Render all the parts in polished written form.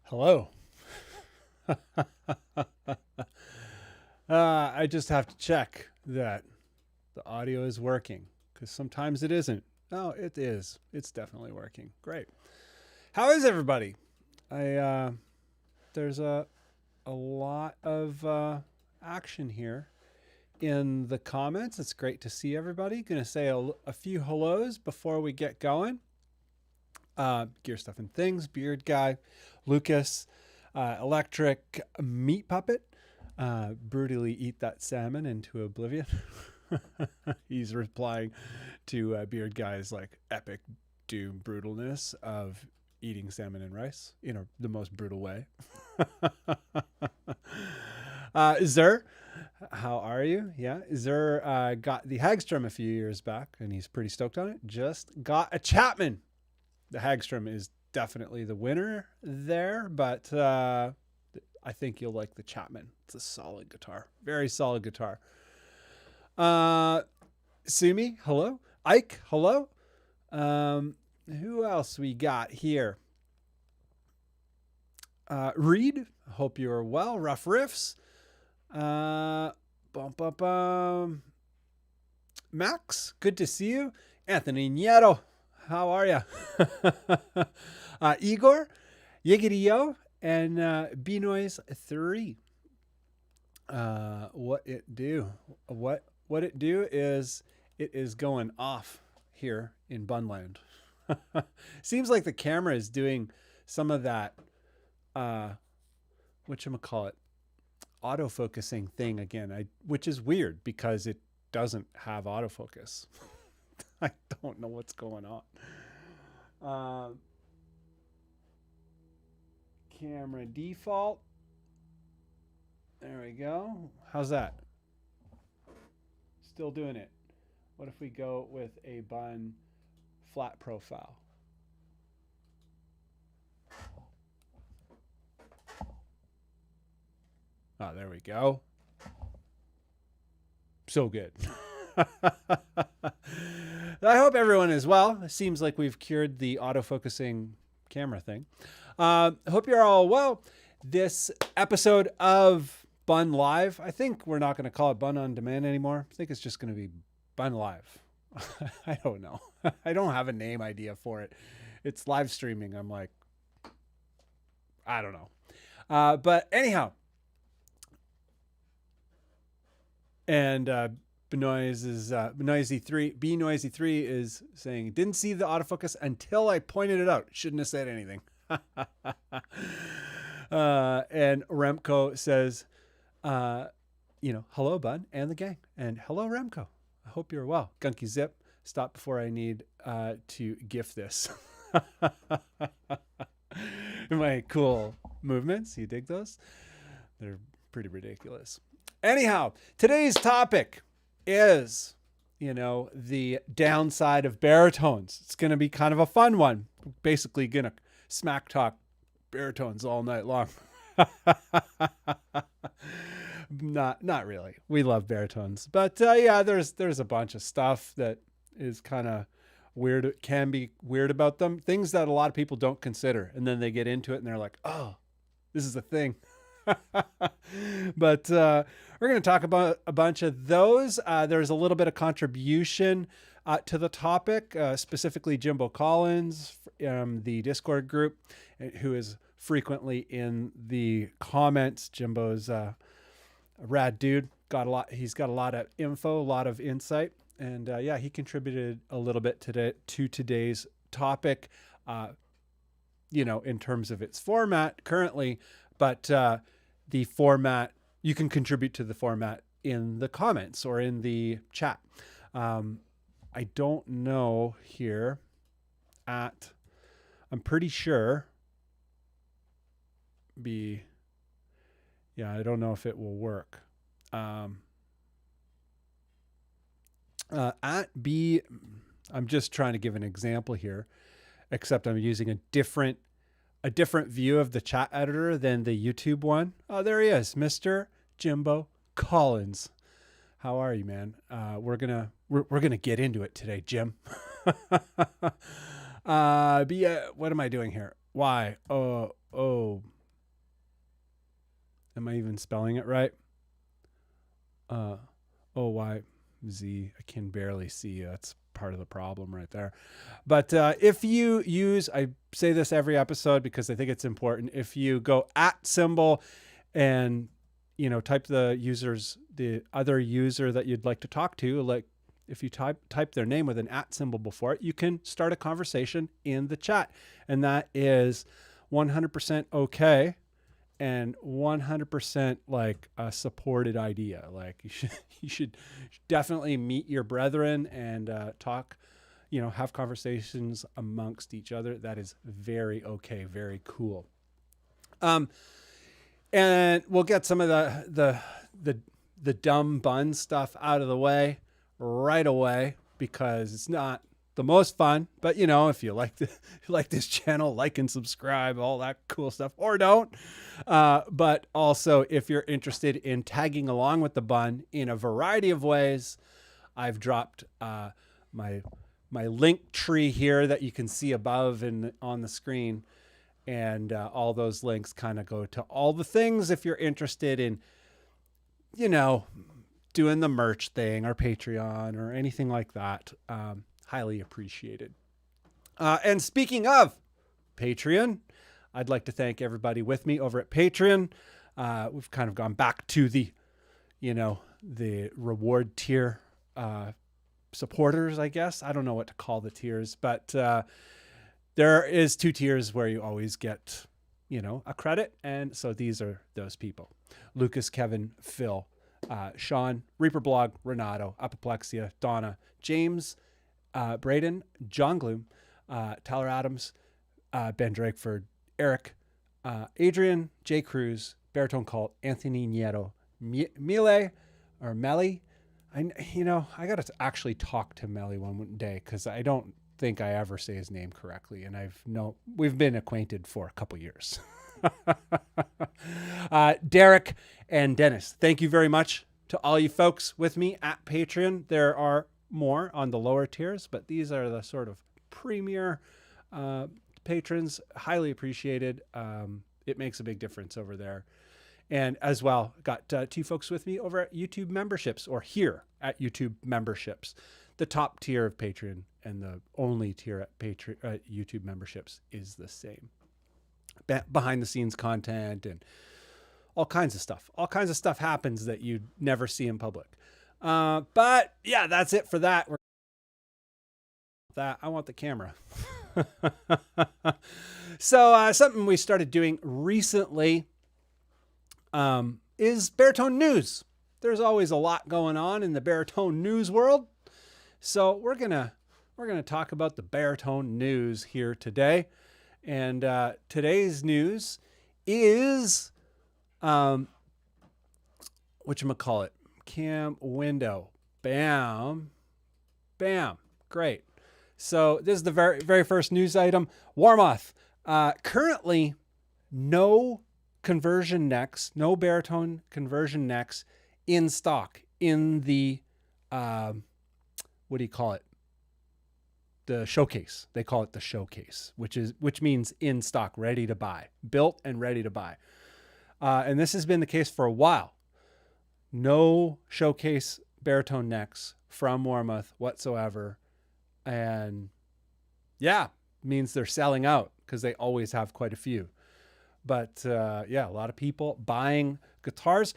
Hello. I just have to check that the audio is working because sometimes it isn't. Oh, it is. It's definitely working. Great. How is everybody? There's a lot of action here in the comments. It's great to see everybody. Going to say a few hellos before we get going. Gear Stuff and Things, Beard Guy, Lucas, Electric Meat Puppet, Brutally Eat That Salmon into Oblivion. He's replying to Beard Guy's like epic doom brutalness of eating salmon and rice in the most brutal way. Zer, how are you? Yeah, Zer got the Hagstrom a few years back and he's pretty stoked on it. Just got a Chapman. The Hagstrom is definitely the winner there, but I think you'll like the Chapman. It's a solid guitar. Very solid guitar. Sumi, hello. Ike, hello. Who else we got here? Reed, hope you're well. Rough Riffs. Max, good to see you. Anthony Nieto, how are you? Igor, Yiggity Yo, and B-Noise 3. What it do is it is going off here in Bunland. Seems like the camera is doing some of that whatchamacallit, autofocusing thing again, which is weird because it doesn't have autofocus. I don't know what's going on. Camera default. There we go. How's that? Still doing it. What if we go with a Bunn flat profile? Oh, there we go. So good. I hope everyone is well. It seems like we've cured the autofocusing camera thing. Hope you're all well. This episode of Bunn Live, I think we're not going to call it Bunn On Demand anymore. I think it's just going to be Bunn Live. I don't know. I don't have a name idea for it. It's live streaming. I'm like, I don't know. But anyhow. And B-Noisy3 is saying, didn't see the autofocus until I pointed it out. Shouldn't have said anything. And Remco says, hello, Bunn and the gang. And hello, Remco. I hope you're well. Gunky Zip, stop before I need to gift this. My cool movements. You dig those? They're pretty ridiculous. Anyhow, today's topic is, the downside of baritones. It's going to be kind of a fun one. Basically going to smack talk baritones all night long. Not really. We love baritones. But yeah, there's a bunch of stuff that is kind of weird. It can be weird about them. Things that a lot of people don't consider. And then they get into it and they're like, oh, this is a thing. But we're going to talk about a bunch of those. There's a little bit of contribution to the topic, specifically Jimbo Collins, the Discord group, who is frequently in the comments. Jimbo's a rad dude. He's got a lot of info, a lot of insight. And yeah, he contributed a little bit to today's topic, in terms of its format currently. But the format, you can contribute to the format in the comments or in the chat. I don't know here I'm pretty sure I don't know if it will work. I'm just trying to give an example here, except I'm using a different view of the chat editor than the YouTube one. Oh, there he is, Mr. Jimbo Collins. How are you, man? We're gonna get into it today, Jim. But yeah, what am I doing here? Why? Oh, Am I even spelling it right? OYZ. I can barely see. That's part of the problem right there. But if you use, I say this every episode because I think it's important. If you go @ symbol and, you know, type the other user that you'd like to talk to, like if you type their name with an @ symbol before it, you can start a conversation in the chat. And that is 100% okay. And 100% like a supported idea. Like you should definitely meet your brethren and talk, you know, have conversations amongst each other. That is very okay, very cool. And we'll get some of the dumb Bunn stuff out of the way right away because it's not the most fun, but you know, if you like this channel, like and subscribe, all that cool stuff, or don't. But also, if you're interested in tagging along with the Bunn in a variety of ways, I've dropped my link tree here that you can see above and on the screen, and all those links kind of go to all the things if you're interested in, you know, doing the merch thing or Patreon or anything like that. Highly appreciated. And speaking of Patreon, I'd like to thank everybody with me over at Patreon. We've kind of gone back to the, you know, the reward tier supporters, I guess. I don't know what to call the tiers, but there is 2 tiers where you always get, you know, a credit. And so these are those people: Lucas, Kevin, Phil, Sean, Reaper Blog, Renato, Apoplexia, Donna, James, Braden, John Gloom, Tyler Adams, Ben Drakeford, Eric, Adrian, Jay Cruz, Baritone Cult, Anthony Nieto, Mele. I got to actually talk to Mele one day because I don't think I ever say his name correctly, and we've been acquainted for a couple years. Derek and Dennis, thank you very much to all you folks with me at Patreon. There are more on the lower tiers, but these are the sort of premier patrons. Highly appreciated. It makes a big difference over there. And as well, got 2 folks with me over at YouTube memberships, or here at YouTube memberships. The top tier of Patreon and the only tier at YouTube memberships is the same. Behind the scenes content and all kinds of stuff. All kinds of stuff happens that you'd never see in public. But yeah, that's it for that. I want the camera. So something we started doing recently is Baritone news. There's always a lot going on in the Baritone news world. So we're gonna talk about the Baritone news here today. And today's news is whatchamacallit? Cam window. Bam. Bam. Great. So this is the very, very first news item. Warmoth. Currently, no conversion necks, no Baritone conversion necks in stock in the, what do you call it? The showcase. They call it the showcase, which means in stock, ready to buy, built and ready to buy. And this has been the case for a while. No showcase Baritone necks from Warmoth whatsoever. And yeah, means they're selling out because they always have quite a few. But yeah, a lot of people buying guitars.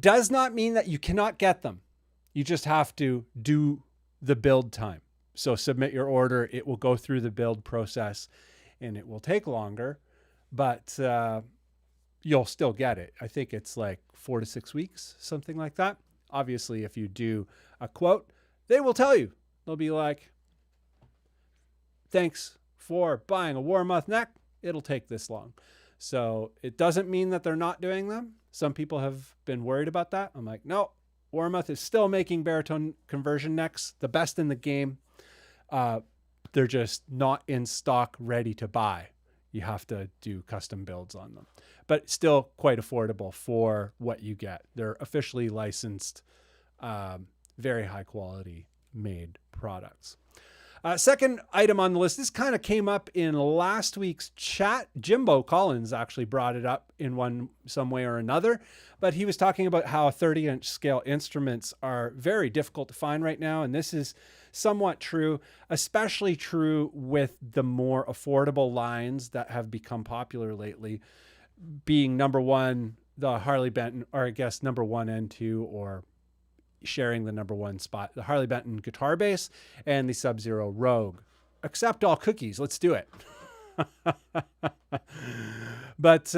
Does not mean that you cannot get them. You just have to do the build time. So submit your order. It will go through the build process and it will take longer, but you'll still get it. I think it's like 4 to 6 weeks, something like that. Obviously, if you do a quote, they will tell you. They'll be like, thanks for buying a Warmoth neck. It'll take this long. So it doesn't mean that they're not doing them. Some people have been worried about that. I'm like, no, Warmoth is still making Baritone conversion necks, the best in the game. They're just not in stock, ready to buy. You have to do custom builds on them, but still quite affordable for what you get. They're officially licensed, very high quality made products. Second item on the list, this kind of came up in last week's chat. Jimbo Collins actually brought it up in some way or another, but he was talking about how 30-inch scale instruments are very difficult to find right now. And this is somewhat true, especially true with the more affordable lines that have become popular lately, being number one, the Harley Benton, or I guess number one and two, or sharing the number one spot, the Harley Benton guitar bass and the Sub-Zero Rogue. Accept all cookies. Let's do it. But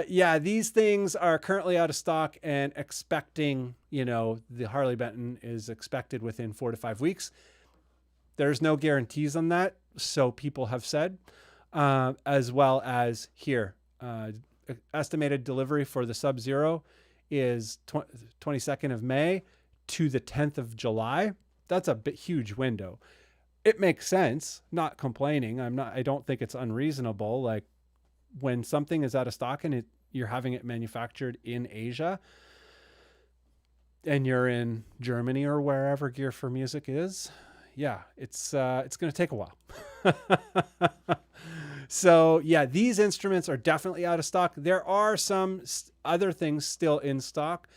yeah, these things are currently out of stock and expecting, the Harley Benton is expected within 4 to 5 weeks. There's no guarantees on that. So people have said, as well as here, estimated delivery for the Sub-Zero is 22nd of May to the 10th of July. That's a huge window. It makes sense. Not complaining. I don't think it's unreasonable. Like when something is out of stock and you're having it manufactured in Asia and you're in Germany or wherever Gear for Music is, yeah, it's going to take a while. So yeah, these instruments are definitely out of stock. There are some other things still in stock.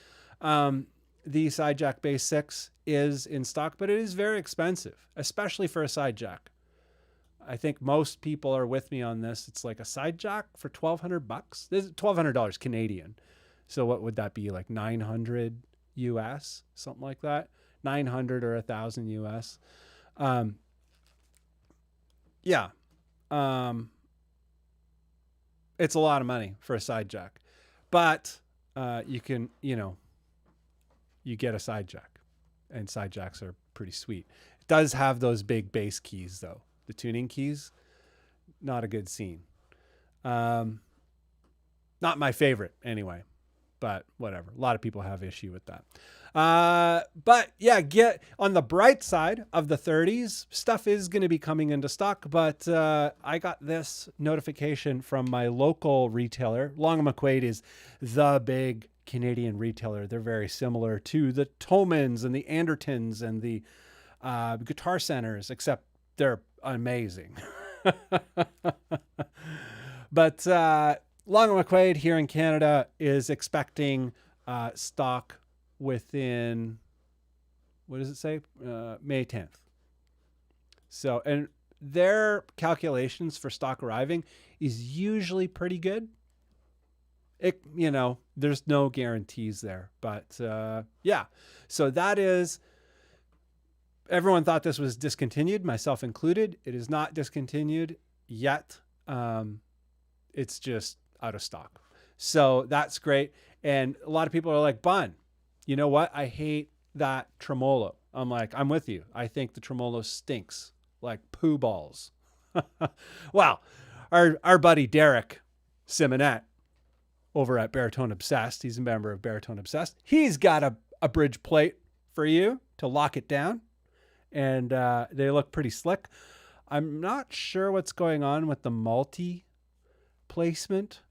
The side jack bass 6 is in stock, but it is very expensive, especially for a side jack. I think most people are with me on this. It's like a side jack for $1,200. This is $1,200 Canadian. So what would that be, like 900 US, something like that? 900 or 1,000 US. Yeah. It's a lot of money for a side jack, but you can, you get a side jack, and side jacks are pretty sweet. It does have those big bass keys though. The tuning keys, not a good scene. Not my favorite anyway, but whatever. A lot of people have issue with that. But yeah, get on the bright side of the 30s. Stuff is going to be coming into stock, but I got this notification from my local retailer. Long and McQuaid is the big Canadian retailer. They're very similar to the Tomans and the Andertons and the Guitar Centers, except they're amazing. But Long and McQuaid here in Canada is expecting stock within, what does it say? May 10th. So, and their calculations for stock arriving is usually pretty good. It, there's no guarantees there, but yeah. So that is, everyone thought this was discontinued, myself included. It is not discontinued yet. It's just out of stock. So that's great. And a lot of people are like, Bunn, you know what? I hate that tremolo. I'm like, I'm with you. I think the tremolo stinks like poo balls. Well, our buddy Derek Simonet over at Baritone Obsessed, he's a member of Baritone Obsessed. He's got a bridge plate for you to lock it down. And they look pretty slick. I'm not sure what's going on with the multi placement,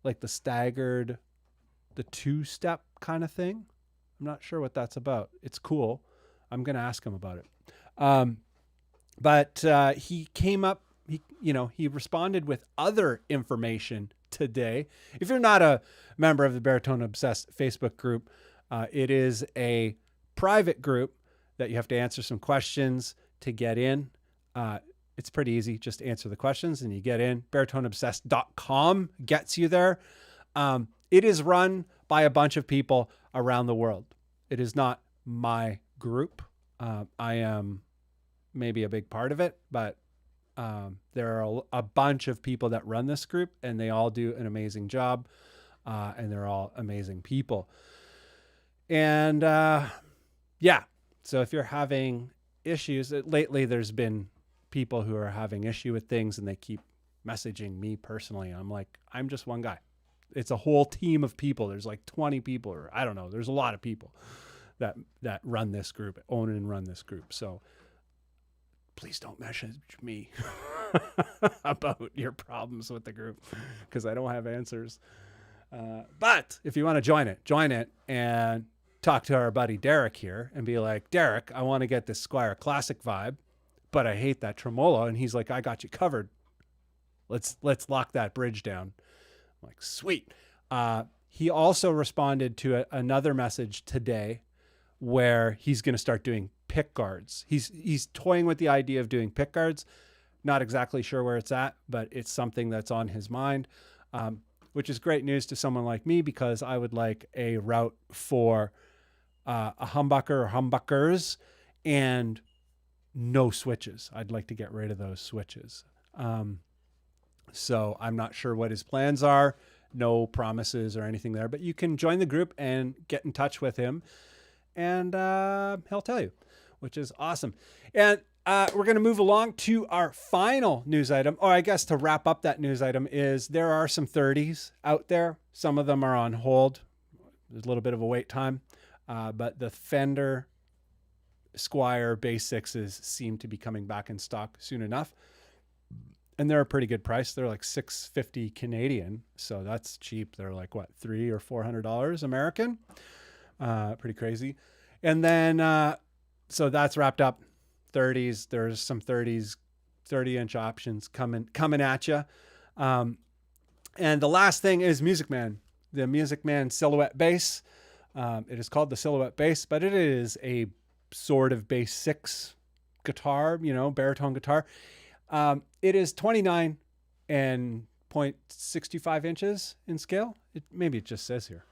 like the staggered, the two-step kind of thing. I'm not sure what that's about. It's cool. I'm going to ask him about it. But he came up, he responded with other information today. If you're not a member of the Baritone Obsessed Facebook group, it is a private group that you have to answer some questions to get in. It's pretty easy. Just answer the questions and you get in. baritoneobsessed.com gets you there. It is run by a bunch of people around the world. It is not my group. I am maybe a big part of it, but there are a bunch of people that run this group and they all do an amazing job. And they're all amazing people. And yeah. So if you're having issues, lately there's been people who are having issue with things and they keep messaging me personally. I'm like, I'm just one guy. It's a whole team of people. There's like 20 people, or I don't know. There's a lot of people that run this group, own and run this group. So please don't message me about your problems with the group because I don't have answers. But if you want to join it and talk to our buddy Derek here and be like, Derek, I want to get this Squire Classic vibe. but I hate that tremolo. And he's like, I got you covered. Let's lock that bridge down. I'm like, sweet. He also responded to another message today where he's going to start doing pick guards. He's toying with the idea of doing pick guards. Not exactly sure where it's at, but it's something that's on his mind, which is great news to someone like me, because I would like a route for a humbucker or humbuckers and no switches. I'd like to get rid of those switches. So I'm not sure what his plans are. No promises or anything there, but you can join the group and get in touch with him, and he'll tell you, which is awesome. And we're going to move along to our final news item, or I guess to wrap up that news item is there are some 30s out there. Some of them are on hold. There's a little bit of a wait time, but the Fender Squier Bass 6s seem to be coming back in stock soon enough. And they're a pretty good price. They're like $650 Canadian. So that's cheap. They're like what, $300 or $400 American? Pretty crazy. And then, so that's wrapped up. 30s. There's some 30s, 30-inch options coming at you. And the last thing is Music Man, the Music Man Silhouette Bass. It is called the Silhouette Bass, but it is a sort of bass 6 guitar, baritone guitar. It is 29 and 0.65 inches in scale. Maybe it just says here.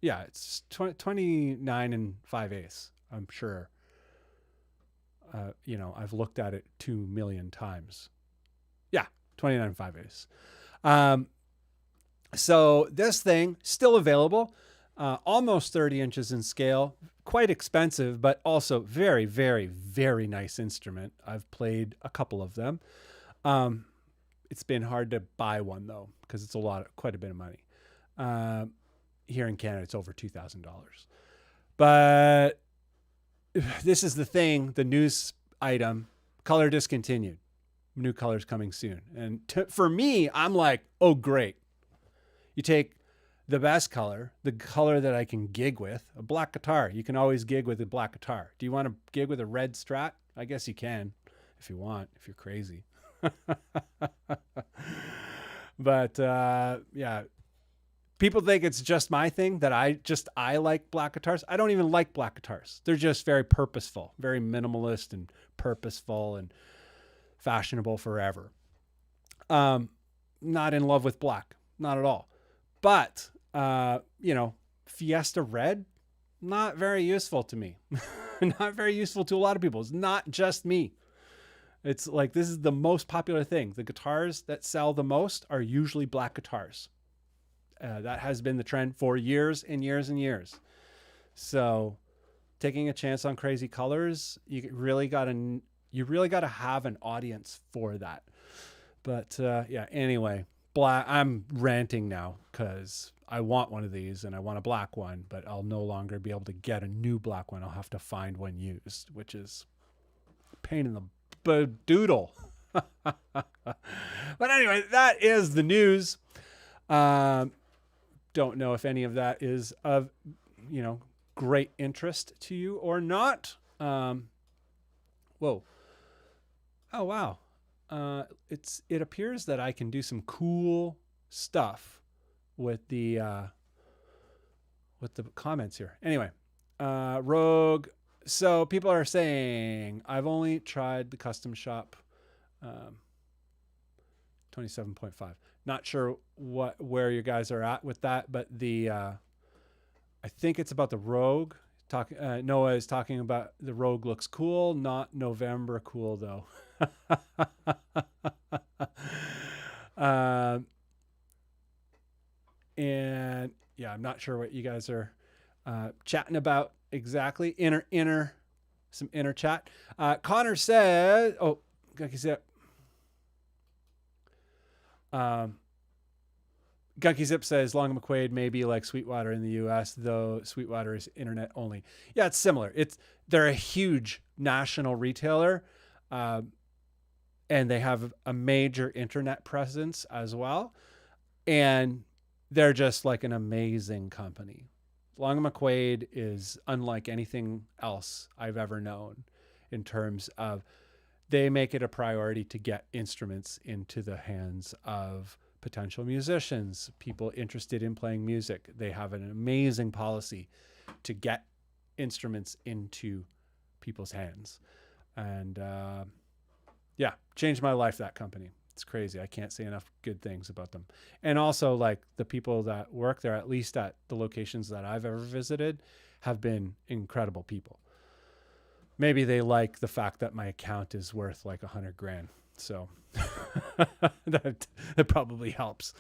Yeah, it's 29 and 5/8. I'm sure. I've looked at it 2 million times. Yeah, 29 and 5/8. So this thing still available, almost 30 inches in scale, quite expensive, but also very, very, very nice instrument. I've played a couple of them. It's been hard to buy one though, because it's quite a bit of money. Here in Canada, it's over $2,000. But this is the thing, the news item, color discontinued. New colors coming soon. And for me, I'm like, oh, great. You take the best color, the color that I can gig with, a black guitar. You can always gig with a black guitar. Do you want to gig with a red Strat? I guess you can if you want, if you're crazy. But yeah, people think it's just my thing that I like black guitars. I don't even like black guitars. They're just very purposeful, very minimalist and purposeful and fashionable forever. Not in love with black, not at all. But, Fiesta Red, not very useful to me. Not very useful to a lot of people. It's not just me. It's like, this is the most popular thing. The guitars that sell the most are usually black guitars. That has been the trend for years and years and years. So taking a chance on crazy colors, you really got to have an audience for that. But yeah, anyway, black. I'm ranting now because I want one of these and I want a black one, but I'll no longer be able to get a new black one. I'll have to find one used, which is a pain in the doodle. But anyway, that is the news. Don't know if any of that is of, great interest to you or not. Whoa. Oh, wow. It appears that I can do some cool stuff with the comments here. Anyway, Rogue. So people are saying I've only tried the custom shop, 27.5. Not sure where you guys are at with that, but I think it's about the Rogue. Noah is talking about the Rogue looks cool, not November cool though. And yeah, I'm not sure what you guys are chatting about exactly. Some inner chat. Connor said, oh, Gunky Zip. Gunky Zip says Long McQuaid may be like Sweetwater in the US, though Sweetwater is internet only. Yeah, it's similar. They're a huge national retailer, and they have a major internet presence as well. And they're just like an amazing company. Long McQuaid is unlike anything else I've ever known. in terms of they make it a priority to get instruments into the hands of potential musicians, people interested in playing music. They have an amazing policy to get instruments into people's hands. And yeah, changed my life, that company. It's crazy. I can't say enough good things about them. And also, like, the people that work there, at least at the locations that I've ever visited, have been incredible people. Maybe they like the fact that my account is worth like $100,000. So that probably helps.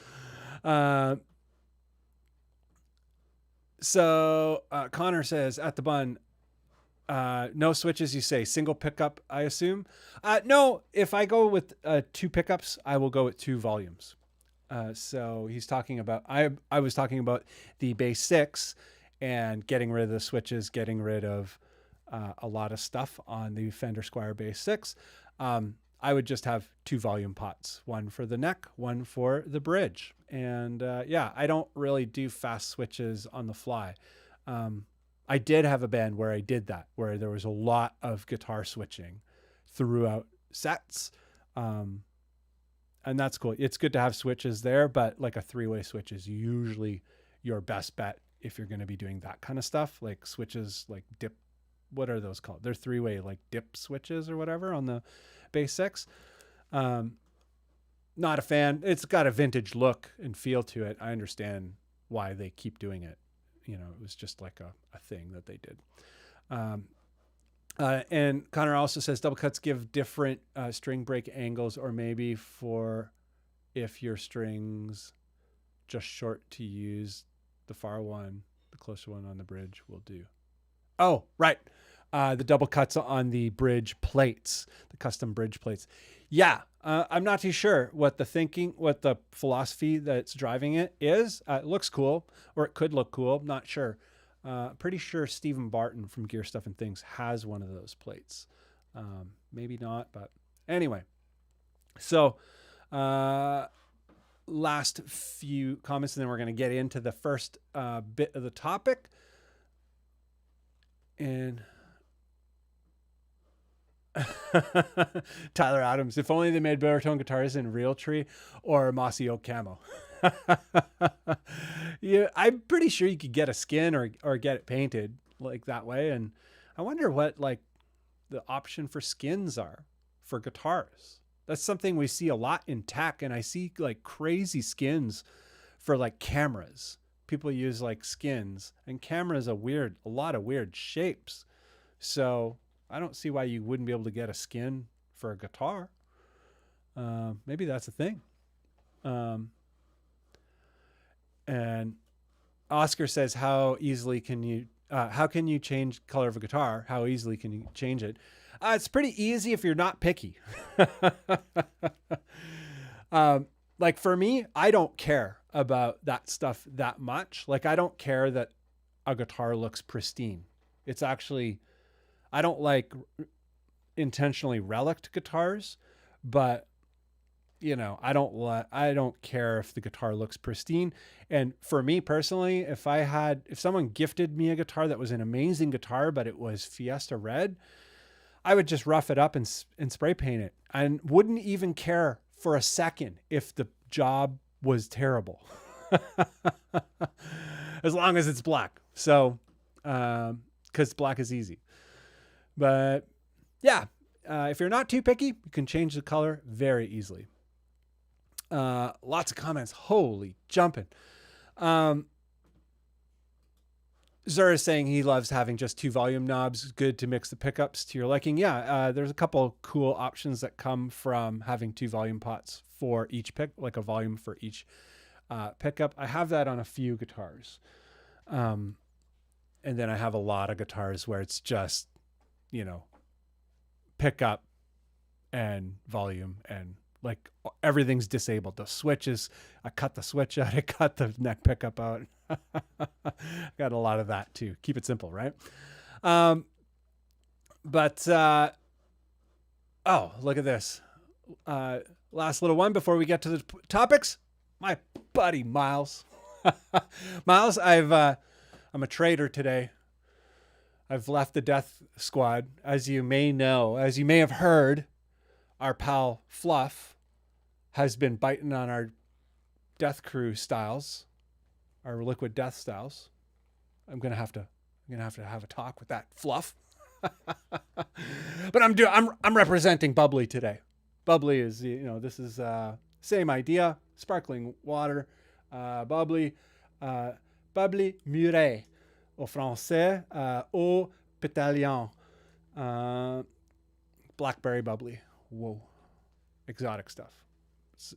So Connor says, at the Bunn, no switches, you say. Single pickup, I assume? No, if I go with 2 pickups, I will go with 2 volumes. So he's talking about, I was talking about the bass 6 and getting rid of the switches, getting rid of a lot of stuff on the Fender Squier bass 6. I would just have 2 volume pots, one for the neck, one for the bridge. And yeah, I don't really do fast switches on the fly. I did have a band where I did that, where there was a lot of guitar switching throughout sets. And that's cool. It's good to have switches there, but like a 3-way switch is usually your best bet if you're going to be doing that kind of stuff, like switches, like dip. What are those called? They're 3-way, like dip switches or whatever on the bass 6. Not a fan. It's got a vintage look and feel to it. I understand why they keep doing it. You know, it was just like a thing that they did. And Connor also says double cuts give different string break angles, or maybe for if your strings just short to use the far one, the closer one on the bridge will do. Oh, right. The double cuts on the bridge plates, the custom bridge plates. Yeah. I'm not too sure what the philosophy that's driving it is. It looks cool, or it could look cool. Not sure. Pretty sure Stephen Barton from Gear Stuff and Things has one of those plates. Maybe not, but anyway. So, last few comments, and then we're going to get into the first bit of the topic. And Tyler Adams, if only they made baritone guitars in real tree or mossy oak camo. Yeah, I'm pretty sure you could get a skin or get it painted like that way. And I wonder what like the option for skins are for guitars. That's something we see a lot in tech, and I see like crazy skins for like cameras. People use like skins, and cameras are a lot of weird shapes. So I don't see why you wouldn't be able to get a skin for a guitar. Maybe that's a thing. And Oscar says, how can you change color of a guitar? How easily can you change it? It's pretty easy if you're not picky. Like for me, I don't care about that stuff that much. Like I don't care that a guitar looks pristine. It's actually, I don't like intentionally reliced guitars, but you know, I don't care if the guitar looks pristine. And for me personally, if someone gifted me a guitar that was an amazing guitar, but it was Fiesta red, I would just rough it up and spray paint it, and wouldn't even care for a second if the job was terrible, as long as it's black. So, cause black is easy, but yeah, if you're not too picky, you can change the color very easily. Lots of comments. Holy jumping. Zur is saying he loves having just 2 volume knobs. Good to mix the pickups to your liking. Yeah, there's a couple cool options that come from having 2 volume pots for each pick, like a volume for each pickup. I have that on a few guitars. And then I have a lot of guitars where it's just, you know, pickup and volume, and like everything's disabled. The switches, I cut the switch out, I cut the neck pickup out. Got a lot of that too. Keep it simple, right? Oh, look at this. Last little one before we get to the topics. My buddy Miles. Miles, I'm a trader today. I've left the Death Squad. As you may know, as you may have heard, our pal Fluff has been biting on our Death Crew styles, our Liquid Death styles. I'm gonna have to have a talk with that Fluff. But I'm representing Bubbly today. Bubbly is, this is same idea, sparkling water, bubbly, bubbly muré au français, au pétillant, blackberry bubbly. Whoa, exotic stuff.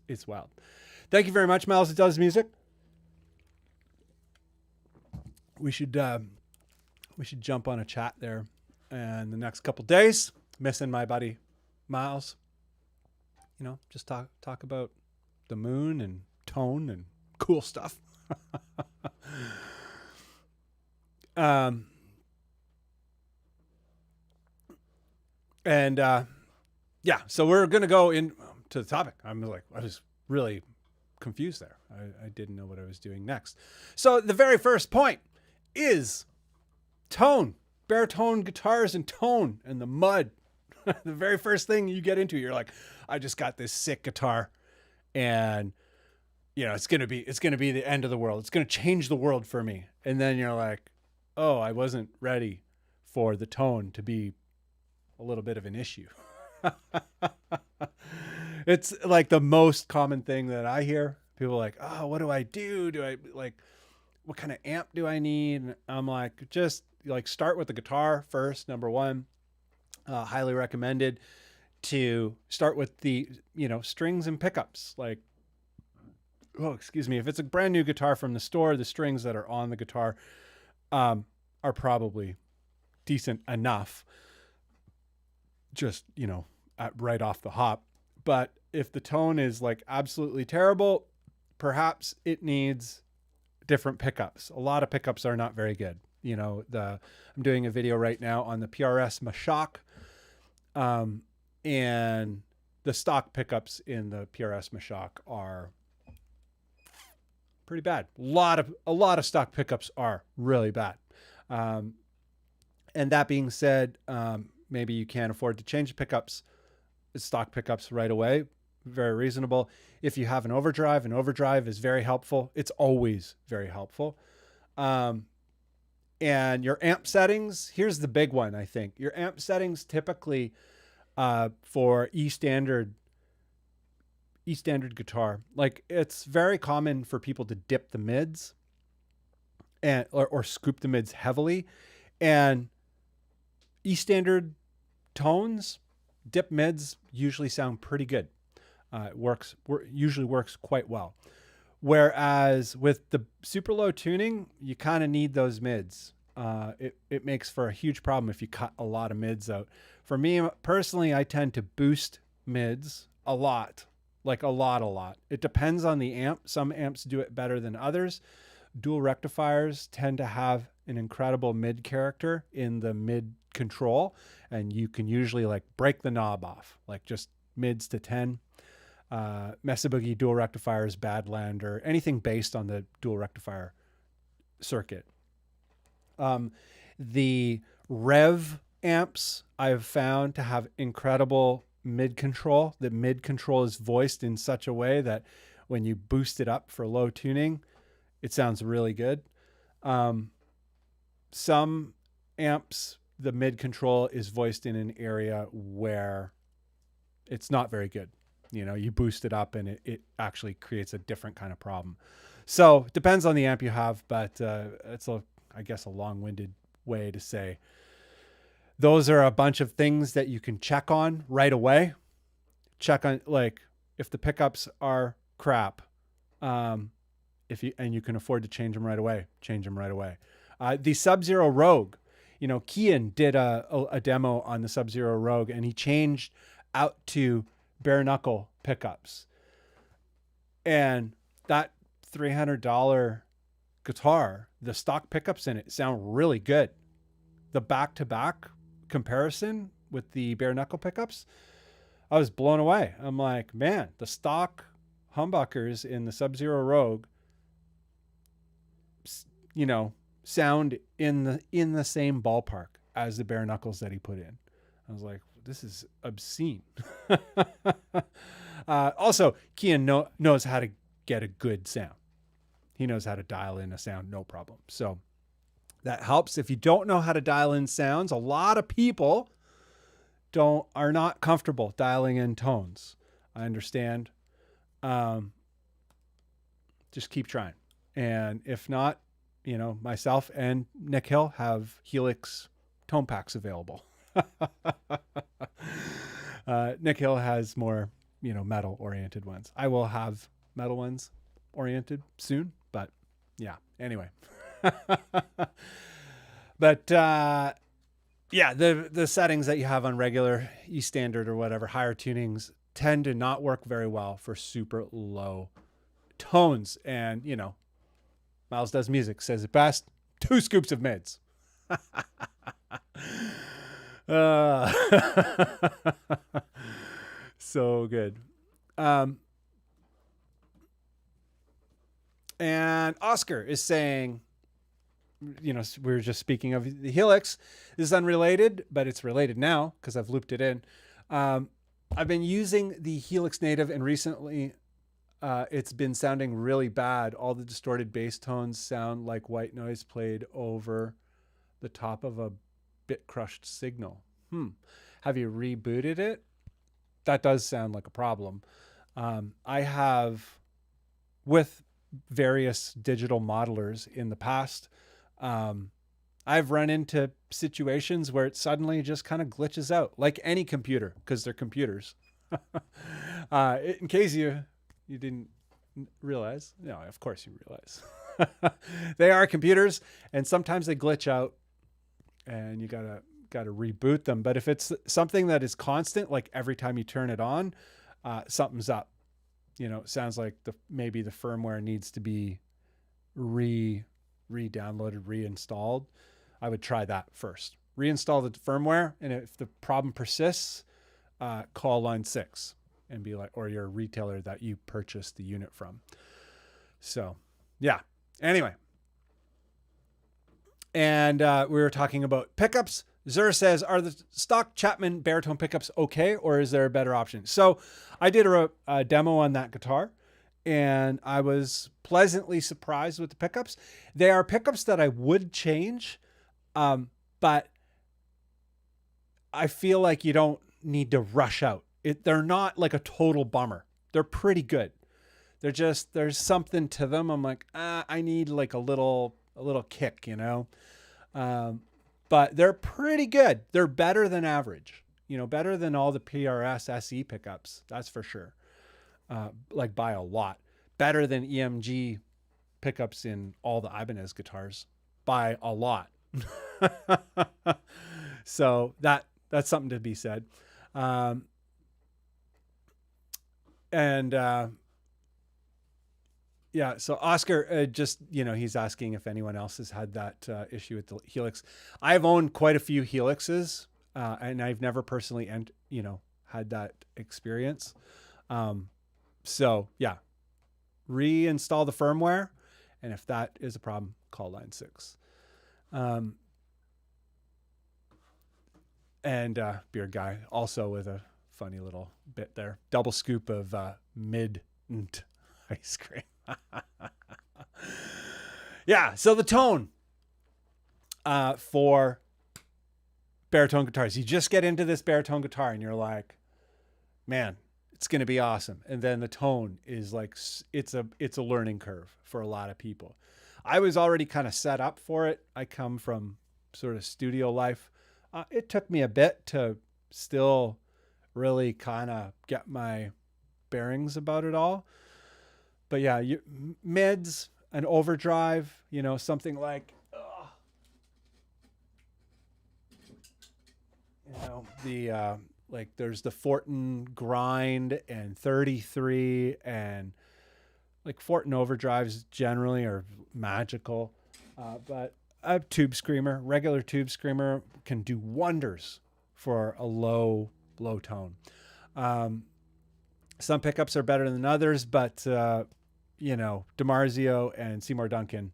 It's wild. Thank you very much, Miles. It does music. We should jump on a chat there, and the next couple days, missing my buddy Miles. Just talk about the moon and tone and cool stuff. So we're gonna go into the topic. I was really confused there. I didn't know what I was doing next. So the very first point is tone, baritone guitars and tone and the mud. The very first thing you get into, you're like, I just got this sick guitar, and it's gonna be the end of the world. It's gonna change the world for me. And then you're like, oh, I wasn't ready for the tone to be a little bit of an issue. It's like the most common thing that I hear. People are like, oh, what do I do? What kind of amp do I need? And I'm like, just start with the guitar first. Number one, highly recommended to start with the, strings and pickups. If it's a brand new guitar from the store, the strings that are on the guitar, are probably decent enough. Just, right off the hop. But if the tone is absolutely terrible, perhaps it needs different pickups. A lot of pickups are not very good. I'm doing a video right now on the PRS Mashak, and the stock pickups in the PRS Mashak are pretty bad. A lot of stock pickups are really bad. And that being said, maybe you can't afford to change the pickups, stock pickups right away. Very reasonable. If you have an overdrive is very helpful. It's always very helpful. And your amp settings, here's the big one, I think. Your amp settings typically for E standard guitar, it's very common for people to dip the mids or scoop the mids heavily. And E standard tones, dip mids usually sound pretty good. It usually works quite well. Whereas with the super low tuning, you kind of need those mids. It makes for a huge problem if you cut a lot of mids out. For me personally, I tend to boost mids a lot, a lot. It depends on the amp. Some amps do it better than others. Dual rectifiers tend to have an incredible mid character in the mid control, and you can usually break the knob off, just mids to 10. Mesa Boogie dual rectifiers, Badlander, anything based on the dual rectifier circuit. The Rev amps I've found to have incredible mid control. The mid control is voiced in such a way that when you boost it up for low tuning, it sounds really good. Some amps, the mid control is voiced in an area where it's not very good. You boost it up and it actually creates a different kind of problem. So it depends on the amp you have, but it's I guess a long-winded way to say those are a bunch of things that you can check on right away. Check on if the pickups are crap, you can afford to change them right away, change them right away. The Sub-Zero Rogue, Kian did a demo on the Sub-Zero Rogue, and he changed out to bare knuckle pickups, and that $300 guitar, the stock pickups in it sound really good. The back-to-back comparison with the bare knuckle pickups, I was blown away. I'm like, man, the stock humbuckers in the Sub-Zero Rogue, sound in the same ballpark. as the bare knuckles that he put in. I was like, this is obscene. Also, Kian knows how to get a good sound. He knows how to dial in a sound, no problem. So that helps. If you don't know how to dial in sounds, a lot of people are not comfortable dialing in tones. I understand. Just keep trying. And if not, you know, myself and Nick Hill have Helix tone packs available. Nick Hill has more, you know, metal oriented ones. I will have metal ones oriented soon, but yeah, anyway. But yeah, the settings that you have on regular E standard or whatever, higher tunings, tend to not work very well for super low tones. And, you know, Miles Does Music says it best, 2 scoops of mids. So good. And Oscar is saying, you know, we were just speaking of the Helix. This is unrelated, but it's related now because I've looped it in. I've been using the Helix Native, and recently it's been sounding really bad. All the distorted bass tones sound like white noise played over the top of a bit crushed signal. Have you rebooted it? That does sound like a problem. I have, with various digital modelers in the past, I've run into situations where it suddenly just kind of glitches out, like any computer, because they're computers. In case you didn't realize, no, of course you realize. They are computers, and sometimes they glitch out, and you gotta reboot them. But if it's something that is constant, like every time you turn it on, something's up. You know, it sounds like maybe the firmware needs to be re-downloaded, reinstalled. I would try that first. Reinstall the firmware, and if the problem persists, call line 6 and be like, or your retailer that you purchased the unit from. So, yeah. Anyway. And we were talking about pickups. Zur says, are the stock Chapman baritone pickups okay, or is there a better option? So I did a demo on that guitar, and I was pleasantly surprised with the pickups. They are pickups that I would change, but I feel like you don't need to rush out. They're not like a total bummer. They're pretty good. They're just, there's something to them. I'm like, I need like a little kick, you know? But they're pretty good. They're better than average, you know, better than all the PRS SE pickups. That's for sure. Like by a lot. Better than EMG pickups in all the Ibanez guitars by a lot. So that's something to be said. Yeah, so Oscar, just, you know, he's asking if anyone else has had that issue with the Helix. I've owned quite a few Helixes, and I've never personally, had that experience. So yeah, reinstall the firmware, and if that is a problem, call line 6. And Beard Guy also with a funny little bit there. Double scoop of mid ice cream. Yeah, so the tone for baritone guitars. You just get into this baritone guitar and you're like, man, it's going to be awesome. And then the tone is like, it's a learning curve for a lot of people. I was already kind of set up for it. I come from sort of studio life. It took me a bit to still really kind of get my bearings about it all. But yeah, mids, an overdrive, you know, something like, you know, the, like there's the Fortin grind and 33, and like Fortin overdrives generally are magical. But a tube screamer, regular tube screamer, can do wonders for a low tone. Some pickups are better than others, but, you know, DiMarzio and Seymour Duncan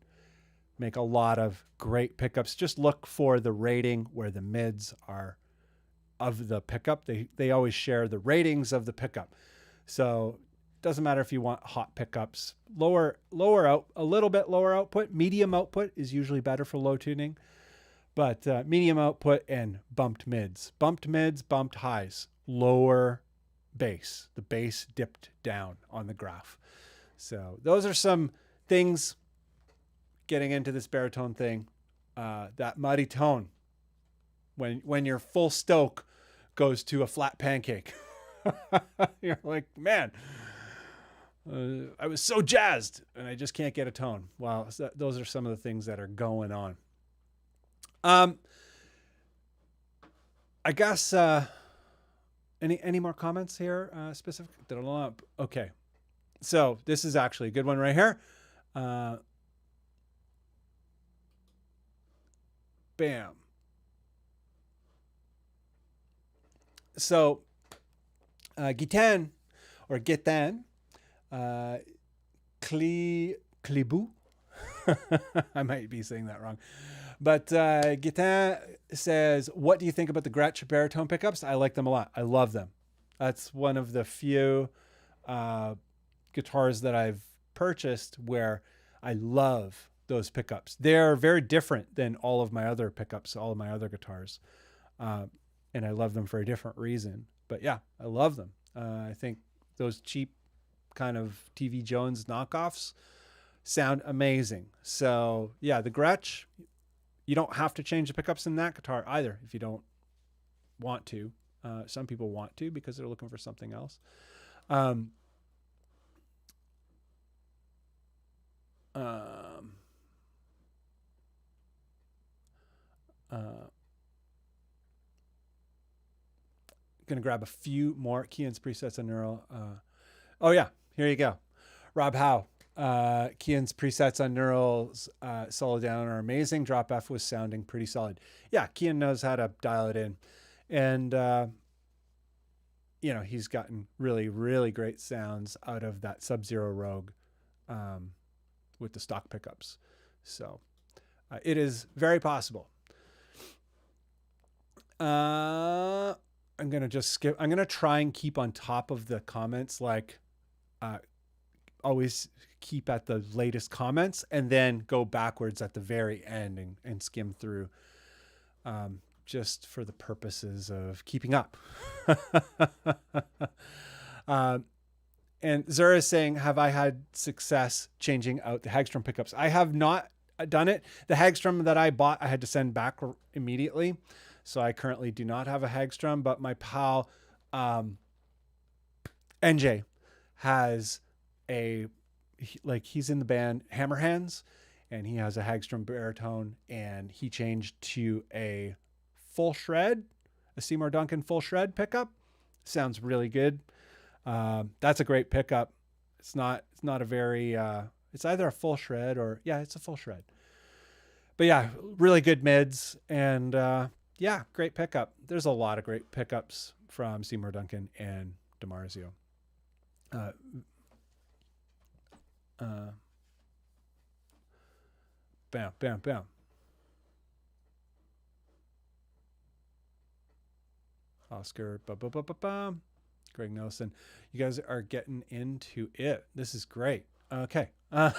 make a lot of great pickups. Just look for the rating where the mids are of the pickup. They always share the ratings of the pickup. So it doesn't matter if you want hot pickups, a little bit lower output. Medium output is usually better for low tuning, but medium output and bumped mids, bumped highs, lower bass. The bass dipped down on the graph. So those are some things getting into this baritone thing. That muddy tone, when your full stoke goes to a flat pancake, you're like, man, I was so jazzed and I just can't get a tone. Well, so those are some of the things that are going on. I guess, any more comments here? Specific? Okay. So this is actually a good one right here. Bam. So, Gitan, or Gitan, Klibu, I might be saying that wrong, but Gitan says, what do you think about the Gretsch baritone pickups? I like them a lot. I love them. That's one of the few guitars that I've purchased where I love those pickups. They're very different than all of my other pickups, all of my other guitars. And I love them for a different reason. But yeah, I love them. I think those cheap kind of TV Jones knockoffs sound amazing. So yeah, the Gretsch, you don't have to change the pickups in that guitar either if you don't want to. Some people want to because they're looking for something else. Gonna grab a few more Kian's presets on Neural. Oh yeah, here you go. Rob Howe. Kian's presets on Neural's solo down are amazing. Drop F was sounding pretty solid. Yeah, Kian knows how to dial it in. And you know, he's gotten really, really great sounds out of that Sub-Zero Rogue with the stock pickups. So it is very possible. I'm going to just skip. I'm going to try and keep on top of the comments, like always keep at the latest comments and then go backwards at the very end and skim through just for the purposes of keeping up. And Zura is saying, have I had success changing out the Hagstrom pickups? I have not done it. The Hagstrom that I bought, I had to send back immediately. So I currently do not have a Hagstrom, but my pal NJ has he's in the band Hammerhands, and he has a Hagstrom baritone, and he changed to a full shred, a Seymour Duncan full shred pickup. Sounds really good. That's a great pickup. It's not a very, it's either a full shred or, yeah, it's a full shred. But yeah, really good mids, and yeah, great pickup. There's a lot of great pickups from Seymour Duncan and DiMarzio. Bam, bam, bam. Oscar, Greg Nelson. You guys are getting into it. This is great. Okay. I'm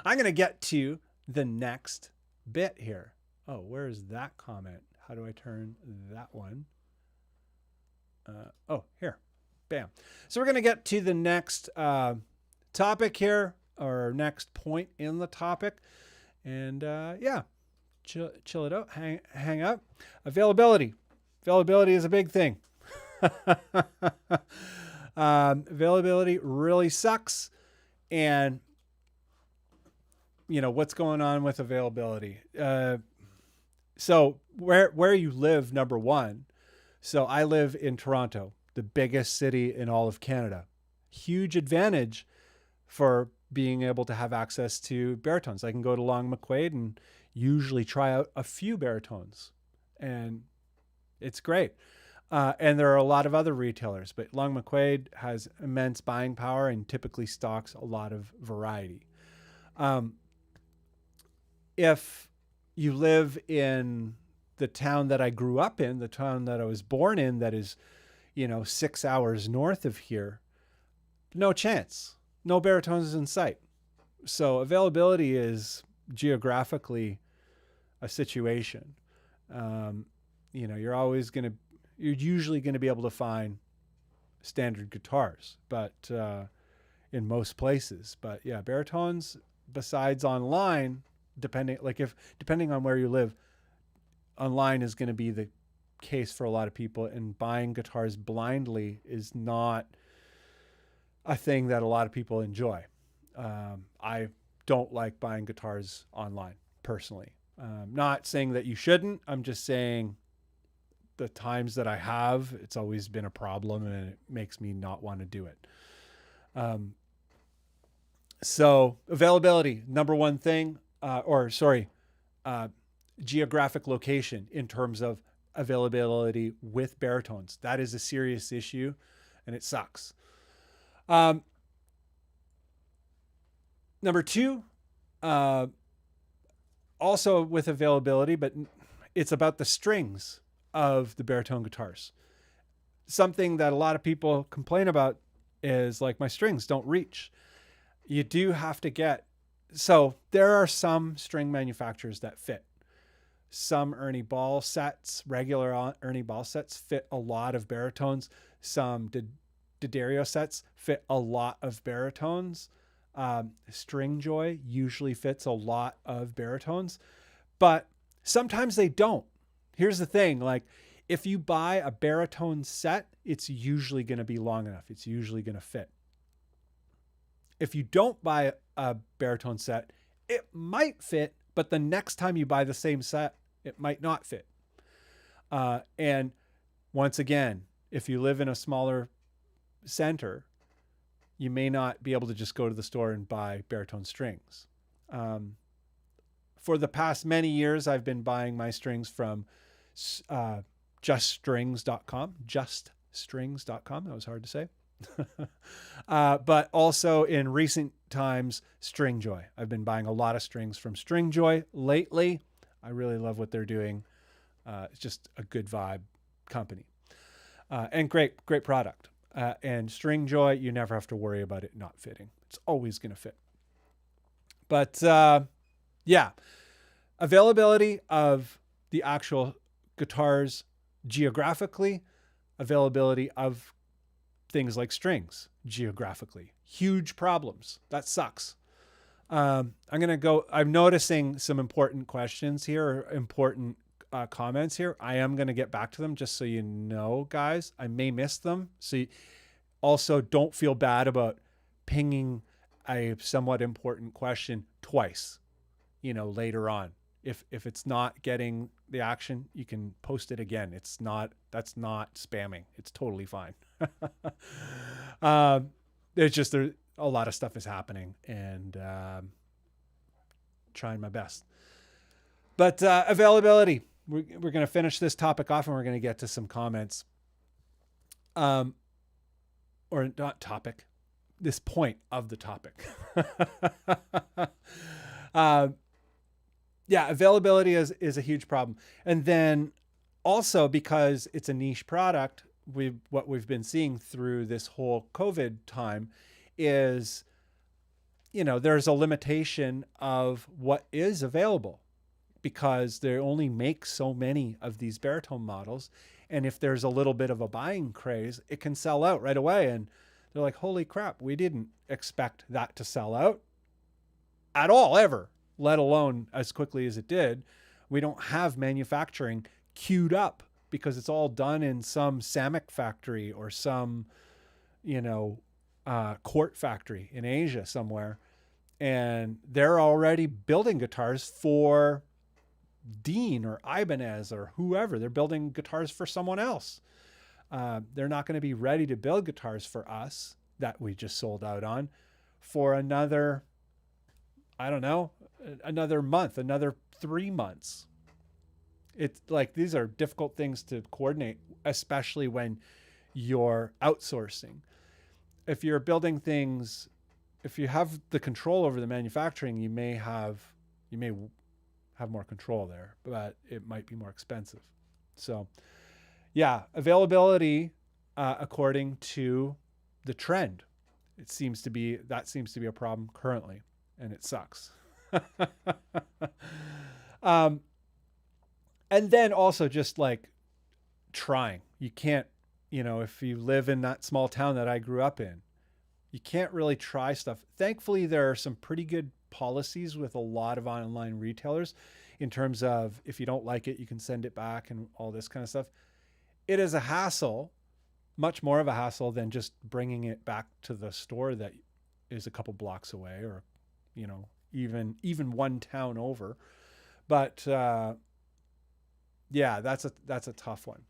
going to get to the next bit here. Oh, where is that comment? How do I turn that one? Oh, here. Bam. So we're going to get to the next topic here, or next point in the topic. And yeah, chill it out, hang up. Availability. Availability is a big thing. Availability really sucks. And, you know, what's going on with availability? So where you live, number one. So I live in Toronto, the biggest city in all of Canada. Huge advantage for being able to have access to baritones. I can go to Long McQuaid and usually try out a few baritones, and it's great. And there are a lot of other retailers, but Long McQuaid has immense buying power and typically stocks a lot of variety. if you live in the town that I grew up in, the town that I was born in, that is, 6 hours north of here, no chance. No baritones in sight. So availability is geographically a situation. You're usually going to be able to find standard guitars, but in most places. But yeah, baritones, besides online, depending on where you live, online is going to be the case for a lot of people, and buying guitars blindly is not a thing that a lot of people enjoy. I don't like buying guitars online personally. Not saying that you shouldn't. I'm just saying the times that I have, it's always been a problem, and it makes me not want to do it. So availability, number one thing, geographic location in terms of availability with baritones. That is a serious issue, and it sucks. Number two, also with availability, but it's about the strings of the baritone guitars. Something that a lot of people complain about is like, my strings don't reach. You do have to so there are some string manufacturers that fit. Some Ernie Ball sets, regular Ernie Ball sets, fit a lot of baritones. Some D'Addario sets fit a lot of baritones. Stringjoy usually fits a lot of baritones, but sometimes they don't. Here's the thing, like, if you buy a baritone set, it's usually going to be long enough. It's usually going to fit. If you don't buy a baritone set, it might fit, but the next time you buy the same set, it might not fit. And once again, if you live in a smaller center, you may not be able to just go to the store and buy baritone strings. For the past many years, I've been buying my strings from juststrings.com. Juststrings.com. That was hard to say. But also in recent times, Stringjoy. I've been buying a lot of strings from Stringjoy lately. I really love what they're doing. It's just a good vibe company. And great product. And Stringjoy, you never have to worry about it not fitting. It's always going to fit. But yeah, availability of the actual guitars geographically, availability of things like strings geographically, huge problems. That sucks. I'm noticing some important questions here, important comments here. I am going to get back to them, just so you know, guys. I may miss them. So you also don't feel bad about pinging a somewhat important question twice, later on. If it's not getting the action, you can post it again. That's not spamming. It's totally fine. There's a lot of stuff is happening, and trying my best. But availability, we're going to finish this topic off, and we're going to get to some comments. Or not topic, this point of the topic. Yeah, availability is a huge problem. And then also, because it's a niche product, what we've been seeing through this whole COVID time is, there's a limitation of what is available, because they only make so many of these baritone models. And if there's a little bit of a buying craze, it can sell out right away. And they're like, holy crap, we didn't expect that to sell out at all, ever, let alone as quickly as it did. We don't have manufacturing queued up, because it's all done in some Samick factory or some, quart factory in Asia somewhere. And they're already building guitars for Dean or Ibanez or whoever. They're building guitars for someone else. They're not going to be ready to build guitars for us that we just sold out on for another, another month, another 3 months. It's like, these are difficult things to coordinate, especially when you're outsourcing. If you're building things, if you have the control over the manufacturing, you may have more control there, but it might be more expensive. So yeah, availability, according to the trend, that seems to be a problem currently, and it sucks. And then also just like trying. You can't, if you live in that small town that I grew up in, you can't really try stuff. Thankfully, there are some pretty good policies with a lot of online retailers in terms of if you don't like it, you can send it back and all this kind of stuff. It is a hassle, much more of a hassle than just bringing it back to the store that is a couple blocks away, or, even one town over. But yeah, that's a tough one.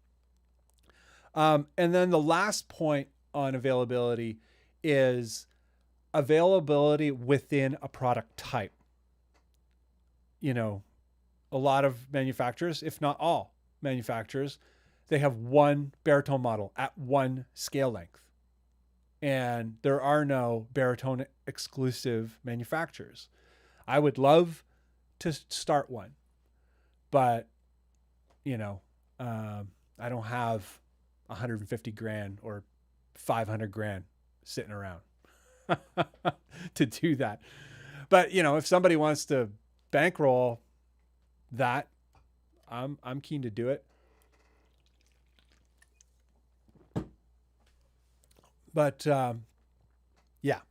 And then the last point on availability is availability within a product type. A lot of manufacturers, if not all manufacturers, they have one Baritone model at one scale length. And there are no Baritone exclusive manufacturers. I would love to start one, but I don't have 150 grand or 500 grand sitting around to do that. But if somebody wants to bankroll that, I'm keen to do it. But yeah,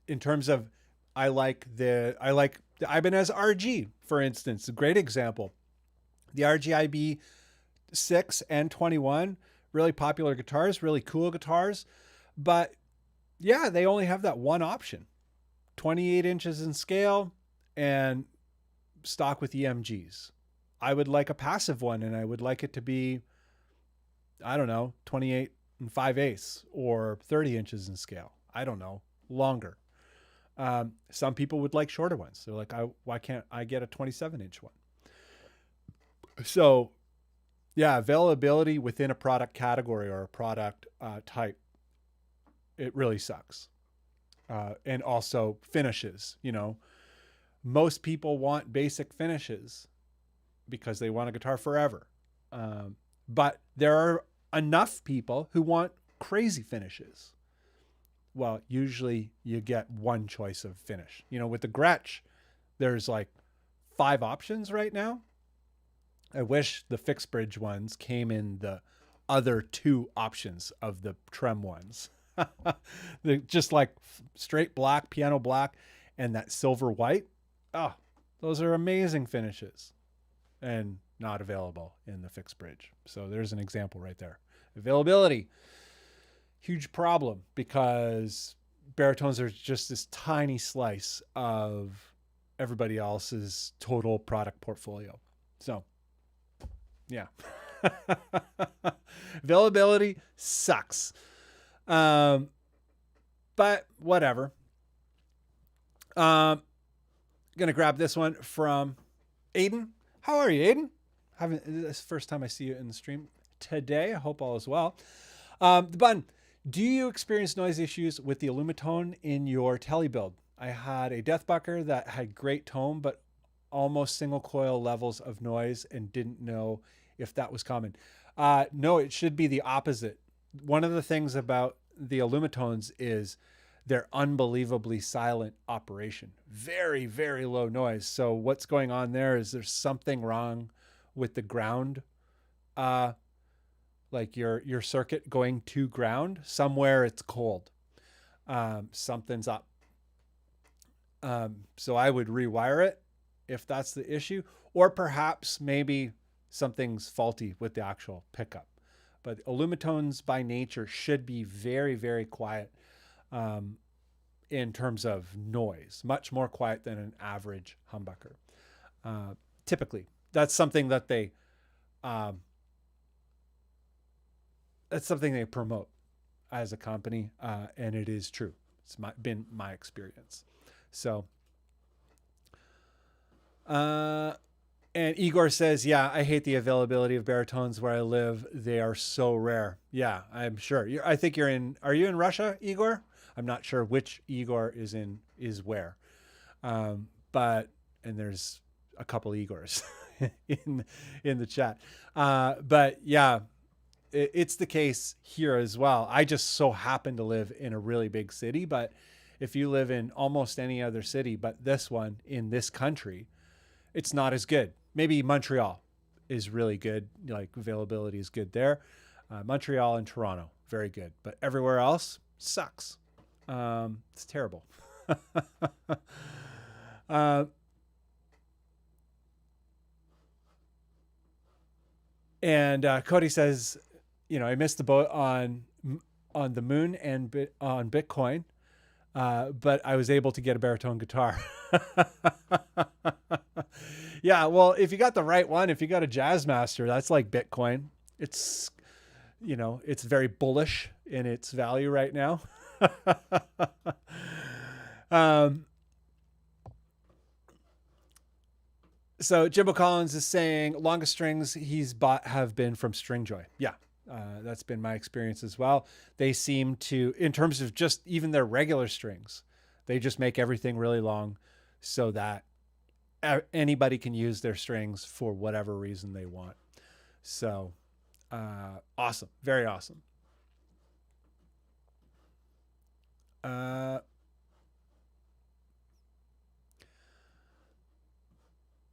in terms of, I like the Ibanez RG, for instance, a great example. The RGIB 6 and 21, really popular guitars, really cool guitars. But yeah, they only have that one option, 28 inches in scale and stock with EMGs. I would like a passive one, and I would like it to be, 28 and 5/8 or 30 inches in scale. I don't know, longer. Some people would like shorter ones. They're like, why can't I get a 27-inch one? So yeah, availability within a product category or a product type, it really sucks. And also finishes, most people want basic finishes because they want a guitar forever. But there are enough people who want crazy finishes. Well, usually you get one choice of finish. With the Gretsch, there's like 5 options right now. I wish the fixed bridge ones came in the other 2 options of the trem ones. They're just like straight black, piano black, and that silver white. Oh, those are amazing finishes, and not available in the fixed bridge. So there's an example right there. Availability, huge problem, because baritones are just this tiny slice of everybody else's total product portfolio. So yeah. Availability sucks. But whatever. Gonna grab this one from Aiden. How are you, Aiden? This is the first time I see you in the stream today. I hope all is well. The Bunn, do you experience noise issues with the Alumitone in your tele build? I had a Deathbucker that had great tone, but almost single coil levels of noise, and didn't know if that was common. No, it should be the opposite. One of the things about the Alumitones is their unbelievably silent operation. Very, very low noise. So what's going on there is there's something wrong with the ground, like your circuit going to ground. Somewhere it's cold. Something's up. So I would rewire it if that's the issue, or perhaps maybe something's faulty with the actual pickup. But Alumitones by nature should be very, very quiet in terms of noise, much more quiet than an average humbucker. Typically, that's something that they promote as a company, and it is true. It's been my experience. So, and Igor says, yeah, I hate the availability of baritones where I live. They are so rare. Yeah, I'm sure. I think are you in Russia, Igor? I'm not sure which Igor is where. And there's a couple Igors in the chat. But yeah, it's the case here as well. I just so happen to live in a really big city, but if you live in almost any other city but this one in this country, it's not as good. Maybe Montreal is really good. Like availability is good there. Montreal and Toronto, very good. But everywhere else sucks. It's terrible. And Cody says, you know, I missed the boat on the moon and on Bitcoin, but I was able to get a baritone guitar. Yeah, well, if you got the right one, if you got a Jazzmaster, that's like Bitcoin. It's, you know, it's very bullish in its value right now. So Jimbo Collins is saying longest strings he's bought have been from Stringjoy. Yeah, that's been my experience as well. They seem to, in terms of just even their regular strings, they just make everything really long so that anybody can use their strings for whatever reason they want. So awesome. Very awesome.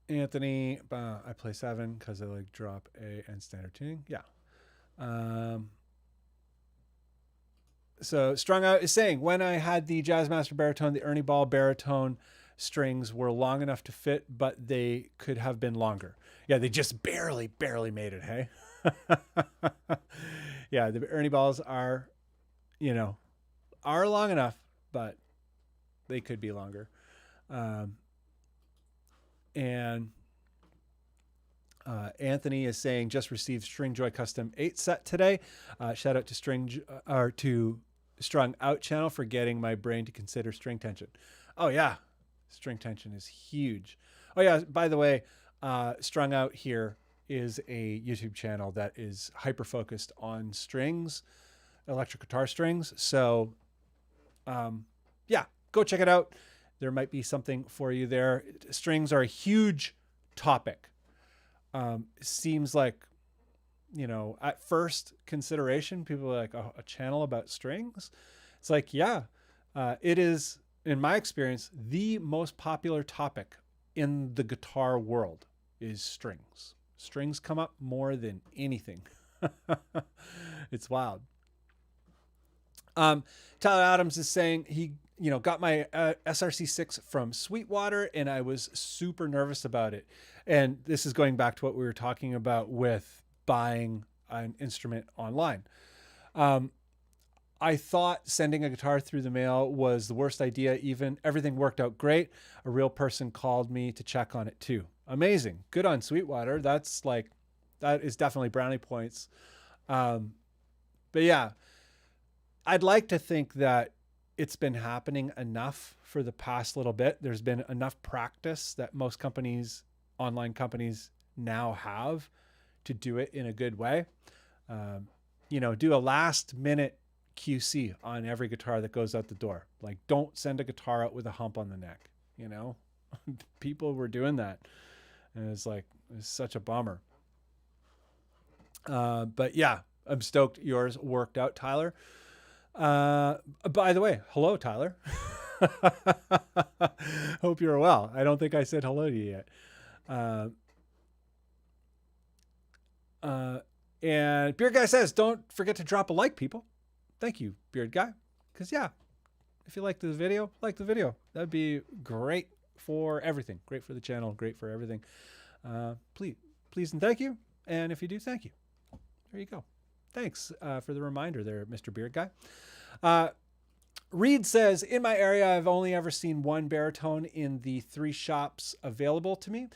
Anthony, I play 7 because I like drop A and standard tuning. Yeah. So Strung Out is saying, when I had the Jazzmaster baritone, the Ernie Ball baritone strings were long enough to fit, but they could have been longer. Yeah, they just barely made it, hey? Yeah, the Ernie Balls are, you know, are long enough, but they could be longer. And Anthony is saying, just received Stringjoy Custom 8 set today. Shout out to to Strung Out channel for getting my brain to consider string tension. Oh yeah, string tension is huge. Oh yeah, by the way, Strung Out here is a YouTube channel that is hyper focused on strings, electric guitar strings. So yeah, go check it out. There might be something for you there. Strings are a huge topic. Seems like, you know, at first consideration, people are like, oh, a channel about strings. It's like, yeah, it is, in my experience, the most popular topic in the guitar world is strings. Strings come up more than anything. It's wild. Tyler Adams is saying he, you know, got my SRC6 from Sweetwater and I was super nervous about it. And this is going back to what we were talking about with buying an instrument online. I thought sending a guitar through the mail was the worst idea. Even everything worked out great. A real person called me to check on it too. Amazing. Good on Sweetwater. That's like, that is definitely brownie points. But yeah, I'd like to think that it's been happening enough for the past little bit. There's been enough practice that most companies, online companies now have to do it in a good way. You know, do a last minute QC on every guitar that goes out the door. Like, don't send a guitar out with a hump on the neck. You know, people were doing that. And it's like, it's such a bummer. But yeah, I'm stoked yours worked out, Tyler. By the way, hello, Tyler. Hope you're well. I don't think I said hello to you yet. And Beard Guy says, don't forget to drop a like, people. Thank you, Beard Guy. Because yeah, if you like the video, like the video. That'd be great for everything. Great for the channel. Great for everything. Please and thank you. And if you do, thank you. There you go. Thanks for the reminder there, Mr. Beard Guy. Reed says, in my area, I've only ever seen one baritone in the 3 shops available to me.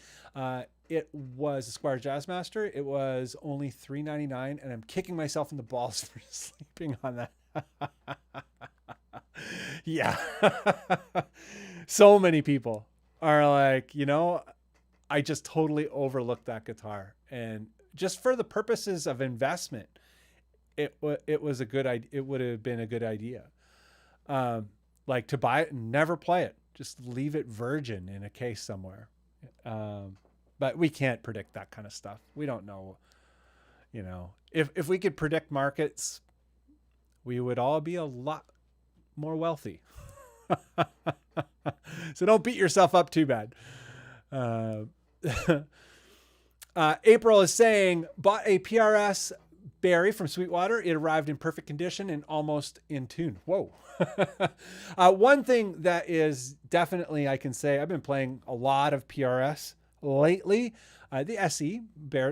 It was a Squire Jazzmaster. It was only $3.99, and I'm kicking myself in the balls for sleeping on that. Yeah. So many people are like, you know, I just totally overlooked that guitar. And just for the purposes of investment, it was a good idea. It would have been a good idea. Like to buy it and never play it. Just leave it virgin in a case somewhere. But we can't predict that kind of stuff. We don't know, if we could predict markets, we would all be a lot more wealthy. So don't beat yourself up too bad. April is saying, bought a PRS Berry from Sweetwater. It arrived in perfect condition and almost in tune. Whoa. One thing that is definitely, I can say, I've been playing a lot of PRS lately. The SE,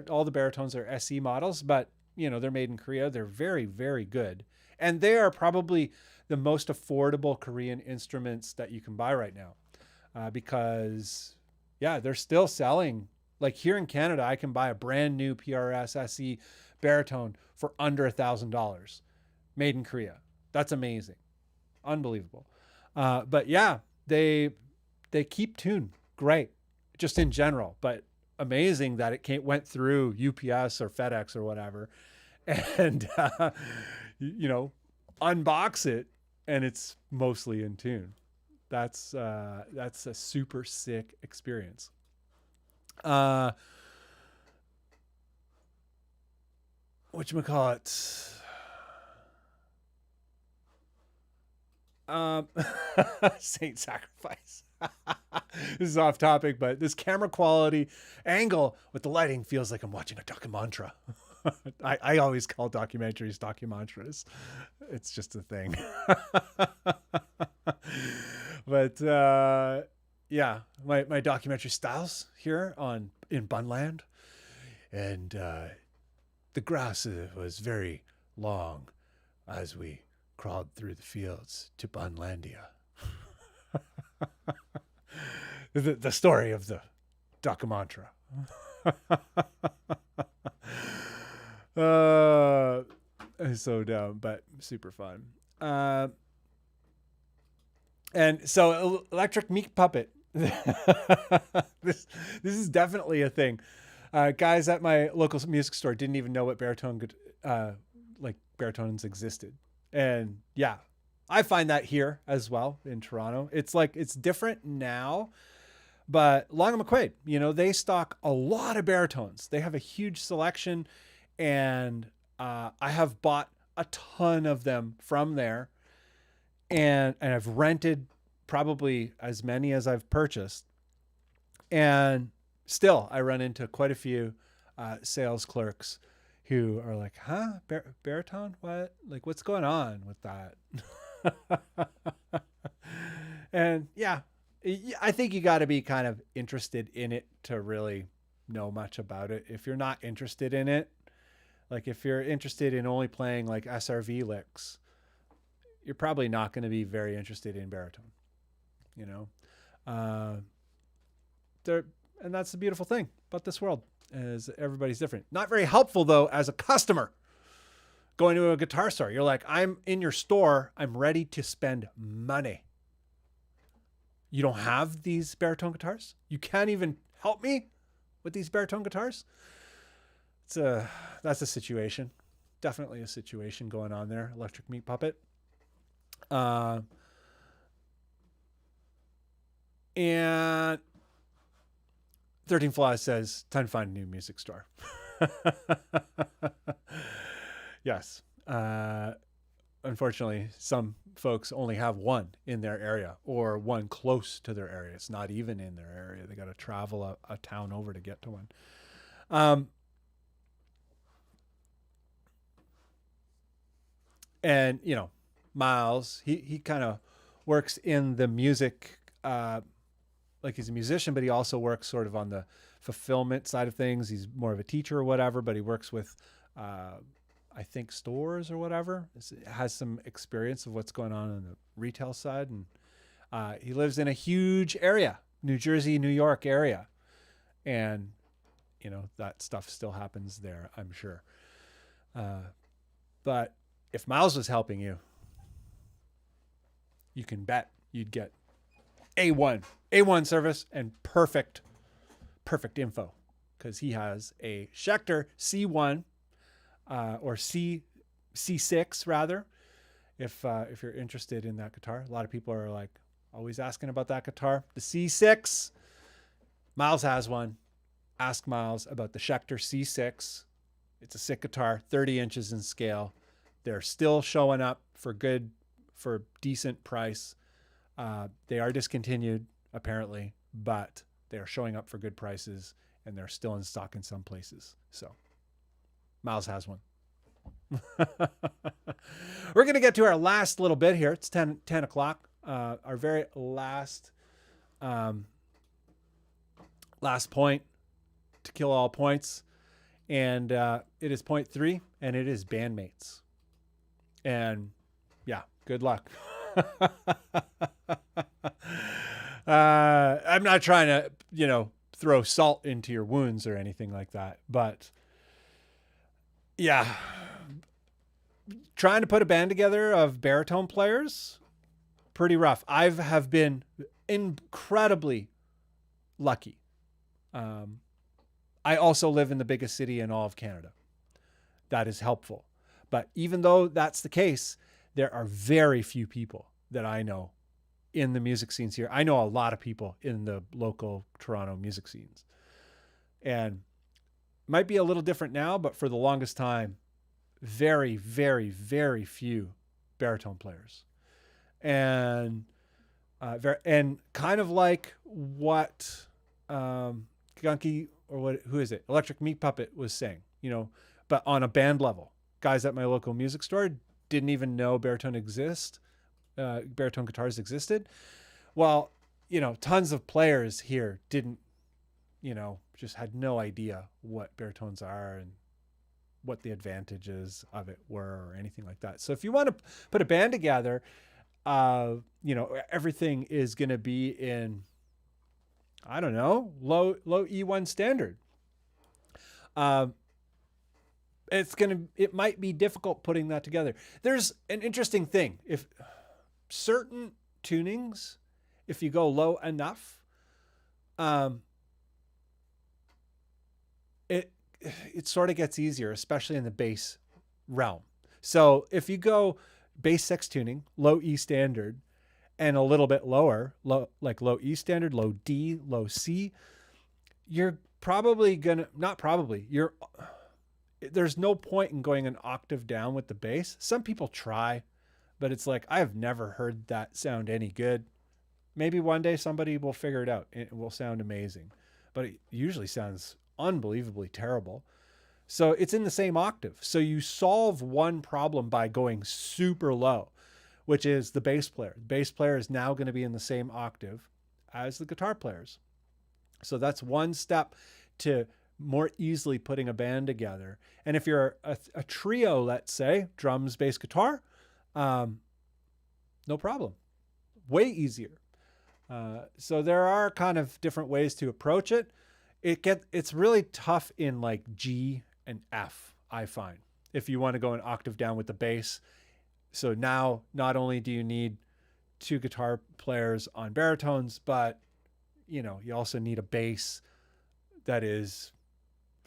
all the Baritones are SE models, but they're made in Korea. They're very, very good. And they are probably the most affordable Korean instruments that you can buy right now. Because they're still selling. Like here in Canada, I can buy a brand new PRS SE Baritone for under $1,000 made in Korea. That's amazing. Unbelievable. But yeah, they keep tune great, just in general, but amazing that it went through UPS or FedEx or whatever, and unbox it and it's mostly in tune. That's a super sick experience. Whatchamacallit? Saint Sacrifice. This is off topic, but this camera quality angle with the lighting feels like I'm watching a documantra. I always call documentaries documantras. It's just a thing. But my documentary styles here in Bunnland, and the grass was very long as we crawled through the fields to Bunnlandia. The story of the documantra. So dumb, but super fun. And so electric meat puppet. This is definitely a thing. Guys at my local music store didn't even know what baritones existed. And yeah, I find that here as well in Toronto. It's different now, but Long and McQuaid, they stock a lot of baritones. They have a huge selection, and I have bought a ton of them from there, and I've rented probably as many as I've purchased. And still, I run into quite a few sales clerks who are like, huh? Baritone? What? Like, what's going on with that? And yeah, I think you got to be kind of interested in it to really know much about it. If you're not interested in it, like if you're interested in only playing like SRV licks, you're probably not going to be very interested in baritone, and that's the beautiful thing about this world, is everybody's different. Not very helpful though, as a customer going to a guitar store. You're like, I'm in your store. I'm ready to spend money. You don't have these baritone guitars? You can't even help me with these baritone guitars? That's a situation. Definitely a situation going on there. Electric Meat Puppet. And 13 Flaws says, time to find a new music store. Yes. Unfortunately, some folks only have one in their area, or one close to their area. It's not even in their area. They got to travel a town over to get to one. And, Miles, he kind of works in the music, like he's a musician, but he also works sort of on the fulfillment side of things. He's more of a teacher or whatever, but he works with, I think, stores or whatever. Has some experience of what's going on the retail side. And he lives in a huge area, New Jersey, New York area. And, that stuff still happens there, I'm sure. But if Miles was helping you, you can bet you'd get A1 service and perfect info, because he has a Schecter C1 or C6 rather. If you're interested in that guitar, a lot of people are like always asking about that guitar. The C6, Miles has one. Ask Miles about the Schecter C6. It's a sick guitar, 30 inches in scale. They're still showing up for decent price. They are discontinued apparently, but they're showing up for good prices and they're still in stock in some places. So Miles has one. We're going to get to our last little bit here. It's 10 o'clock. Our very last point to kill all points. And it is point 3, and it is bandmates. And yeah, good luck. I'm not trying to, throw salt into your wounds or anything like that. But yeah, trying to put a band together of baritone players, pretty rough. I have been incredibly lucky. I also live in the biggest city in all of Canada. That is helpful. But even though that's the case, there are very few people that I know in the music scenes here. I know a lot of people in the local Toronto music scenes. And might be a little different now, but for the longest time, very, very, very few baritone players. And kind of like what Gunky, or who is it? Electric Meat Puppet was saying, but on a band level. Guys at my local music store didn't even know baritone guitars existed. Well, tons of players here didn't, just had no idea what baritones are and what the advantages of it were or anything like that. So if you want to put a band together, everything is going to be in, I don't know, low E1 standard. It might be difficult putting that together. There's an interesting thing. If certain tunings, if you go low enough, it sort of gets easier, especially in the bass realm. So if you go bass 6 tuning, low E standard, and a little bit lower, low E standard, low D, low C, you're probably there's no point in going an octave down with the bass. Some people try, but it's like, I have never heard that sound any good. Maybe one day somebody will figure it out and it will sound amazing, but it usually sounds unbelievably terrible. So it's in the same octave. So you solve one problem by going super low, which is the bass player. The bass player is now going to be in the same octave as the guitar players. So that's one step to more easily putting a band together. And if you're a trio, let's say, drums, bass, guitar, no problem. Way easier. So there are kind of different ways to approach it. It's really tough in like G and F, I find, if you want to go an octave down with the bass. So now not only do you need 2 guitar players on baritones, but you also need a bass that is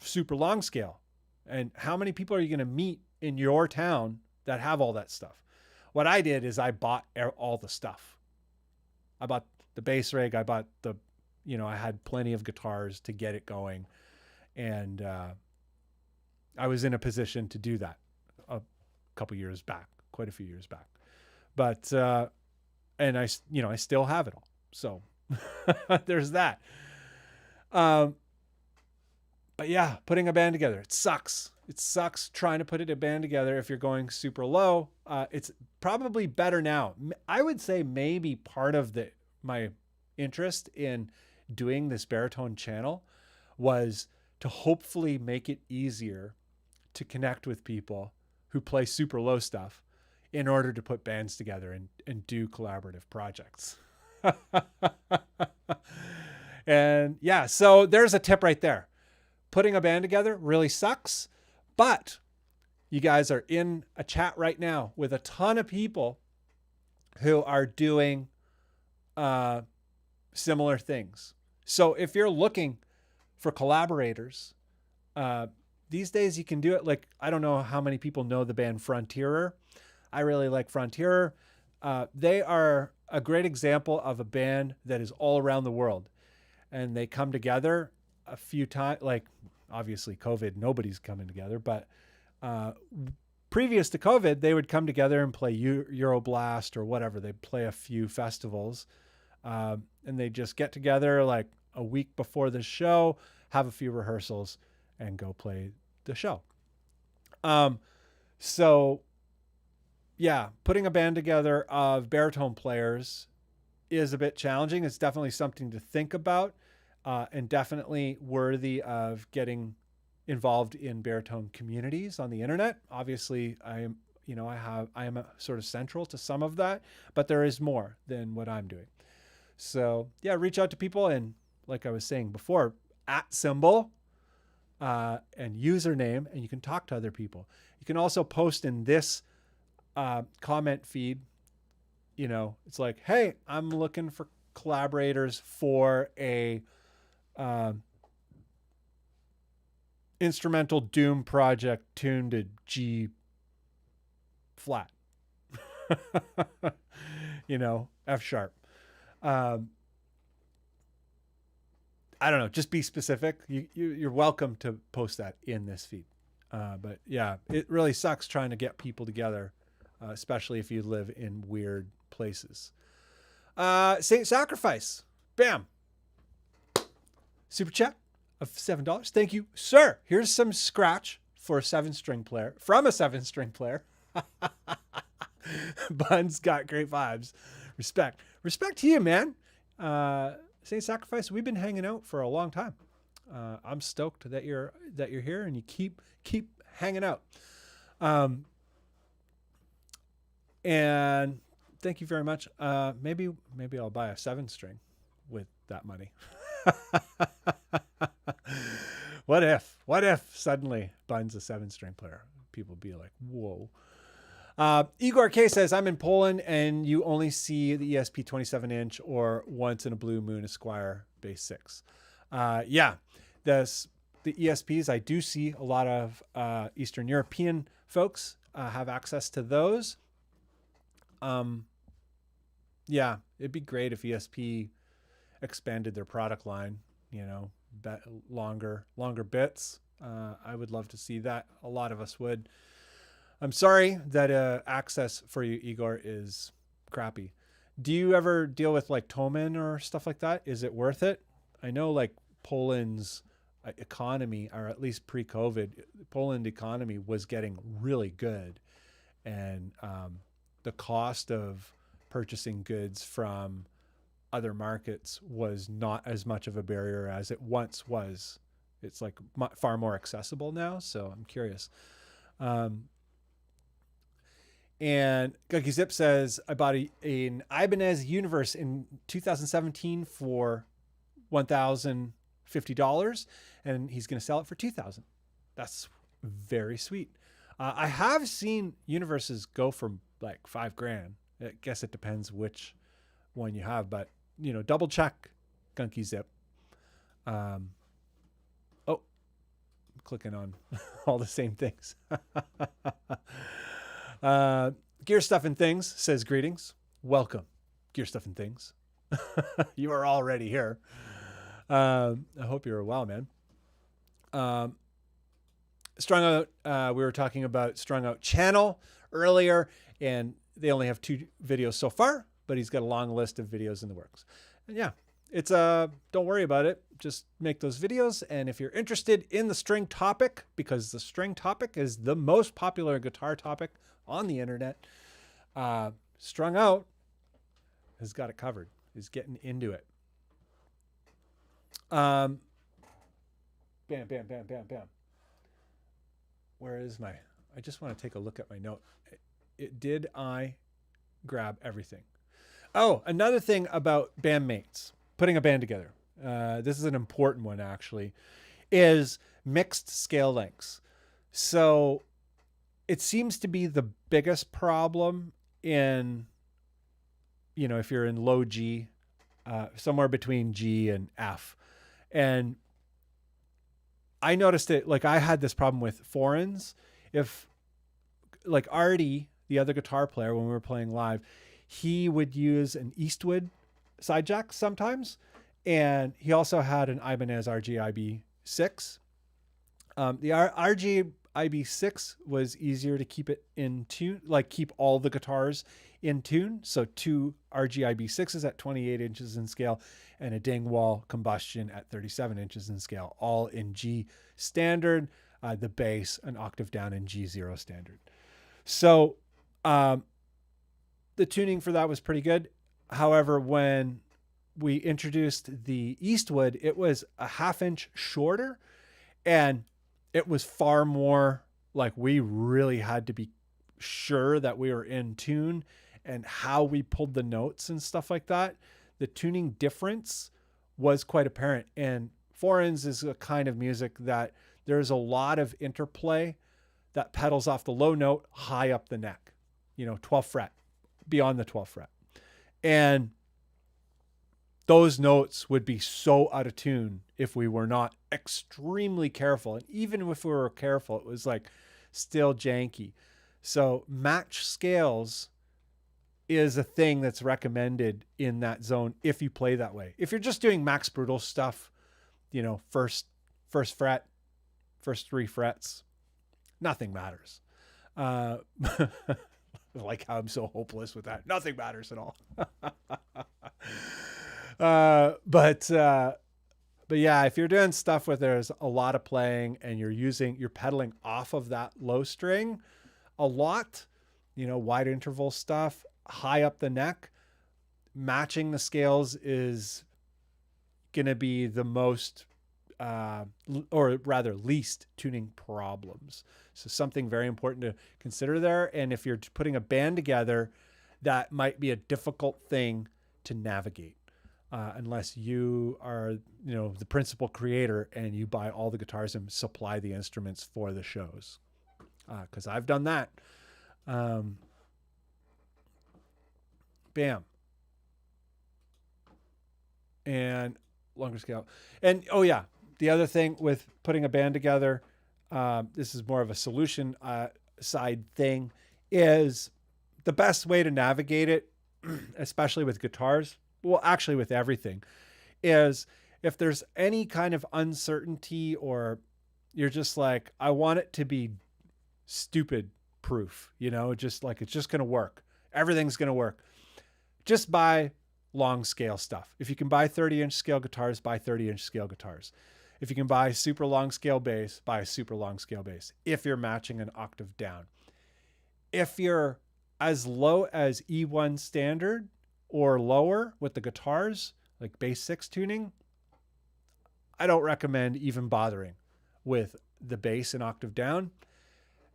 super long scale. And how many people are you going to meet in your town that have all that stuff? What I did is I bought all the stuff. I bought the bass rig. I bought I had plenty of guitars to get it going. And I was in a position to do that a couple years back, quite a few years back. But, and I still have it all. So there's that. But yeah, putting a band together, it sucks. It sucks trying to put a band together if you're going super low. It's probably better now. I would say maybe part of my interest in doing this baritone channel was to hopefully make it easier to connect with people who play super low stuff in order to put bands together and do collaborative projects. And yeah, so there's a tip right there. Putting a band together really sucks, but you guys are in a chat right now with a ton of people who are doing similar things. So if you're looking for collaborators, these days you can do it. Like, I don't know how many people know the band Frontierer. I really like Frontierer. They are a great example of a band that is all around the world. and they come together a few times. Like obviously COVID, nobody's coming together, but previous to COVID, they would come together and play Euroblast or whatever. They'd play a few festivals, and they just get together like a week before the show, have a few rehearsals, and go play the show. So yeah, putting a band together of baritone players is a bit challenging. It's definitely something to think about, and definitely worthy of getting involved in baritone communities on the internet. Obviously, I am sort of central to some of that, but there is more than what I'm doing. So yeah, reach out to people, and like I was saying before, @symbol and username, and you can talk to other people. You can also post in this comment feed. It's like, hey, I'm looking for collaborators for a instrumental doom project tuned to G flat, F sharp. I don't know, just be specific. You're welcome to post that in this feed. But yeah, it really sucks trying to get people together, especially if you live in weird places. Saint Sacrifice, bam. Super chat of $7. Thank you, sir. Here's some scratch for a 7-string player from a 7-string player. Bunn's got great vibes. Respect to you, man. Saint Sacrifice, we've been hanging out for a long time. I'm stoked that you're here and you keep hanging out. And thank you very much. Maybe I'll buy a 7-string with that money. What if suddenly Bunn's a 7-string player? People be like, whoa. Igor K says, I'm in Poland and you only see the ESP 27-inch or once in a blue moon Esquire bass 6. Yeah, the ESPs, I do see a lot of Eastern European folks have access to those. Yeah, it'd be great if ESP expanded their product line, longer bits. I would love to see that. A lot of us would. I'm sorry that access for you, Igor, is crappy. Do you ever deal with like Toman or stuff like that? Is it worth it? I know like Poland's economy, or at least pre-COVID, Poland economy was getting really good. And the cost of purchasing goods from other markets was not as much of a barrier as it once was. It's like far more accessible now. So I'm curious. And Gunky Zip says, I bought an Ibanez Universe in 2017 for $1,050, and he's going to sell it for $2,000. That's very sweet. I have seen Universes go for like $5,000. I guess it depends which one you have, but double check Gunky Zip. I'm clicking on all the same things. Gear Stuff and Things says, greetings. Welcome, Gear Stuff and Things. You are already here. I hope you're well, man. Strung Out, we were talking about Strung Out channel earlier, and they only have 2 videos so far, but he's got a long list of videos in the works. And yeah, it's don't worry about it. Just make those videos. And if you're interested in the string topic, because the string topic is the most popular guitar topic on the internet, Strung Out has got it covered. He's getting into it. Bam, bam, bam, bam, bam. Where is my, I just want to take a look at my note. Did I grab everything? Oh, another thing about bandmates, putting a band together. This is an important one actually, is mixed scale lengths. So it seems to be the biggest problem in, if you're in low G, somewhere between G and F. And I noticed it, like I had this problem with foreigns. If like Artie, the other guitar player, when we were playing live, he would use an Eastwood side jack sometimes. And he also had an Ibanez RGIB6. The RGIB6 was easier to keep it in tune, like keep all the guitars in tune. So 2 RGIB6s at 28 inches in scale and a Dingwall Combustion at 37 inches in scale, all in G standard, the bass an octave down in G0 standard. So the tuning for that was pretty good. However, when we introduced the Eastwood, it was a 1/2 inch shorter, and it was far more like we really had to be sure that we were in tune and how we pulled the notes and stuff like that. The tuning difference was quite apparent. And foreigns is a kind of music that there's a lot of interplay that pedals off the low note high up the neck, 12th fret, beyond the 12th fret. And those notes would be so out of tune if we were not extremely careful. And even if we were careful, it was like still janky. So match scales is a thing that's recommended in that zone if you play that way. If you're just doing Max Brutal stuff, first fret, first 3 frets, nothing matters. Like how I'm so hopeless with that. Nothing matters at all. But yeah, if you're doing stuff where there's a lot of playing and you're pedaling off of that low string a lot, wide interval stuff, high up the neck, matching the scales is going to be the most, or rather least tuning problems. So something very important to consider there. And if you're putting a band together, that might be a difficult thing to navigate. Unless you are, the principal creator and you buy all the guitars and supply the instruments for the shows. Because I've done that. Bam. And longer scale. And, oh yeah, the other thing with putting a band together, this is more of a solution side thing, is the best way to navigate it, especially with guitars, well, actually with everything, is if there's any kind of uncertainty or you're just like, I want it to be stupid proof, just like it's just going to work. Everything's going to work. Just buy long scale stuff. If you can buy 30-inch scale guitars, buy 30-inch scale guitars. If you can buy super long scale bass, buy a super long scale bass. If you're matching an octave down. If you're as low as E1 standard or lower with the guitars, like bass 6 tuning, I don't recommend even bothering with the bass and octave down.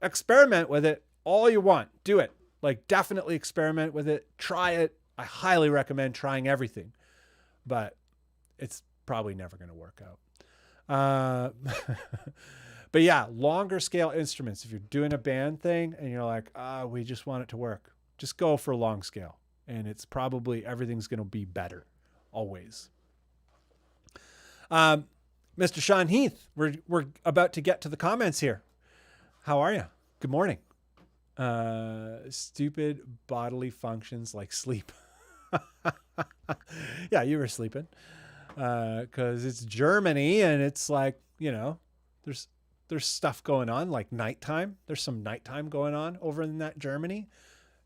Experiment with it all you want. Do it. Like, definitely experiment with it. Try it. I highly recommend trying everything, but it's probably never going to work out. But yeah, longer scale instruments. If you're doing a band thing and you're like, we just want it to work, just go for long scale. And it's probably everything's going to be better always. Mr. Sean Heath, we're about to get to the comments here. How are you? Good morning. Stupid bodily functions like sleep. Yeah, you were sleeping. 'Cause it's Germany and it's like, there's stuff going on like nighttime. There's some nighttime going on over in that Germany.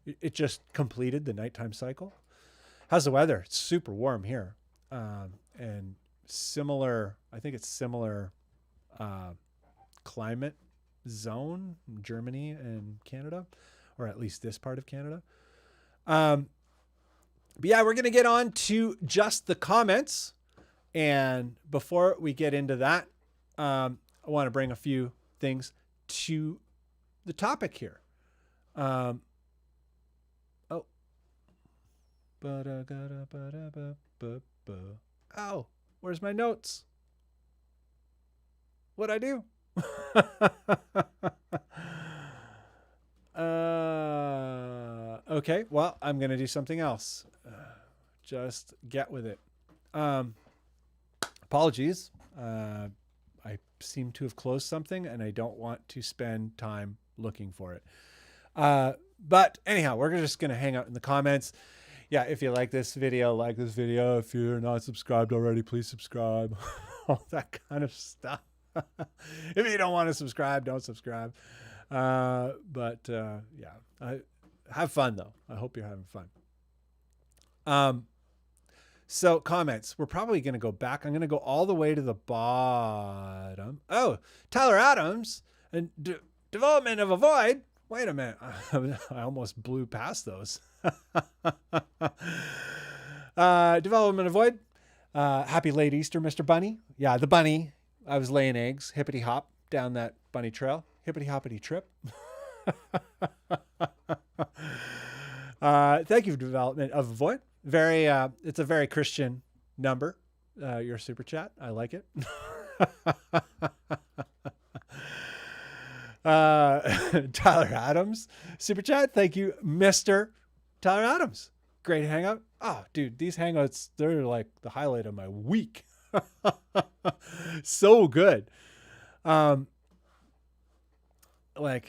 It just completed the nighttime cycle. How's the weather? It's super warm here. And similar, I think it's similar climate zone in Germany and Canada, or at least this part of Canada. But yeah, we're going to get on to just the comments. And before we get into that, I want to bring a few things to the topic here. Oh, where's my notes? What'd I do? Okay, well, I'm going to do something else. Just get with it. Apologies. I seem to have closed something and I don't want to spend time looking for it. But anyhow, we're just going to hang out in the comments. Yeah, if you like this video, like this video. If you're not subscribed already, please subscribe. All that kind of stuff. If you don't want to subscribe, don't subscribe. Yeah, have fun though. I hope you're having fun. So comments, we're probably going to go back. I'm going to go all the way to the bottom. Oh, Tyler Adams and development of a void. Wait a minute. I almost blew past those. Development of void. Happy late Easter, Mr. Bunny. Yeah, the bunny. I was laying eggs, hippity hop down that bunny trail. Hippity hoppity trip. Thank you for development of a void. Very, it's a very Christian number. Your super chat. I like it. Tyler Adams, super chat. Thank you, Mr. Tyler Adams. Great hangout. Oh, dude, these hangouts, they're like the highlight of my week. So good. Like,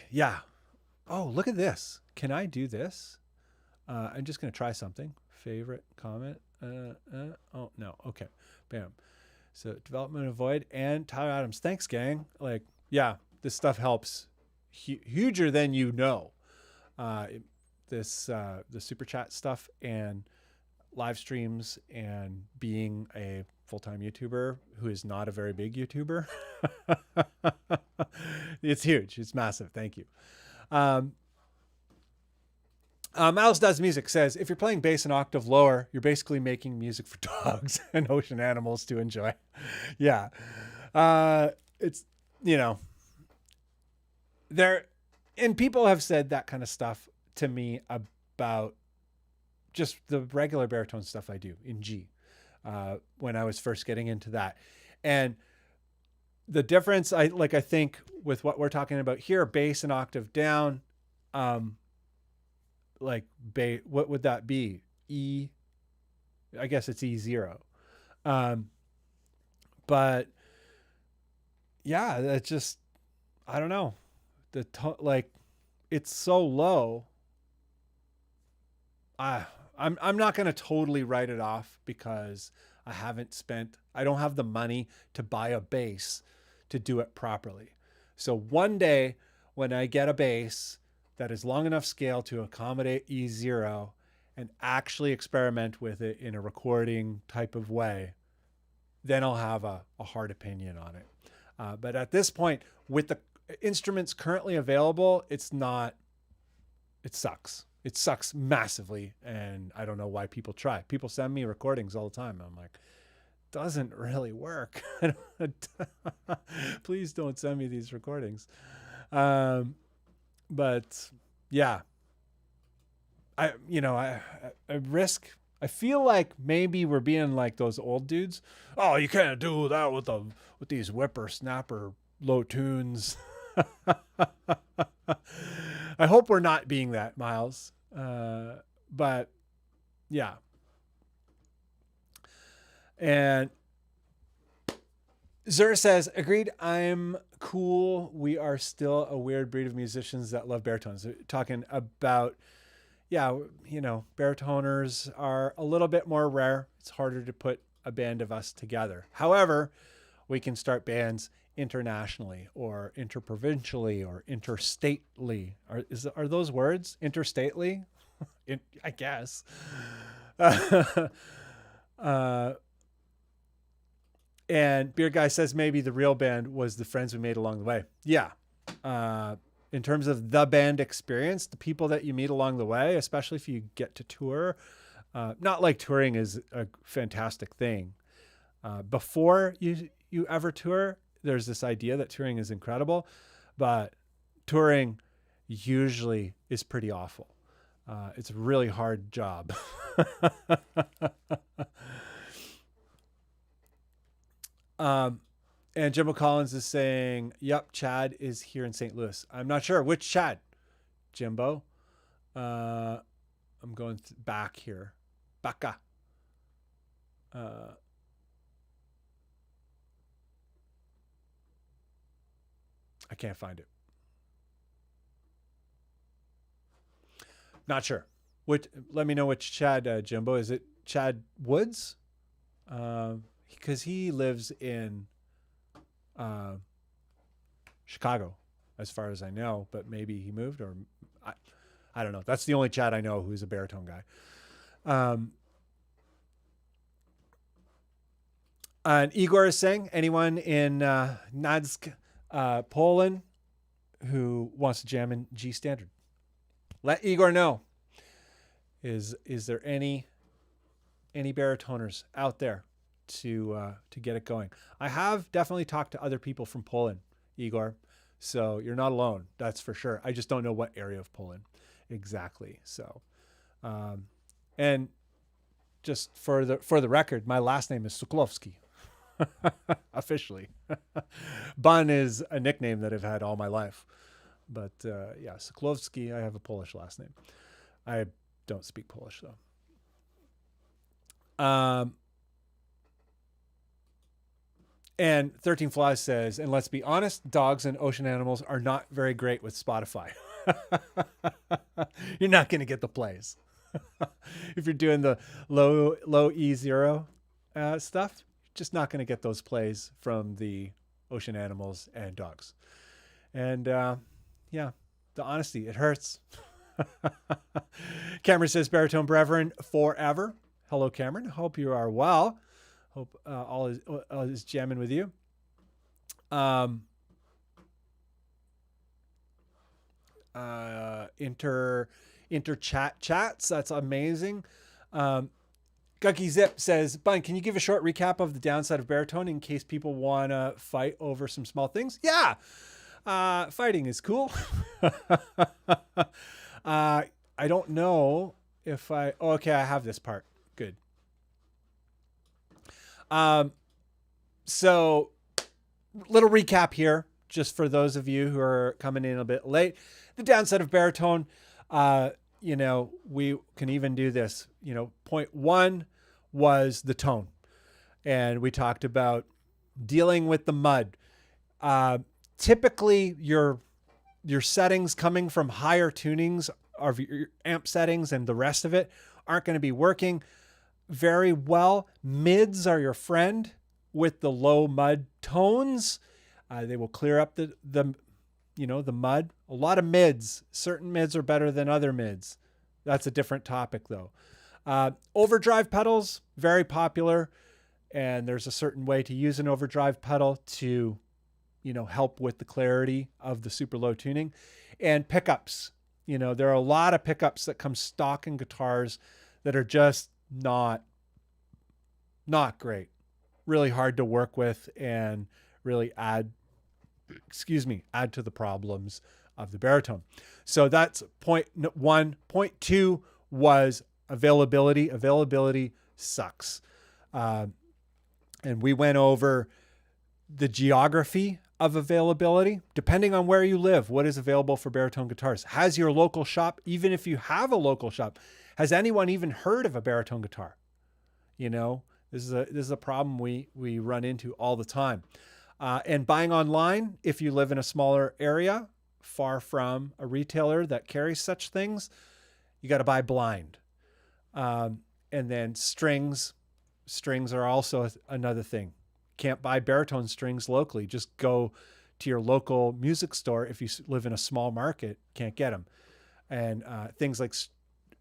yeah. Oh, look at this. Can I do this? I'm just going to try something. Favorite comment. Oh, no. Okay. Bam. So development of void and Tyler Adams. Thanks, gang. Like, yeah, this stuff helps huger than you know. The super chat stuff and live streams and being a full-time YouTuber who is not a very big YouTuber. It's huge. It's massive. Thank you. Miles Does Music says, if you're playing bass an octave lower, you're basically making music for dogs and ocean animals to enjoy. Yeah. It's, you know, and people have said that kind of stuff to me about just the regular baritone stuff I do in G, when I was first getting into that. And the difference, I think with what we're talking about here, bass an octave down, like what would that be? E, I guess it's E0. But yeah, that's just, I don't know. Like it's so low. I'm not going to totally write it off because I don't have the money to buy a bass to do it properly. So one day when I get a bass that is long enough scale to accommodate E0 and actually experiment with it in a recording type of way, then I'll have a hard opinion on it. But at this point, with the instruments currently available, it sucks. It sucks massively. And I don't know why people try. People send me recordings all the time. I'm like, doesn't really work. Please don't send me these recordings. But yeah, I feel like maybe we're being like those old dudes. Oh, you can't do that with these whippersnapper low tunes. I hope we're not being that, Miles. But yeah. And Zur says, agreed, I'm cool. We are still a weird breed of musicians that love baritones. Talking about, yeah, baritoners are a little bit more rare. It's harder to put a band of us together. However, we can start bands internationally or interprovincially or interstately. Are those words? Interstately? I guess. And Beer Guy says maybe the real band was the friends we made along the way. Yeah. In terms of the band experience, the people that you meet along the way, especially if you get to tour, not like touring is a fantastic thing. Before you ever tour, there's this idea that touring is incredible, but touring usually is pretty awful. It's a really hard job. And Jimbo Collins is saying, yep, Chad is here in St. Louis. I'm not sure which Chad, Jimbo. I'm going back here. Baka. I can't find it. Not sure. Let me know which Chad, Jimbo. Is it Chad Woods? Because he lives in Chicago, as far as I know, but maybe he moved, or I don't know. That's the only Chad I know who's a baritone guy. And Igor is saying, anyone in Gdańsk, Poland, who wants to jam in G standard, let Igor know. Is there any baritoners out there to get it going? I have definitely talked to other people from Poland, Igor, so you're not alone. That's for sure. I just don't know what area of Poland exactly. So, and just for the record, my last name is Sokolowski. Officially. Bunn is a nickname that I've had all my life. But yeah, Sokolowski, I have a Polish last name. I don't speak Polish, though. And 13 Flies says, and let's be honest, dogs and ocean animals are not very great with Spotify. You're not going to get the plays. If you're doing the low E0 stuff, just not going to get those plays from the ocean animals and dogs. And yeah, the honesty, it hurts. Cameron says, baritone brethren forever. Hello, Cameron. Hope you are well. Hope all is jamming with you. Inter chats. That's amazing. Guggy Zip says, Bunn, can you give a short recap of the downside of baritone in case people want to fight over some small things? Yeah. Fighting is cool. I don't know if okay, I have this part. Good. So little recap here, just for those of you who are coming in a bit late. The downside of baritone, you know, we can even do this, you know, point one was the tone. And we talked about dealing with the mud. Typically your settings coming from higher tunings of your amp settings and the rest of it aren't going to be working very well. Mids are your friend with the low mud tones. They will clear up the mud. A lot of mids. Certain mids are better than other mids. That's a different topic, though. Overdrive pedals, very popular. And there's a certain way to use an overdrive pedal to, you know, help with the clarity of the super low tuning. And pickups. You know, there are a lot of pickups that come stock in guitars that are just not great. Really hard to work with and really add to the problems of the baritone. So that's point one. Point two was availability. Availability sucks. And we went over the geography of availability. Depending on where you live, what is available for baritone guitars? Has your local shop, even if you have a local shop, has anyone even heard of a baritone guitar? You know, this is a problem we run into all the time. And buying online, if you live in a smaller area, far from a retailer that carries such things, you got to buy blind. And then strings are also another thing. Can't buy baritone strings locally. Just go to your local music store. If you live in a small market, can't get them. And things like,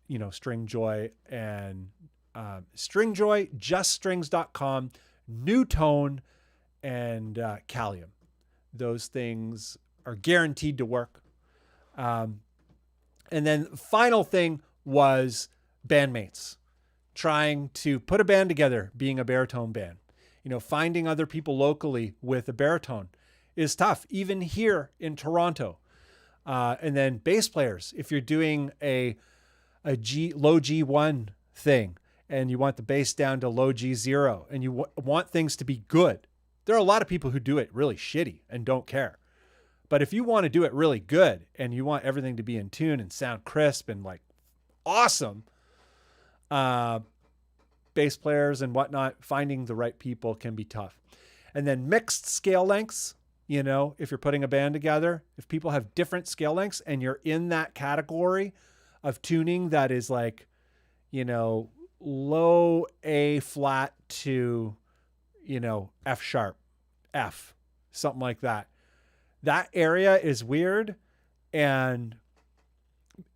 you know, Stringjoy and Stringjoy, juststrings.com, New Tone, and Callium. Those things are guaranteed to work. And then the final thing was bandmates. Trying to put a band together, being a baritone band. You know, finding other people locally with a baritone is tough, even here in Toronto. And then bass players, if you're doing a low G1 thing and you want the bass down to low G0 and you want things to be good, there are a lot of people who do it really shitty and don't care. But if you want to do it really good and you want everything to be in tune and sound crisp and like awesome, bass players and whatnot, finding the right people can be tough. And then mixed scale lengths, you know, if you're putting a band together, if people have different scale lengths and you're in that category of tuning that is like, you know, low A flat to, you know, F sharp, F, something like that. That area is weird. And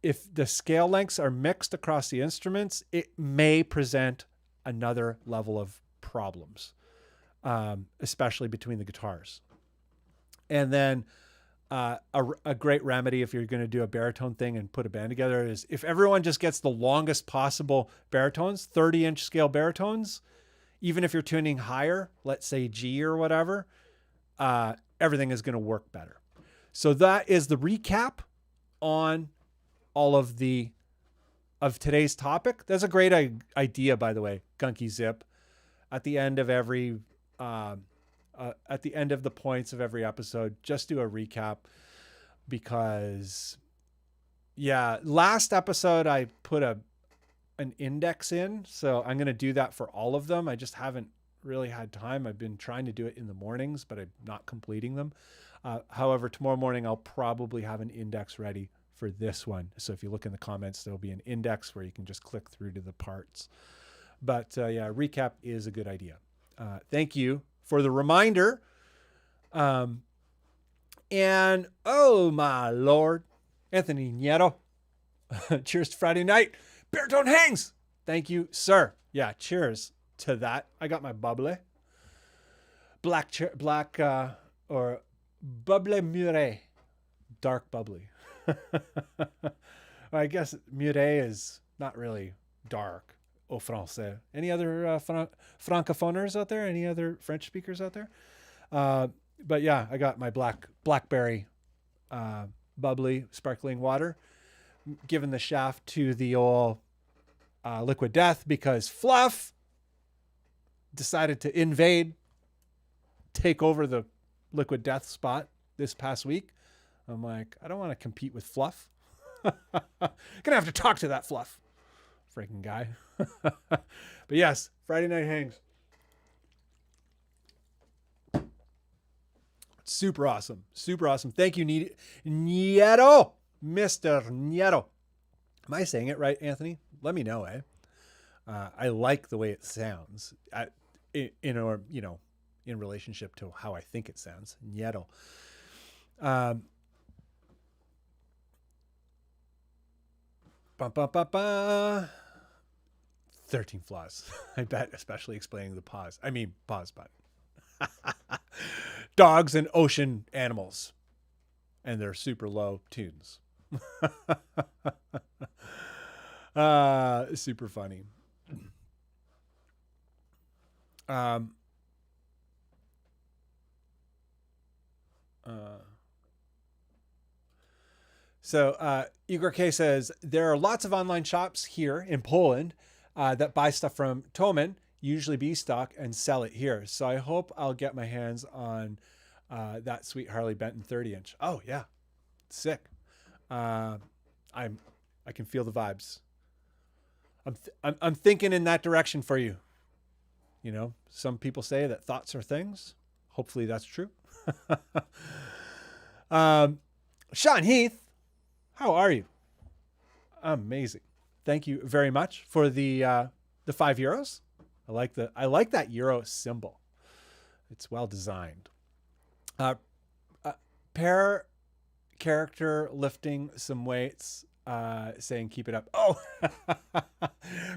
if the scale lengths are mixed across the instruments, it may present another level of problems, especially between the guitars. And then a great remedy if you're going to do a baritone thing and put a band together is if everyone just gets the longest possible baritones, 30-inch scale baritones, even if you're tuning higher, let's say G or whatever, everything is going to work better. So that is the recap on all of today's topic. That's a great idea, by the way, Gunky Zip. At the end of every at the end of the points of every episode, just do a recap, because yeah, last episode I put an index in, so I'm going to do that for all of them. I just haven't really had time. I've been trying to do it in the mornings, but I'm not completing them. However, tomorrow morning I'll probably have an index ready for this one. So if you look in the comments, there'll be an index where you can just click through to the parts. But yeah, recap is a good idea. Thank you for the reminder. And oh my Lord, Anthony Nieto, cheers to Friday night. Baritone hangs. Thank you, sir. Yeah, cheers to that. I got my bubbly. Black or bubbly murray. Dark bubbly. Well, I guess murray is not really dark au français. Any other francophoners out there? Any other French speakers out there? But yeah, I got my blackberry bubbly sparkling water, giving the shaft to the old Liquid Death because Fluff decided to invade, take over the Liquid Death spot this past week. I'm like, I don't want to compete with Fluff. Gonna have to talk to that Fluff freaking guy. But yes, Friday Night Hangs. Super awesome. Super awesome. Thank you, Nieto. Mr. Nieto. Am I saying it right, Anthony? Let me know, eh? I like the way it sounds in relationship to how I think it sounds. Nieto. 13 flaws. I bet, especially explaining the pause button. Dogs and ocean animals and their super low tunes. Super funny. So Igor K says, there are lots of online shops here in Poland that buy stuff from Toman, usually B stock, and sell it here. So I hope I'll get my hands on that sweet Harley Benton 30-inch. Oh yeah, sick. I can feel the vibes. I'm thinking in that direction for you. You know, some people say that thoughts are things. Hopefully that's true. Sean Heath, how are you? Amazing. Thank you very much for the €5. I like that euro symbol. It's well designed. Pair character lifting some weights, saying keep it up. Oh,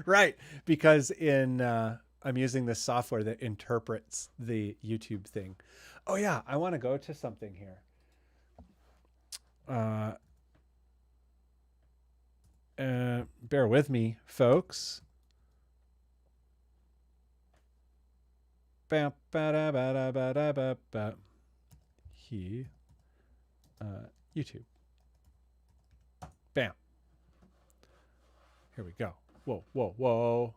right. Because I'm using this software that interprets the YouTube thing. Oh yeah, I want to go to something here. Bear with me, folks. YouTube. Bam. Here we go. Whoa, whoa, whoa.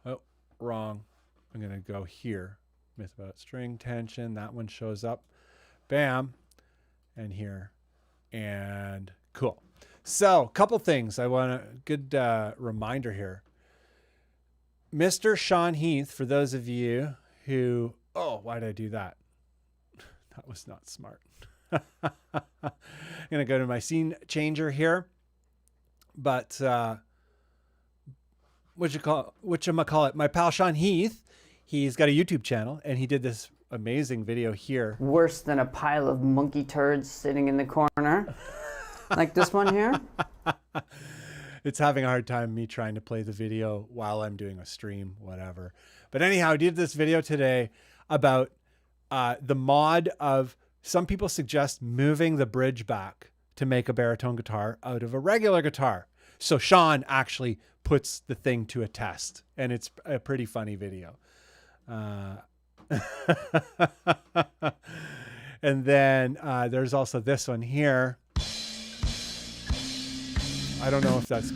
Oh, wrong. I'm going to go here. Myth about string tension. That one shows up. Bam. And here. And cool. So, a couple things. I want a good reminder here. Mr. Sean Heath, for those of you who, oh, why did I do that? That was not smart. I'm going to go to my scene changer here. But whatchamacallit, my pal Sean Heath, he's got a YouTube channel, and he did this amazing video here. Worse than a pile of monkey turds sitting in the corner. Like this one here. It's having a hard time me trying to play the video while I'm doing a stream, whatever. But anyhow, I did this video today about the mod of, some people suggest moving the bridge back to make a baritone guitar out of a regular guitar. So Sean actually puts the thing to a test, and it's a pretty funny video. And then there's also this one here. I don't know if that's...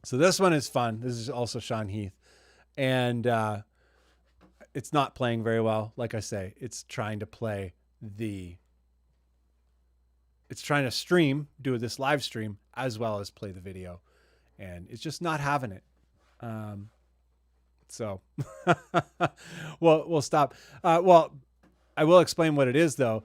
So this one is fun. This is also Sean Heath. And it's not playing very well. Like I say, it's trying to play it's trying to stream, do this live stream, as well as play the video. And it's just not having it. So we'll stop. Well, I will explain what it is, though.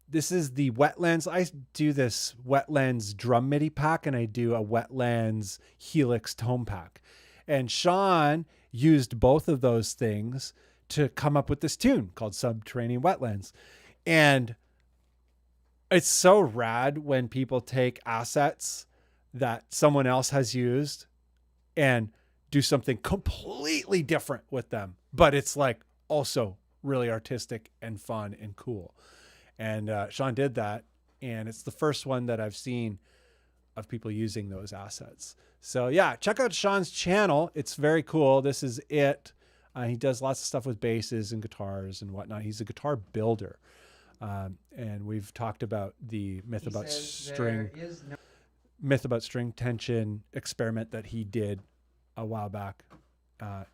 This is the Wetlands. I do this Wetlands drum MIDI pack, and I do a Wetlands Helix tone pack. And Sean used both of those things to come up with this tune called Subterranean Wetlands. And it's so rad when people take assets that someone else has used and do something completely different with them, but it's like also really artistic and fun and cool. And Sean did that, and it's the first one that I've seen of people using those assets. So yeah, check out Sean's channel. It's very cool. This is it. He does lots of stuff with basses and guitars and whatnot. He's a guitar builder. And we've talked about the myth about string tension experiment that he did a while back.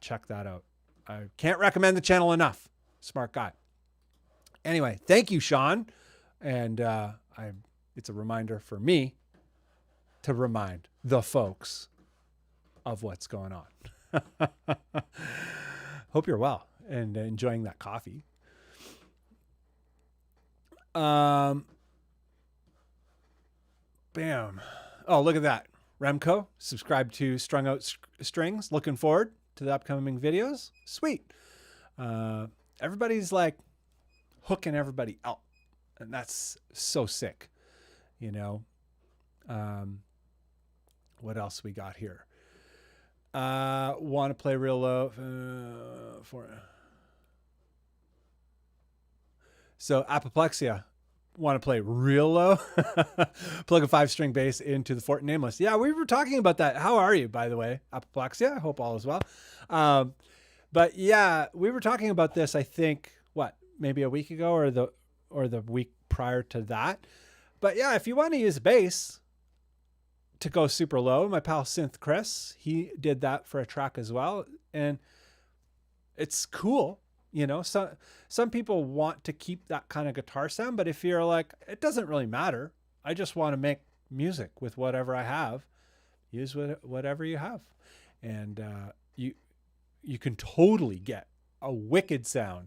Check that out. I can't recommend the channel enough. Smart guy. Anyway, thank you, Sean. And it's a reminder for me to remind the folks of what's going on. Hope you're well and enjoying that coffee. Bam. Oh, look at that. Remco, subscribe to Strung Out Strings. Looking forward to the upcoming videos. Sweet. Everybody's like hooking everybody up, and that's so sick. You know, what else we got here? Want to play real low so apoplexia. Want to play real low? Plug a 5-string bass into the Fort Nameless. Yeah, we were talking about that. How are you, by the way? Apoplexia? I hope all is well. But yeah, we were talking about this, I think, maybe a week ago or the week prior to that. But yeah, if you want to use bass to go super low, my pal Synth Chris, he did that for a track as well. And it's cool. You know, some people want to keep that kind of guitar sound, but if you're like, it doesn't really matter, I just want to make music with whatever I have, use whatever you have. And you can totally get a wicked sound,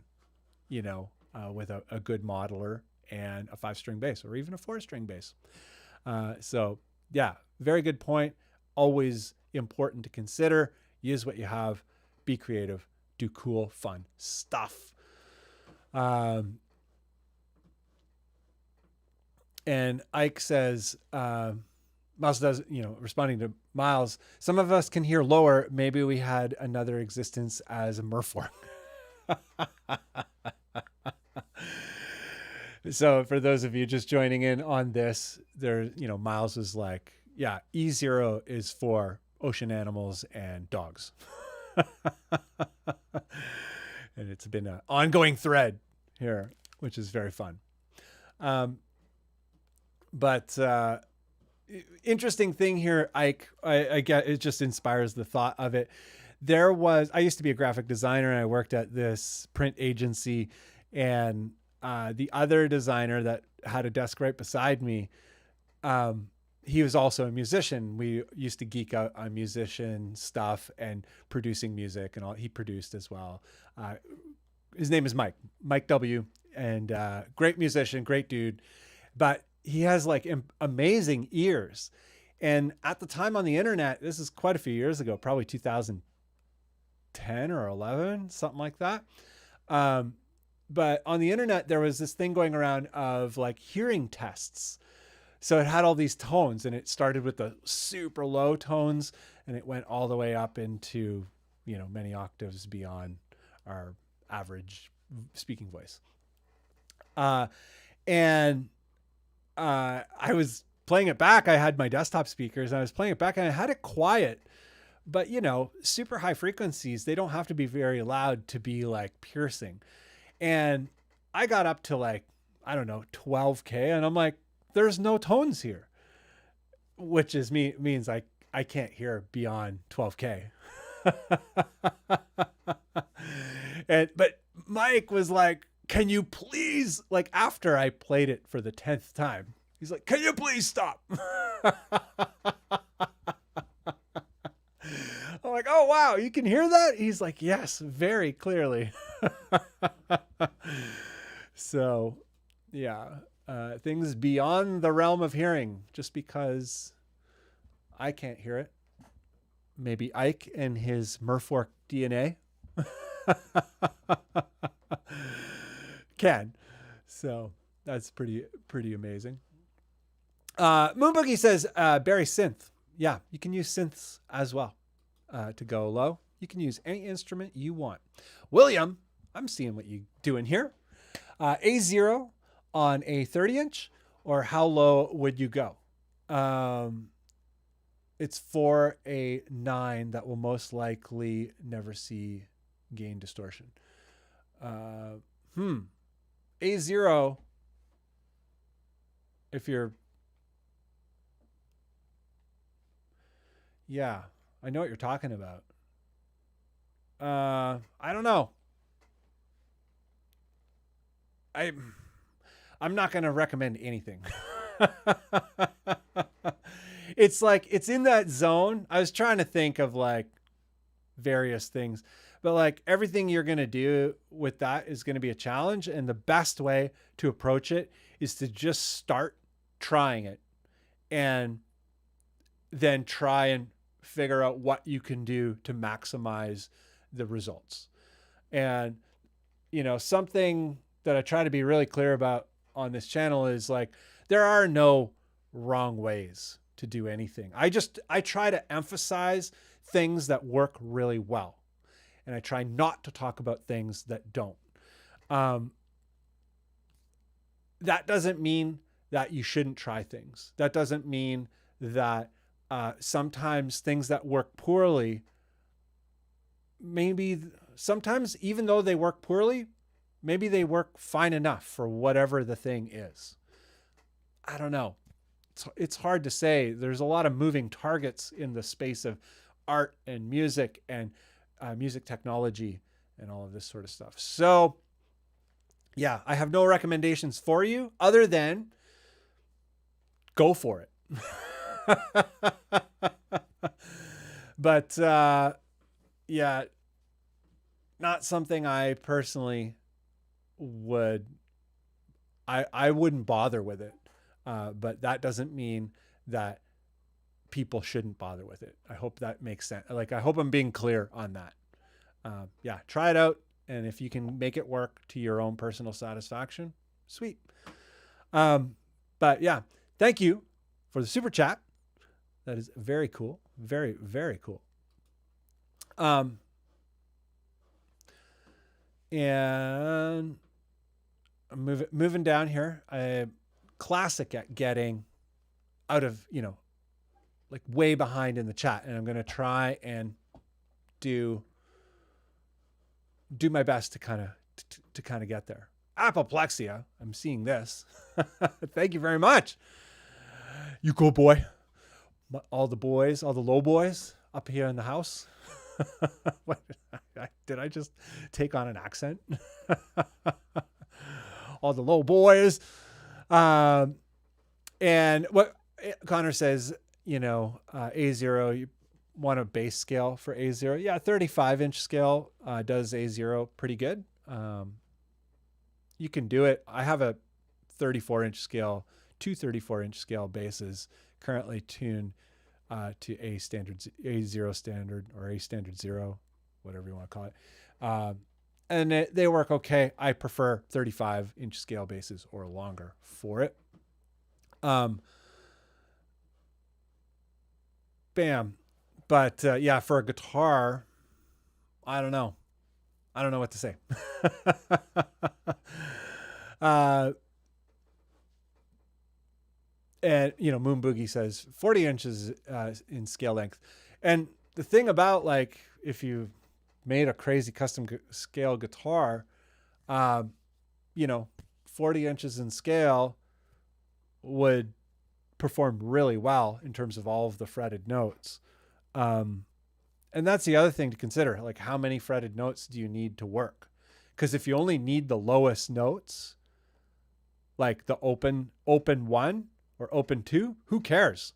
you know, with a good modeler and a 5-string bass or even a 4-string bass. So yeah, very good point. Always important to consider. Use what you have, be creative, do cool, fun stuff. And Ike says, Miles does, you know, responding to Miles, some of us can hear lower. Maybe we had another existence as a Merfolk. So for those of you just joining in on this, there, you know, Miles is like, yeah, E0 is for ocean animals and dogs. And it's been an ongoing thread here, which is very fun. But interesting thing here, Ike, I get, it just inspires the thought of it. I used to be a graphic designer, and I worked at this print agency, and the other designer that had a desk right beside me, he was also a musician. We used to geek out on musician stuff and producing music and all. He produced as well. His name is Mike W. And great musician, great dude. But he has like amazing ears. And at the time on the internet, this is quite a few years ago, probably 2010 or 11, something like that. But on the internet, there was this thing going around of like hearing tests. So it had all these tones, and it started with the super low tones, and it went all the way up into, you know, many octaves beyond our average speaking voice. I was playing it back. I had my desktop speakers, and I was playing it back, and I had it quiet. But, you know, super high frequencies, they don't have to be very loud to be like piercing. And I got up to like, I don't know, 12K, and I'm like, there's no tones here, which is means I can't hear beyond 12K. But Mike was like, can you please, like after I played it for the 10th time, he's like, can you please stop? I'm like, oh, wow, you can hear that? He's like, yes, very clearly. So, yeah. Things beyond the realm of hearing, just because I can't hear it. Maybe Ike and his Merfolk DNA can. So that's pretty amazing. Moonboogie says, Barry synth. Yeah, you can use synths as well to go low. You can use any instrument you want. William, I'm seeing what you're doing here. A0 on a 30-inch, or how low would you go? It's for a 9 that will most likely never see gain distortion. A0, if you're... Yeah, I know what you're talking about. I don't know. I'm not going to recommend anything. It's like, it's in that zone. I was trying to think of like various things, but like everything you're going to do with that is going to be a challenge. And the best way to approach it is to just start trying it and then try and figure out what you can do to maximize the results. And, you know, something that I try to be really clear about on this channel is like, there are no wrong ways to do anything. I try to emphasize things that work really well. And I try not to talk about things that don't. That doesn't mean that you shouldn't try things. That doesn't mean that sometimes things that work poorly, maybe sometimes even though they work poorly, maybe they work fine enough for whatever the thing is. I don't know. It's hard to say. There's a lot of moving targets in the space of art and music music technology and all of this sort of stuff. So yeah, I have no recommendations for you other than go for it. But yeah, not something I personally I wouldn't bother with it. But that doesn't mean that people shouldn't bother with it. I hope that makes sense. Like, I hope I'm being clear on that. Yeah, try it out. And if you can make it work to your own personal satisfaction, sweet. But yeah, thank you for the super chat. That is very cool. Very, very cool. And I'm moving down here. I'm classic at getting out of, you know, like way behind in the chat. And I'm going to try and do my best to kind of get there. Apoplexia. I'm seeing this. Thank you very much. You cool boy. All the boys, all the low boys up here in the house. What, did I just take on an accent? All the low boys. And what Connor says, A0, you want a bass scale for A0. Yeah, 35-inch scale does A0 pretty good. You can do it. I have a 34-inch scale, two 34-inch scale basses currently tuned to A zero standard or A standard 0, whatever you want to call it. And they work okay. I prefer 35-inch scale basses or longer for it. Bam. But yeah, for a guitar, I don't know. I don't know what to say. And, Moon Boogie says 40 inches in scale length. And the thing about, like, if you made a crazy custom scale guitar, 40 inches in scale would perform really well in terms of all of the fretted notes. And that's the other thing to consider. Like, how many fretted notes do you need to work? Because if you only need the lowest notes, like the open 1 or open 2, who cares?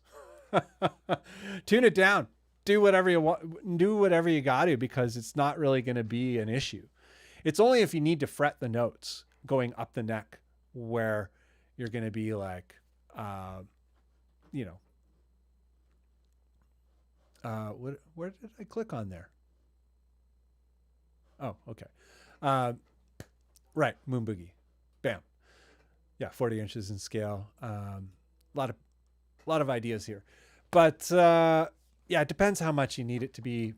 Tune it down. Do whatever you want. Do whatever you got to, because it's not really going to be an issue. It's only if you need to fret the notes going up the neck where you're going to be like, where did I click on there? Oh, okay. Right. Moon Boogie. Bam. Yeah. 40 inches in scale. A lot of ideas here, but, yeah, it depends how much you need it to be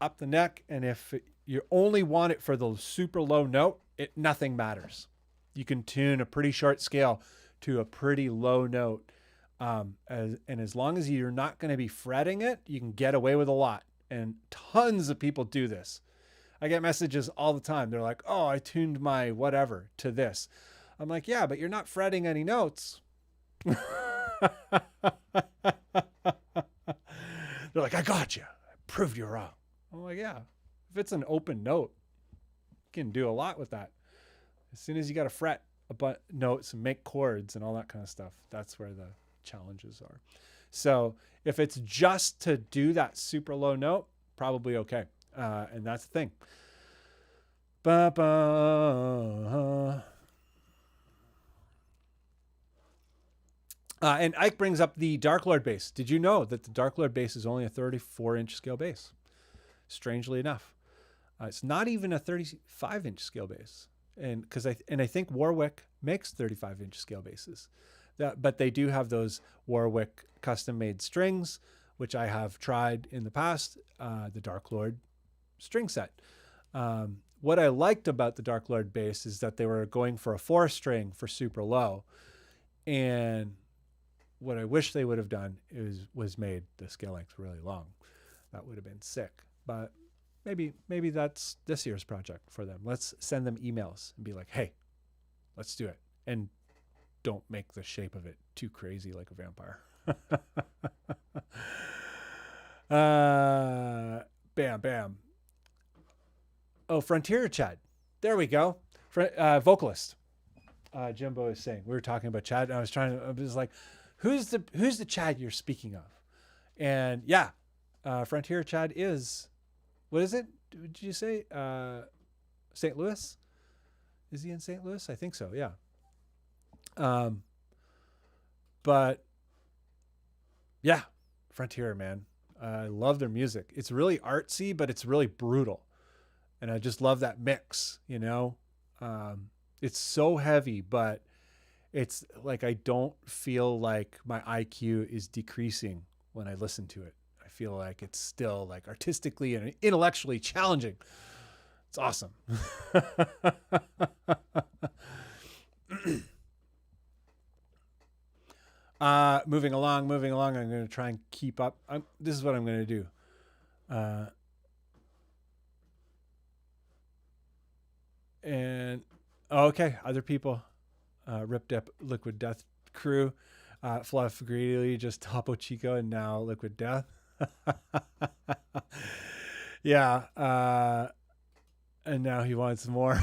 up the neck. And if you only want it for the super low note, nothing matters. You can tune a pretty short scale to a pretty low note. And as long as you're not going to be fretting it, you can get away with a lot. And tons of people do this. I get messages all the time. They're like, oh, I tuned my whatever to this. I'm like, yeah, but you're not fretting any notes. They're like, I got you. I proved you wrong. I'm like, yeah, if it's an open note, you can do a lot with that. As soon as you got to fret notes and make chords and all that kind of stuff, that's where the challenges are. So if it's just to do that super low note, probably okay. And that's the thing. And Ike brings up the Dark Lord bass. Did you know that the Dark Lord bass is only a 34-inch scale bass? Strangely enough, it's not even a 35-inch scale bass. And because I think Warwick makes 35-inch scale basses, but they do have those Warwick custom-made strings, which I have tried in the past. The Dark Lord string set. What I liked about the Dark Lord bass is that they were going for a 4-string for super low, and what I wish they would have done was made the scale length really long. That would have been sick. But maybe that's this year's project for them. Let's send them emails and be like, hey, let's do it. And don't make the shape of it too crazy like a vampire. Bam, bam. Oh, Frontier Chad. There we go. Vocalist. Jimbo is saying, we were talking about Chad, and I was like, who's the Chad you're speaking of? And yeah, Frontier Chad is, what is it? Did you say St. Louis? Is he in St. Louis? I think so. Yeah. But yeah, Frontier, man. I love their music. It's really artsy, but it's really brutal. And I just love that mix, It's so heavy, but it's like I don't feel like my IQ is decreasing when I listen to it. I feel like it's still like artistically and intellectually challenging. It's awesome. Moving along. I'm going to try and keep up. This is what I'm going to do. And okay, other people, Ripped Up Liquid Death crew, Fluff Greedily, just Topo Chico, and now Liquid Death. Yeah. And now he wants more.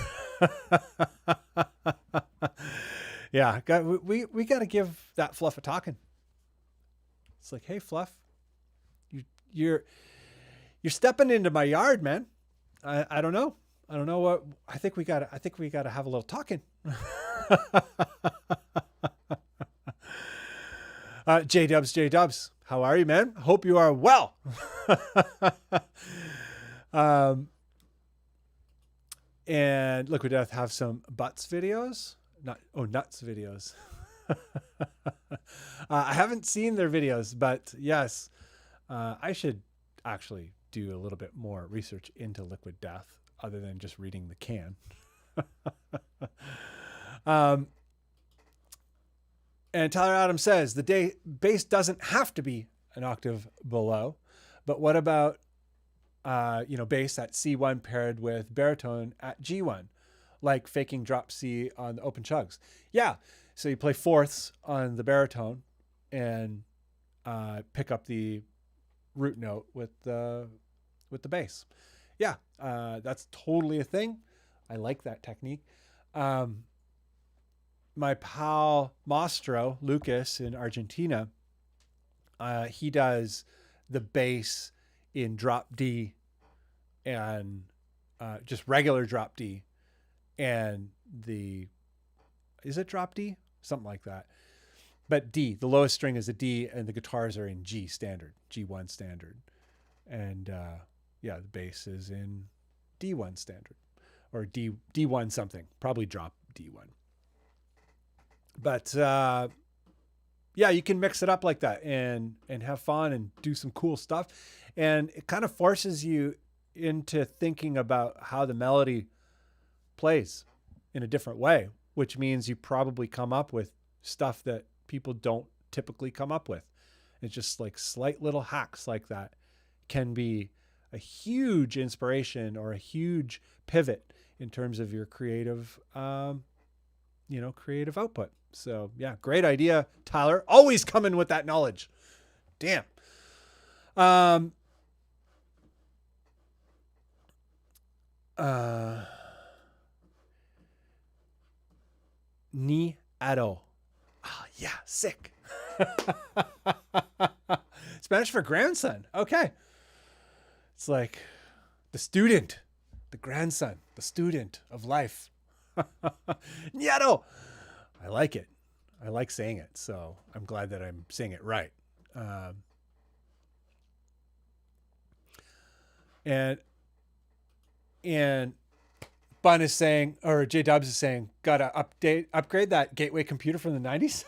Yeah, we got to give that Fluff a talking. It's like, hey, Fluff, you're stepping into my yard, man. I don't know. I don't know what. I think we gotta have a little talking. J Dubs, how are you, man? Hope you are well. And Liquid Death have some nuts videos. I haven't seen their videos, but yes, I should actually do a little bit more research into Liquid Death other than just reading the can. And Tyler Adams says the bass doesn't have to be an octave below, but what about bass at C1 paired with baritone at G1, like faking drop C on the open chugs? Yeah, so you play fourths on the baritone and pick up the root note with the bass. Yeah, that's totally a thing. I like that technique. My pal Mastro Lucas in Argentina, he does the bass in drop D and just regular drop D, and is it drop D? Something like that. But D, the lowest string is a D, and the guitars are in G standard, G1 standard. And the bass is in D1 standard, or D1 something, probably drop D1. But you can mix it up like that and have fun and do some cool stuff. And it kind of forces you into thinking about how the melody plays in a different way, which means you probably come up with stuff that people don't typically come up with. It's just like slight little hacks like that can be a huge inspiration or a huge pivot in terms of your creative output. So yeah, great idea, Tyler. Always coming with that knowledge. Damn. Ni ado. Oh, yeah, sick. Spanish for grandson. Okay. It's like the student, the grandson, the student of life. Niado. I like it. I like saying it. So I'm glad that I'm saying it right. And Bunn is saying, or J Dubs is saying, gotta upgrade that gateway computer from the 90s.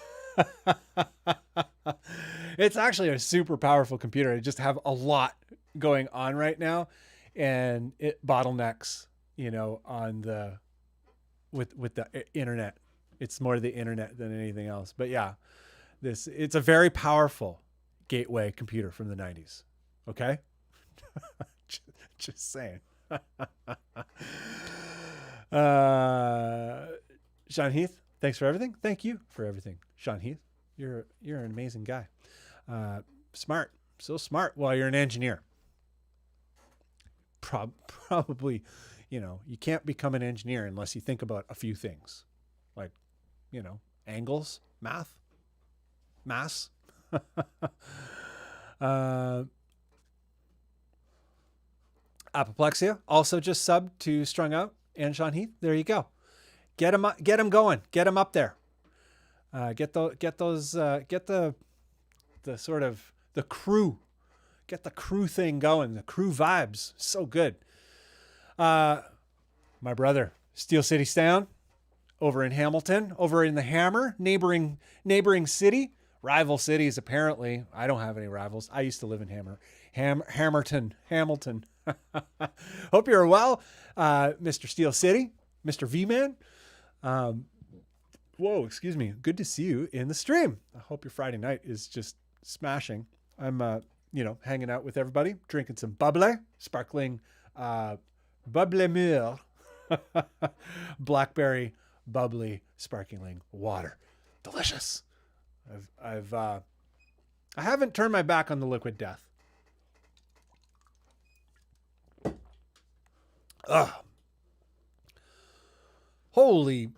It's actually a super powerful computer. I just have a lot going on right now, and it bottlenecks, on the with the internet. It's more the internet than anything else. But yeah, it's a very powerful gateway computer from the 90s. Okay? Just saying. Sean Heath, thanks for everything. Thank you for everything, Sean Heath. You're an amazing guy. Smart, so smart. Well, you're an engineer. Probably, you can't become an engineer unless you think about a few things, like, angles, mass. Apoplexia also just subbed to Strung Out and Sean Heath. There you go. Get them going. Get them up there. Get the sort of the crew. Get the crew thing going. The crew vibes. So good. My brother, Steel City Sound, over in Hamilton, over in the Hammer, neighboring city. Rival cities, apparently. I don't have any rivals. I used to live in Hamilton. Hope you're well, Mr. Steel City, Mr. V-Man. Whoa, excuse me. Good to see you in the stream. I hope your Friday night is just smashing. I'm, hanging out with everybody, drinking some bubbly, sparkling, bubbly mur, blackberry, bubbly, sparkling water. Delicious. I haven't turned my back on the Liquid Death. Ugh. Holy.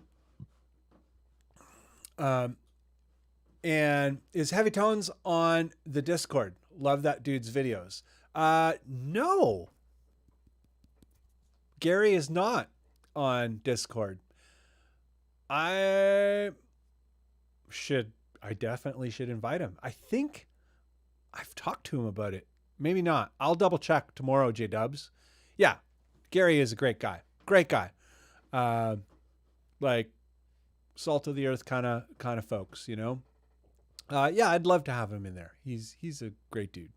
And is Heavy Tones on the Discord? Love that dude's videos. No. Gary is not on Discord. I definitely should invite him. I think I've talked to him about it. Maybe not. I'll double check tomorrow, J-Dubs. Yeah, Gary is a great guy. Great guy. Like salt of the earth kind of folks, you know? Yeah, I'd love to have him in there. He's a great dude.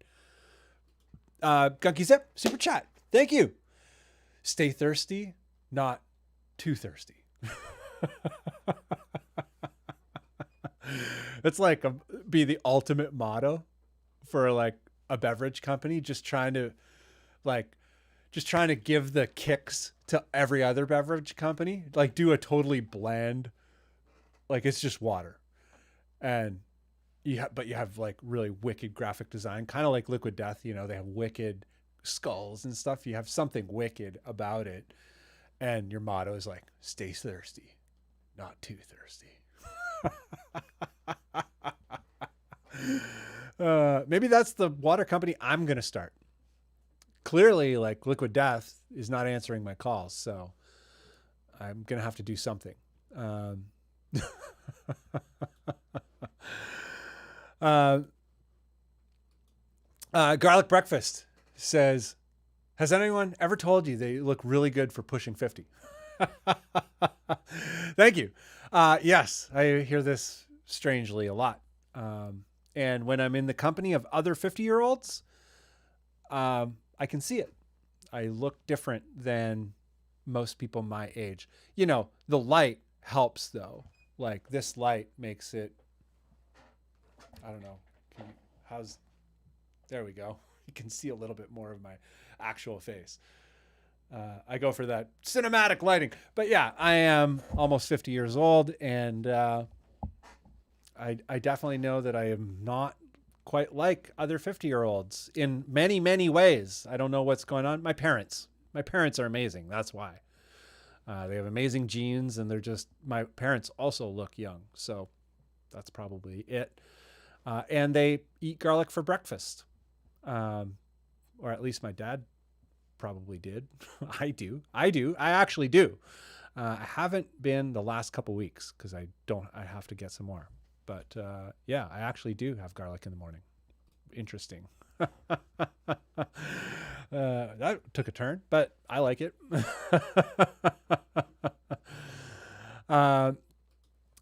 Gunky Zip, super chat. Thank you. Stay thirsty, not too thirsty. It's like be the ultimate motto for like a beverage company, just trying to give the kicks to every other beverage company. Like do a totally bland, like it's just water, and you have like really wicked graphic design, kind of like Liquid Death. You know, they have wicked skulls and stuff. You have something wicked about it, and your motto is like, stay thirsty, not too thirsty. Maybe that's the water company I'm gonna start. Clearly, like Liquid Death is not answering my calls, so I'm gonna have to do something. Garlic Breakfast says, has anyone ever told you they look really good for pushing 50? Thank you. Yes, I hear this strangely a lot. And when I'm in the company of other 50-year-olds, I can see it. I look different than most people my age. You know, the light helps though. Like this light makes it, I don't know. There we go. You can see a little bit more of my actual face. I go for that cinematic lighting. But yeah, I am almost 50 years old, and I definitely know that I am not quite like other 50-year-olds in many, many ways. I don't know what's going on. My parents are amazing. That's why. They have amazing genes, and my parents also look young. So that's probably it. And they eat garlic for breakfast. Or at least my dad probably did. I do. I actually do. I haven't been the last couple weeks because I have to get some more. But yeah, I actually do have garlic in the morning. Interesting. That took a turn, but I like it.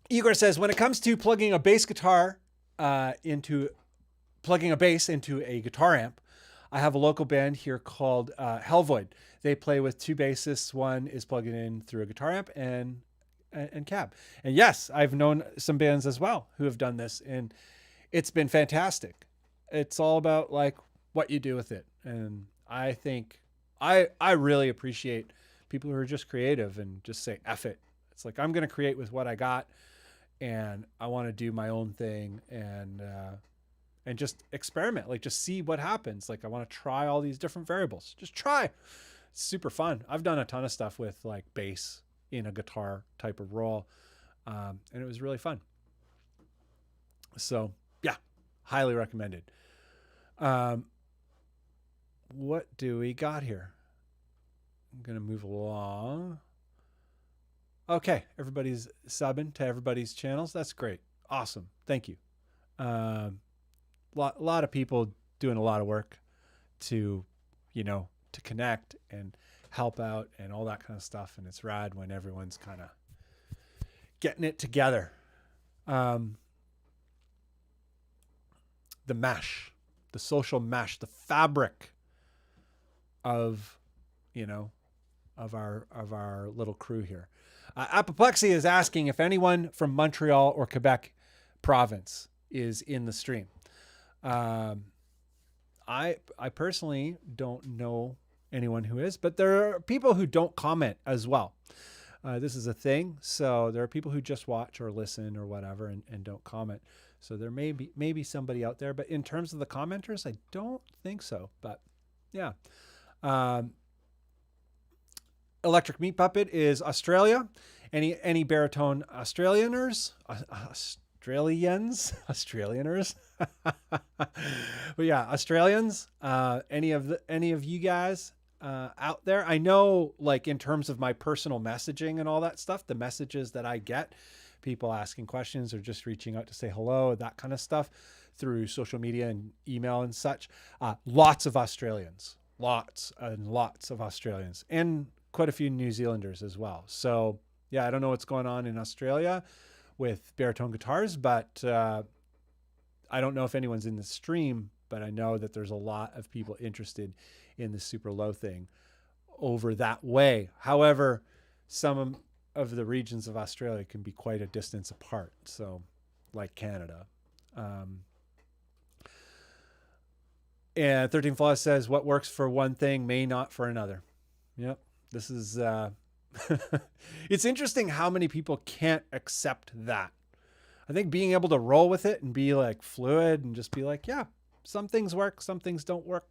Igor says, when it comes to plugging a bass into a guitar amp, I have a local band here called Hellvoid. They play with two bassists. One is plugging in through a guitar amp and cab. And yes, I've known some bands as well who have done this, and it's been fantastic. It's all about like what you do with it. And I think I really appreciate people who are just creative and just say, F it. It's like, I'm going to create with what I got, and I want to do my own thing and just experiment, like just see what happens. Like I want to try all these different variables. Just try. It's super fun. I've done a ton of stuff with like bass in a guitar type of role. And it was really fun. So yeah, highly recommended. What do we got here? I'm going to move along. Okay. Everybody's subbing to everybody's channels. That's great. Awesome. Thank you. Lot of people doing a lot of work to connect and help out and all that kind of stuff. And it's rad when everyone's kind of getting it together. The mesh, the social mesh, the fabric of our little crew here. Apoplexy is asking if anyone from Montreal or Quebec province is in the stream. I personally don't know anyone who is, but there are people who don't comment as well. This is a thing. So there are people who just watch or listen or whatever and don't comment. So there may be somebody out there, but in terms of the commenters, I don't think so, but yeah. Electric Meat Puppet is Australia. Any Baritone Australianers? Australianers. But yeah, Australians, any of you guys out there, I know, like, in terms of my personal messaging and all that stuff, the messages that I get, people asking questions or just reaching out to say hello, that kind of stuff through social media and email and such. Lots of Australians, lots and lots of Australians, and quite a few New Zealanders as well. So yeah, I don't know what's going on in Australia with baritone guitars, but I don't know if anyone's in the stream, but I know that there's a lot of people interested in the super low thing over that way. However, some of the regions of Australia can be quite a distance apart. So like Canada. And 13 Flaws says, what works for one thing may not for another. Yep. This is, it's interesting how many people can't accept that. I think being able to roll with it and be like fluid and just be like, yeah, some things work, some things don't work.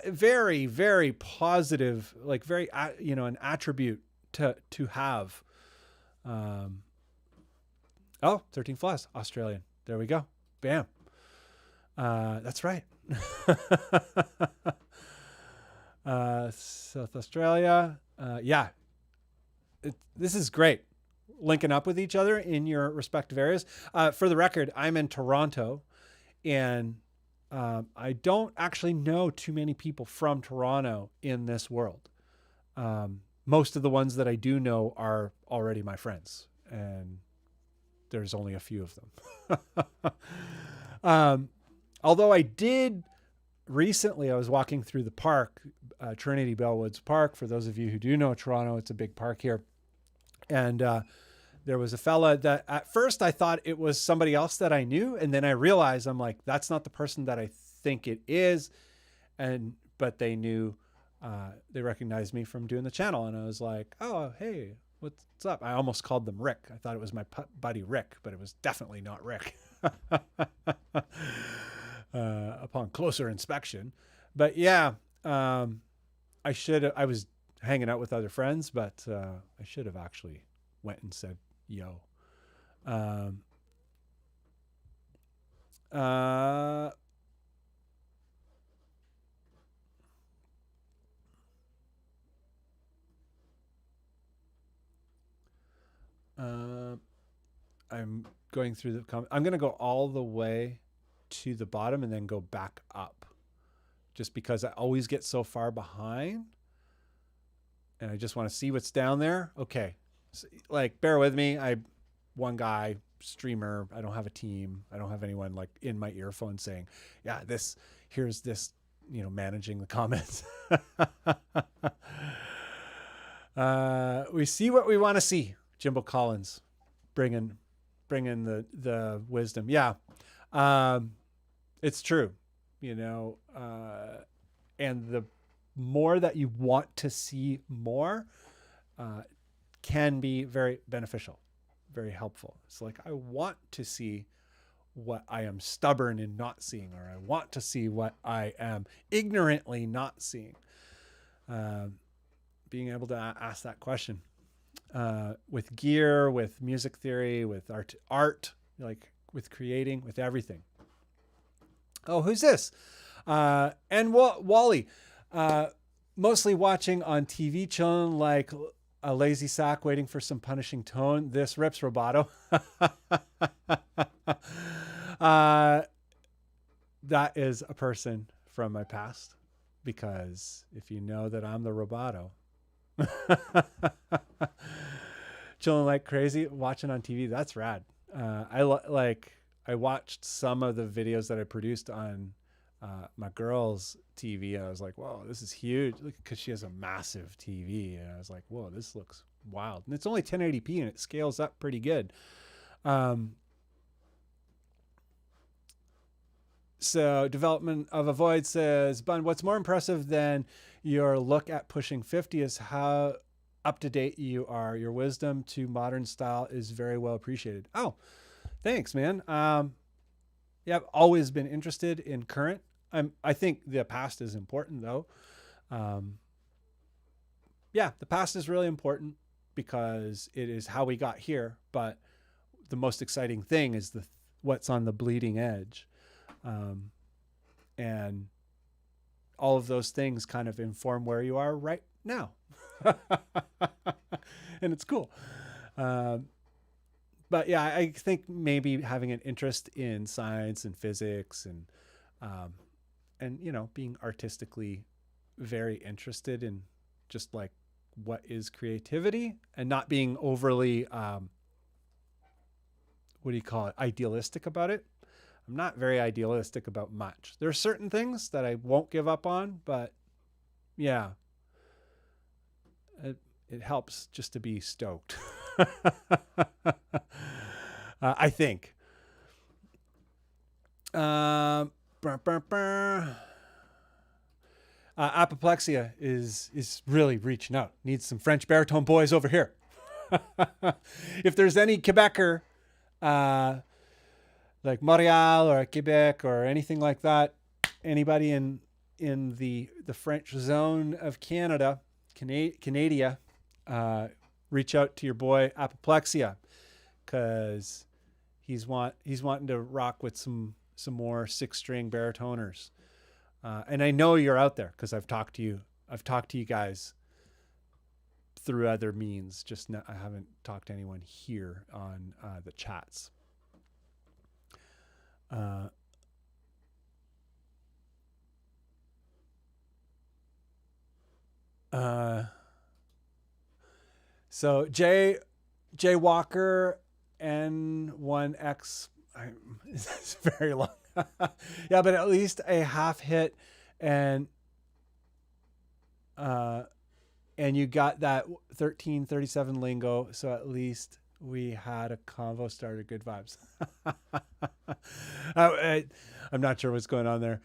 Very, very positive, like very, an attribute to have. 13 Flaws, Australian. There we go. Bam. That's right. South Australia. Yeah. This is great. Linking up with each other in your respective areas. For the record, I'm in Toronto, and I don't actually know too many people from Toronto in this world. Most of the ones that I do know are already my friends, and there's only a few of them. Although I did recently, I was walking through the park, Trinity Bellwoods Park. For those of you who do know Toronto, it's a big park here. And there was a fella that at first I thought it was somebody else that I knew. And then I realized, I'm like, that's not the person that I think it is. But they knew, they recognized me from doing the channel. And I was like, oh, hey, what's up? I almost called them Rick. I thought it was my buddy Rick, but it was definitely not Rick. Upon closer inspection. But yeah, I was hanging out with other friends, but I should have actually went and said, yo. I'm going through the comments. I'm going to go all the way to the bottom and then go back up, just because I always get so far behind and I just want to see what's down there. Okay. So, like, bear with me. One guy streamer. I don't have a team. I don't have anyone like in my earphone saying, yeah, here's this, managing the comments. We see what we want to see. Jimbo Collins bringing the wisdom. Yeah. It's true, and the more that you want to see more, can be very beneficial, very helpful. It's like, I want to see what I am stubborn in not seeing, or I want to see what I am ignorantly not seeing. Being able to ask that question, with gear, with music theory, with art, like with creating, with everything. Oh, who's this? And Wally, mostly watching on TV, chilling like a lazy sack, waiting for some punishing tone. This rips, Roboto. That is a person from my past, because if you know that I'm the Roboto, chilling like crazy, watching on TV. That's rad. I watched some of the videos that I produced on my girl's TV, and I was like, whoa, this is huge. Because she has a massive TV, and I was like, whoa, this looks wild. And it's only 1080p, and it scales up pretty good. So Development of a Void says, Bunn, what's more impressive than your look at pushing 50 is how up to date you are. Your wisdom to modern style is very well appreciated. Oh, thanks, man. Yeah, I've always been interested in current. I think the past is important, though. Yeah, the past is really important because it is how we got here. But the most exciting thing is what's on the bleeding edge. And all of those things kind of inform where you are right now. And it's cool. But yeah, I think maybe having an interest in science and physics and you know, being artistically very interested in just like what is creativity and not being overly, what do you call it? Idealistic about it. I'm not very idealistic about much. There are certain things that I won't give up on, but yeah, it helps just to be stoked. I think. Apoplexia is really reaching out. Needs some French baritone boys over here. If there's any Quebecer, like Montreal or Quebec or anything like that, anybody in the French zone of Canada, reach out to your boy Apoplexia, because he's wanting to rock with some more 6-string baritoners. And I know you're out there because I've talked to you guys through other means. Just I haven't talked to anyone here on the chats. So Jay Walker N1X, it's very long. Yeah, but at least a half hit, and you got that 1337 lingo, so at least we had a convo starter. Good vibes. I'm not sure what's going on there.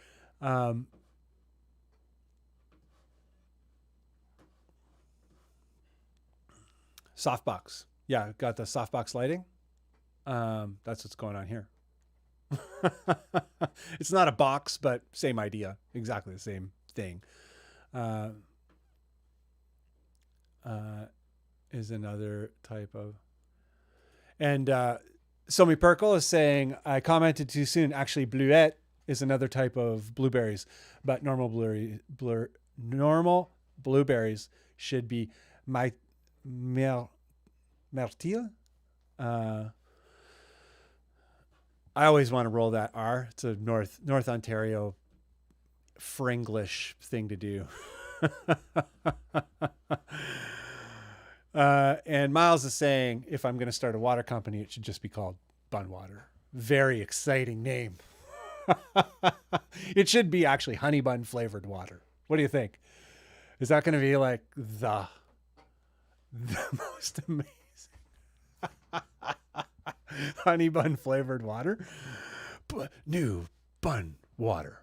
Softbox. Yeah, got the softbox lighting. That's what's going on here. It's not a box, but same idea. Exactly the same thing. Is another type of... And Somi Perkle is saying, I commented too soon. Actually, bluette is another type of blueberries, but normal blueberries should be myrtille. I always want to roll that R. It's a North Ontario Fringlish thing to do. And Miles is saying, if I'm going to start a water company, it should just be called Bunn Water. Very exciting name. It should be actually honey bun flavored water. What do you think? Is that going to be like the most amazing honey bun flavored water? New Bunn Water.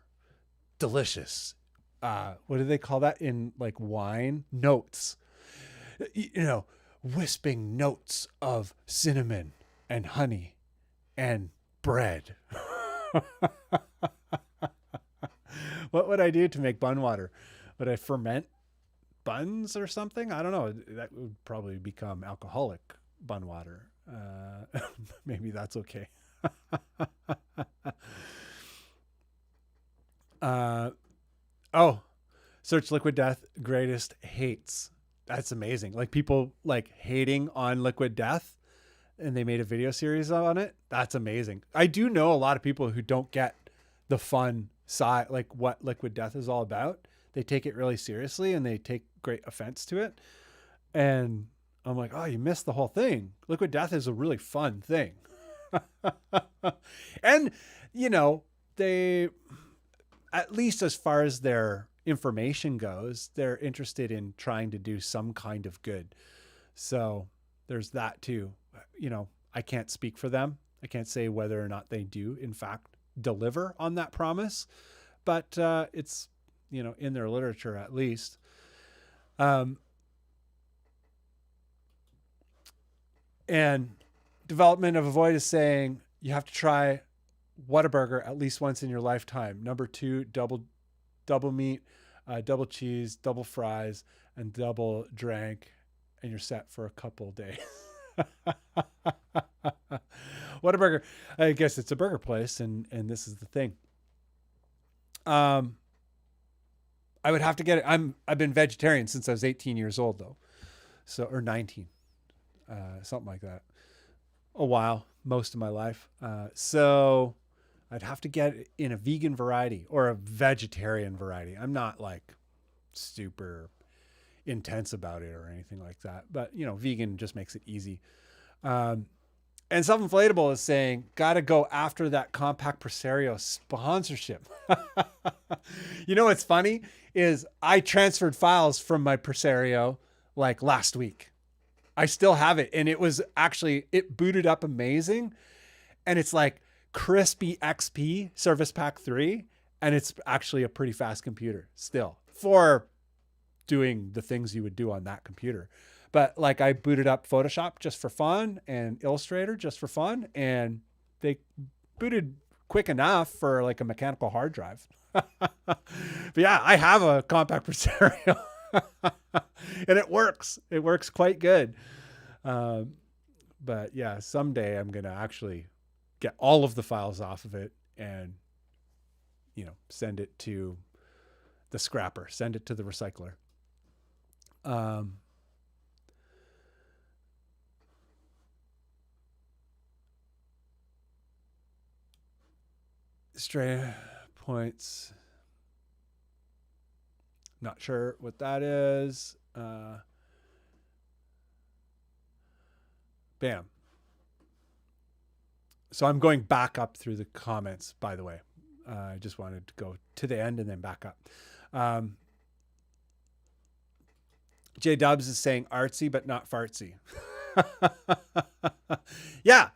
Delicious. What do they call that in like wine? Notes. You know, wisping notes of cinnamon and honey and bread. What would I do to make bun water? Would I ferment buns or something? I don't know. That would probably become alcoholic bun water. Maybe that's okay. Search Liquid Death greatest hates. That's amazing. Like people like hating on Liquid Death, and they made a video series on it. That's amazing. I do know a lot of people who don't get the fun side, like what Liquid Death is all about. They take it really seriously and they take great offense to it. And I'm like, oh, you missed the whole thing. Liquid Death is a really fun thing. And, you know, they, at least as far as their information goes, they're interested in trying to do some kind of good. So there's that too. You know, I can't speak for them. I can't say whether or not they do, in fact, deliver on that promise, but it's, you know, in their literature at least. And Development of a Void is saying you have to try Whataburger at least once in your lifetime. Number 2, double meat, double cheese, double fries, and double drank, and you're set for a couple days. What a burger. I guess it's a burger place, and this is the thing. I would have to get it. I've been vegetarian since I was 18 years old though. So, or 19. Something like that. A while, most of my life. So I'd have to get it in a vegan variety or a vegetarian variety. I'm not like super intense about it or anything like that, but you know, vegan just makes it easy. And Self-Inflatable is saying, got to go after that Compact Presario sponsorship. You know what's funny is I transferred files from my Presario like last week. I still have it. And it was actually, it booted up amazing. And it's like crispy XP Service Pack 3. And it's actually a pretty fast computer still for doing the things you would do on that computer. But like I booted up Photoshop just for fun and Illustrator just for fun. And they booted quick enough for like a mechanical hard drive. But yeah, I have a Compact Presario and it works. It works quite good. But yeah, someday I'm going to actually get all of the files off of it and, you know, send it to the scrapper, send it to the recycler. Stray points. Not sure what that is. Bam. So I'm going back up through the comments, by the way. I just wanted to go to the end and then back up. J Dubs is saying artsy, but not fartsy. Yeah.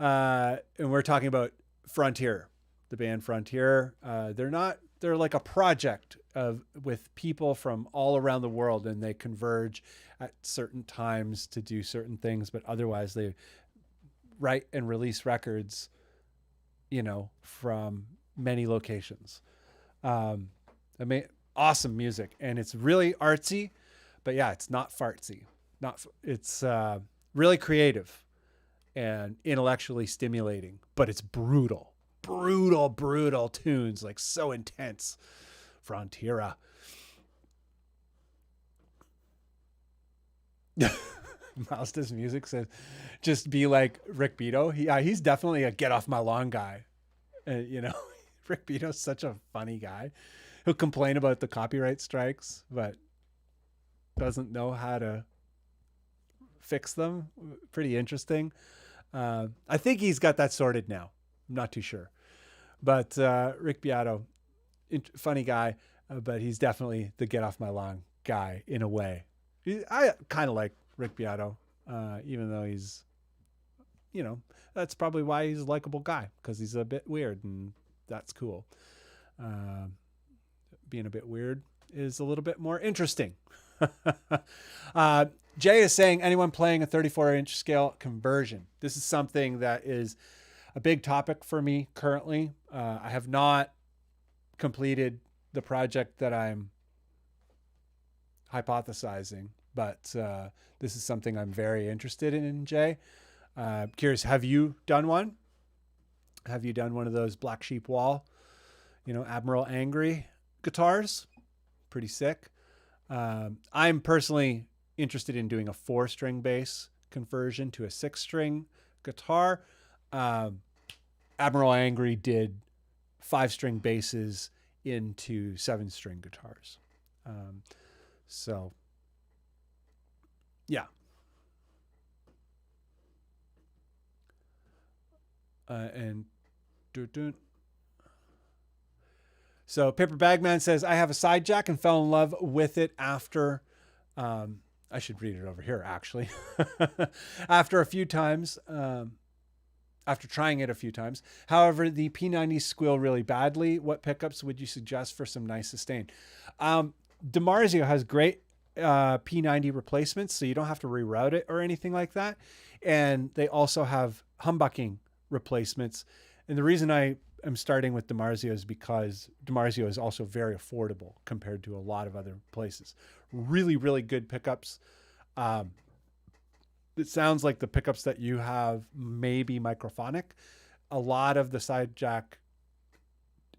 And we're talking about Frontier, the band Frontier. They're like a project with people from all around the world, and they converge at certain times to do certain things, but otherwise they write and release records, you know, from many locations. I mean, awesome music, and it's really artsy, but yeah, it's not fartsy. It's really creative and intellectually stimulating, but it's brutal tunes, like so intense. Frontiera. Miles Does Music says, just be like Rick Beato. He's definitely a get off my lawn guy. You know, Rick Beato's such a funny guy. He'll complain about the copyright strikes, but doesn't know how to fix them. Pretty interesting. I think he's got that sorted now. I'm not too sure. But Rick Beato, funny guy, but he's definitely the get off my lawn guy in a way. I kind of like Rick Beato, even though he's, you know, that's probably why he's a likable guy, because he's a bit weird, and that's cool. Being a bit weird is a little bit more interesting. Jay is saying, anyone playing a 34-inch scale conversion? This is something that is a big topic for me currently. I have not completed the project that I'm hypothesizing, but this is something I'm very interested in, Jay. Curious, have you done one? Have you done one of those Black Sheep Wall, you know, Admiral Angry guitars? Pretty sick. I'm personally interested in doing a 4-string bass conversion to a 6-string guitar. Admiral Angry did 5-string basses into 7-string guitars. So yeah. So Paper Bagman says, I have a side jack and fell in love with it after, I should read it over here actually. After trying it a few times. However, the P90s squeal really badly. What pickups would you suggest for some nice sustain? DiMarzio has great P90 replacements, so you don't have to reroute it or anything like that. And they also have humbucking replacements. And the reason I am starting with DiMarzio is because DiMarzio is also very affordable compared to a lot of other places. Really, really good pickups. it sounds like the pickups that you have may be microphonic. A lot of the side jack,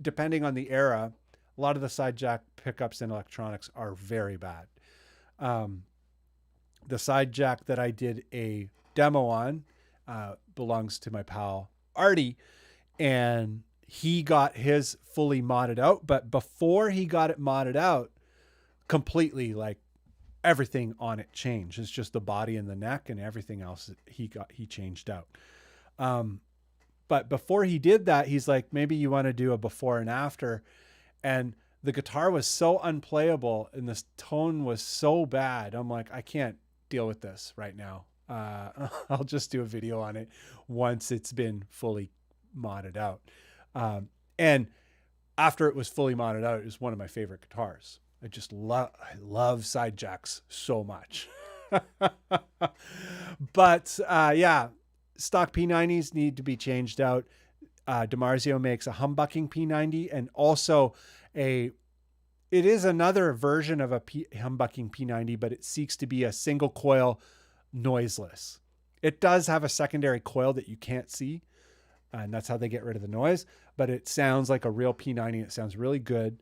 depending on the era, a lot of the side jack pickups in electronics are very bad. The side jack that I did a demo on belongs to my pal Artie, and he got his fully modded out. But before he got it modded out completely, like everything on it changed. It's just the body and the neck, and everything else he changed out. But before he did that, he's like, maybe you want to do a before and after. And the guitar was so unplayable and the tone was so bad. I'm like, I can't deal with this right now. I'll just do a video on it once it's been fully modded out. And after it was fully modded out, it was one of my favorite guitars. I love side jacks so much. But yeah, stock P90s need to be changed out. DiMarzio makes a humbucking P90 and also it is another version of a humbucking P90, but it seeks to be a single coil noiseless. It does have a secondary coil that you can't see, and that's how they get rid of the noise, but it sounds like a real P90. It sounds really good.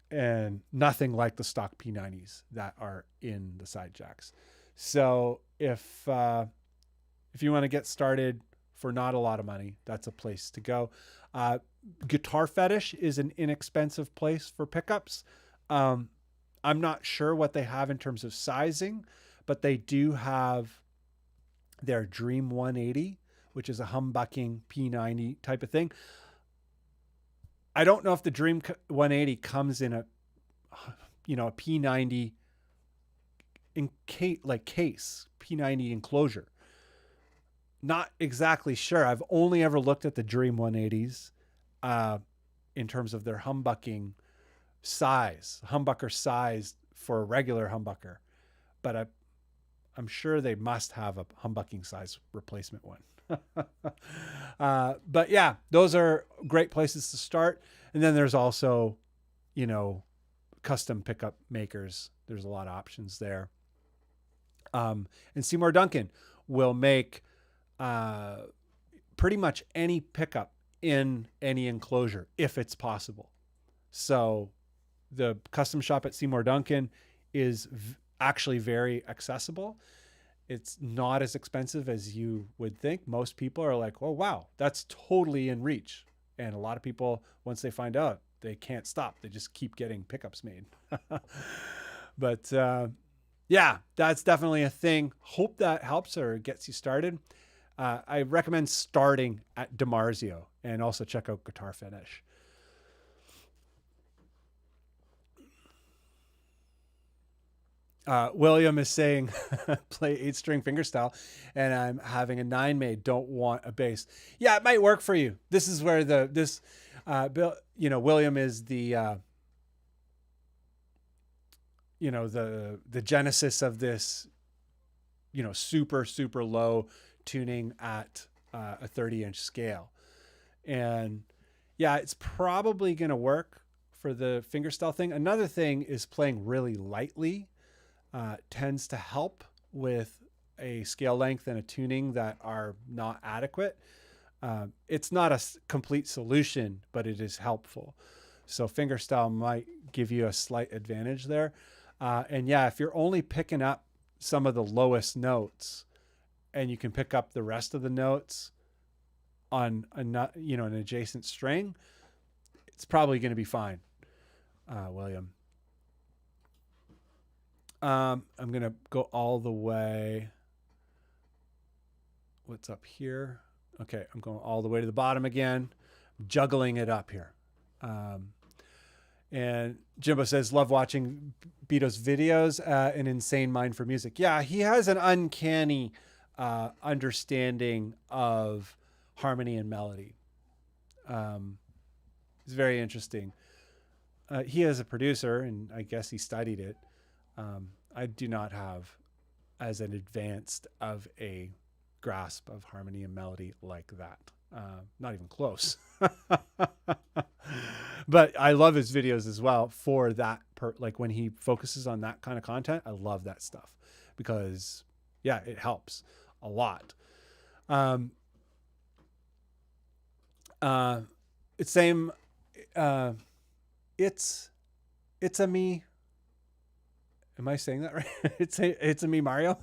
And nothing like the stock P90s that are in the side jacks. So if you want to get started for not a lot of money, that's a place to go. Guitar Fetish is an inexpensive place for pickups. I'm not sure what they have in terms of sizing, but they do have their Dream 180, which is a humbucking P90 type of thing. I don't know if the Dream 180 comes in a P90 case, P90 enclosure. Not exactly sure. I've only ever looked at the Dream 180s in terms of their humbucker size for a regular humbucker, but I'm sure they must have a humbucking size replacement one. But yeah, those are great places to start. And then there's also, custom pickup makers. There's a lot of options there. And Seymour Duncan will make pretty much any pickup in any enclosure if it's possible. So the custom shop at Seymour Duncan is actually very accessible. It's not as expensive as you would think. Most people are like, oh, wow, that's totally in reach. And a lot of people, once they find out, they can't stop. They just keep getting pickups made. But yeah, that's definitely a thing. Hope that helps or gets you started. I recommend starting at DiMarzio and also check out Guitar Fetish. William is saying, play 8-string fingerstyle, and I'm having a 9 made. Don't want a bass. Yeah, it might work for you. This is where William is the the genesis of this, super, super low tuning at a 30-inch scale. And yeah, it's probably going to work for the fingerstyle thing. Another thing is playing really lightly. Tends to help with a scale length and a tuning that are not adequate. It's not a complete solution, but it is helpful. So fingerstyle might give you a slight advantage there. And yeah, if you're only picking up some of the lowest notes and you can pick up the rest of the notes on an adjacent string, it's probably going to be fine, William. I'm going to go all the way. What's up here? Okay, I'm going all the way to the bottom again, juggling it up here. And Jimbo says, love watching Beto's videos, an insane mind for music. Yeah, he has an uncanny understanding of harmony and melody. It's very interesting. He is a producer, and I guess he studied it. I do not have as an advanced of a grasp of harmony and melody like that. Not even close. But I love his videos as well for that. Like when he focuses on that kind of content, I love that stuff because yeah, it helps a lot. It's same. It's a me. Am I saying that right? It's a me, Mario.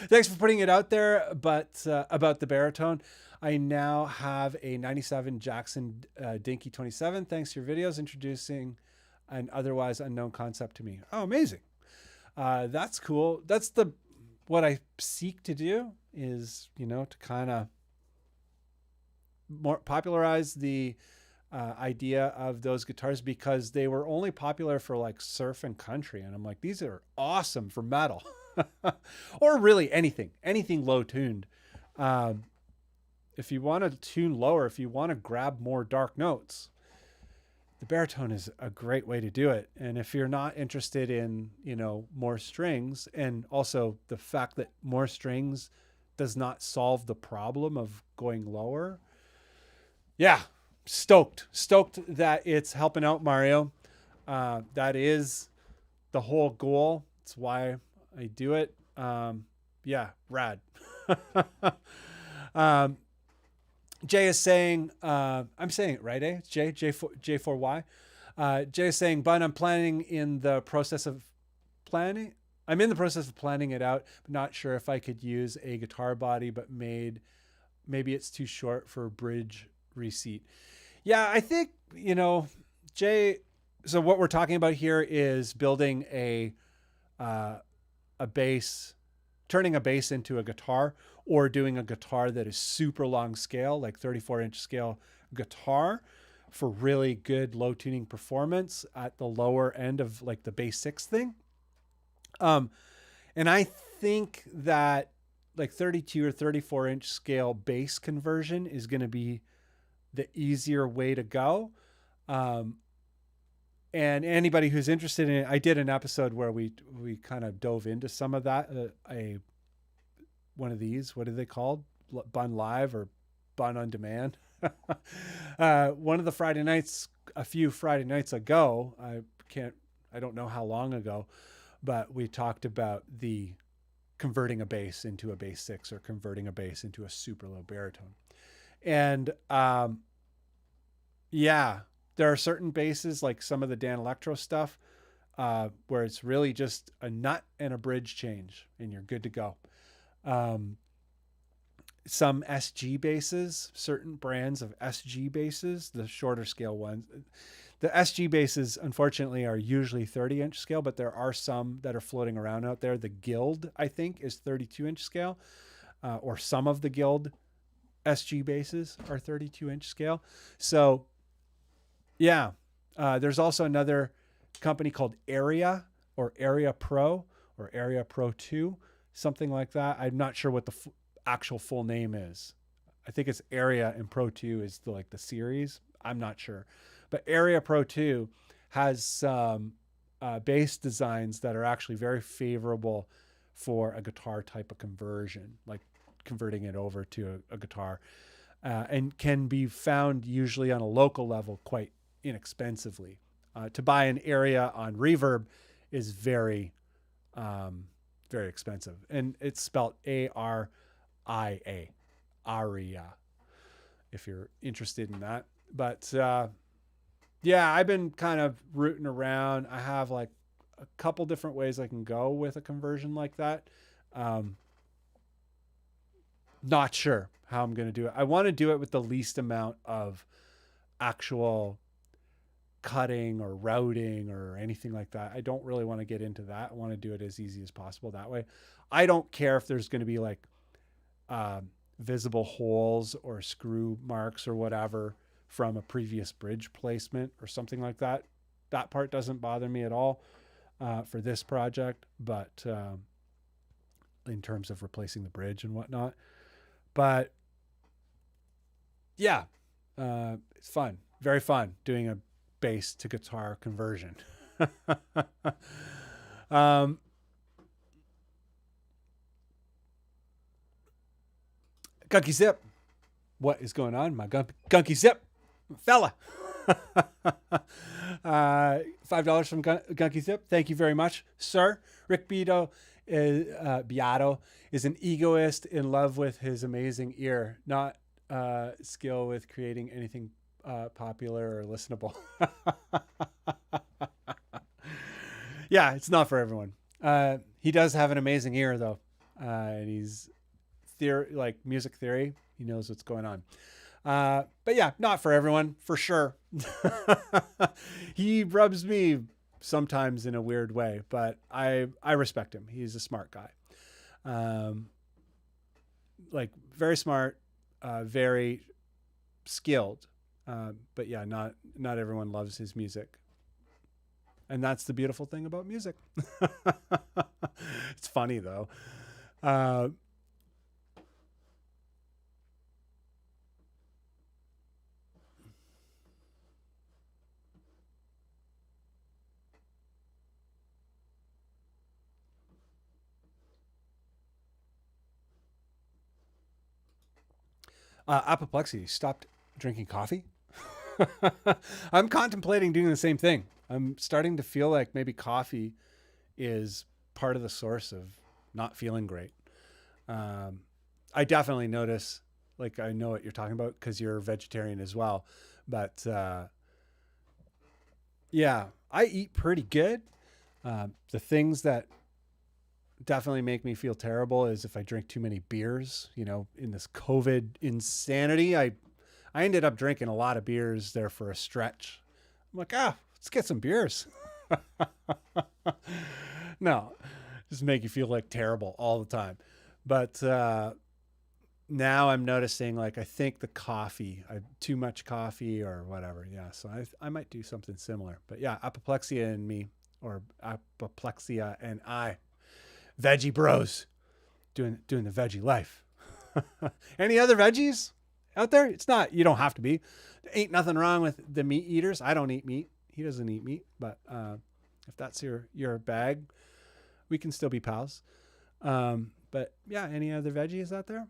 Thanks for putting it out there. But about the baritone, I now have a 97 Jackson Dinky 27. Thanks to your videos introducing an otherwise unknown concept to me. Oh, amazing. That's cool. That's what I seek to do is, to kind of more popularize the idea of those guitars, because they were only popular for like surf and country. And I'm like, these are awesome for metal or really anything low tuned. If you want to tune lower, if you want to grab more dark notes, the baritone is a great way to do it. And if you're not interested in, more strings, and also the fact that more strings does not solve the problem of going lower. Yeah. Stoked that it's helping out, Mario. That is the whole goal. It's why I do it. Yeah, rad. Jay is saying, I'm saying it right, eh? It's J4Y. Jay is saying, Bunn, I'm in the process of planning it out, but not sure if I could use a guitar body, but maybe it's too short for a bridge reseat. Yeah, I think, Jay, so what we're talking about here is building a bass, turning a bass into a guitar, or doing a guitar that is super long scale, like 34-inch scale guitar, for really good low tuning performance at the lower end of like the bass 6 thing. And I think that like 32 or 34-inch scale bass conversion is going to be the easier way to go. And anybody who's interested in it, I did an episode where we kind of dove into some of that. One of these, what are they called? Bunn Live or Bunn on Demand. One of the Friday nights, a few Friday nights ago, I don't know how long ago, but we talked about the converting a bass into a bass 6 or converting a bass into a super low baritone. And yeah, there are certain basses, like some of the Dan Electro stuff, where it's really just a nut and a bridge change and you're good to go. Some SG basses, certain brands of SG basses, the shorter scale ones, the SG basses, unfortunately, are usually 30-inch scale, but there are some that are floating around out there. The Guild, I think, is 32-inch scale, or some of the Guild SG basses are 32-inch scale. So yeah, there's also another company called Area or Area Pro or Area Pro 2, something like that. I'm not sure what the actual full name is. I think it's Area, and Pro 2 is the series. I'm not sure. But Area Pro 2 has some bass designs that are actually very favorable for a guitar type of conversion, like converting it over to a guitar, and can be found usually on a local level quite inexpensively. To buy an Area on Reverb is very, very expensive, and it's spelled ARIA, Aria, if you're interested in that. But yeah, I've been kind of rooting around. I have like a couple different ways I can go with a conversion like that. Not sure how I'm going to do it. I want to do it with the least amount of actual cutting or routing or anything like that. I don't really want to get into that. I want to do it as easy as possible that way. I don't care if there's going to be like visible holes or screw marks or whatever from a previous bridge placement or something like that. That part doesn't bother me at all for this project, but in terms of replacing the bridge and whatnot. But yeah, it's fun, very fun doing a bass to guitar conversion. Gunky Zip, what is going on, my Gunky Zip fella? $5 from Gunky Zip. Thank you very much, sir. Rick Beto Beato is an egoist in love with his amazing ear, not skill with creating anything popular or listenable. Yeah, it's not for everyone. He does have an amazing ear though, and he's like music theory. He knows what's going on. But yeah, not for everyone, for sure. He rubs me sometimes in a weird way, but I respect him. He's a smart guy. Like very smart, very skilled. But yeah, not everyone loves his music. And that's the beautiful thing about music. It's funny though. Apoplexy stopped drinking coffee. I'm contemplating doing the same thing. I'm starting to feel like maybe coffee is part of the source of not feeling great. I definitely notice, like, I know what you're talking about because you're a vegetarian as well. But yeah, I eat pretty good. The things that definitely make me feel terrible is if I drink too many beers. You know, in this COVID insanity, I ended up drinking a lot of beers there for a stretch. I'm like, let's get some beers. No, just make you feel like terrible all the time. But now I'm noticing, like, I think the coffee, too much coffee or whatever. Yeah, so I might do something similar. But yeah, apoplexia and me, or apoplexia and I, veggie bros, doing the veggie life. Any other veggies out there? It's not, you don't have to be. There ain't nothing wrong with the meat eaters. I don't eat meat. He doesn't eat meat, but if that's your bag, we can still be pals. But yeah, any other veggies out there?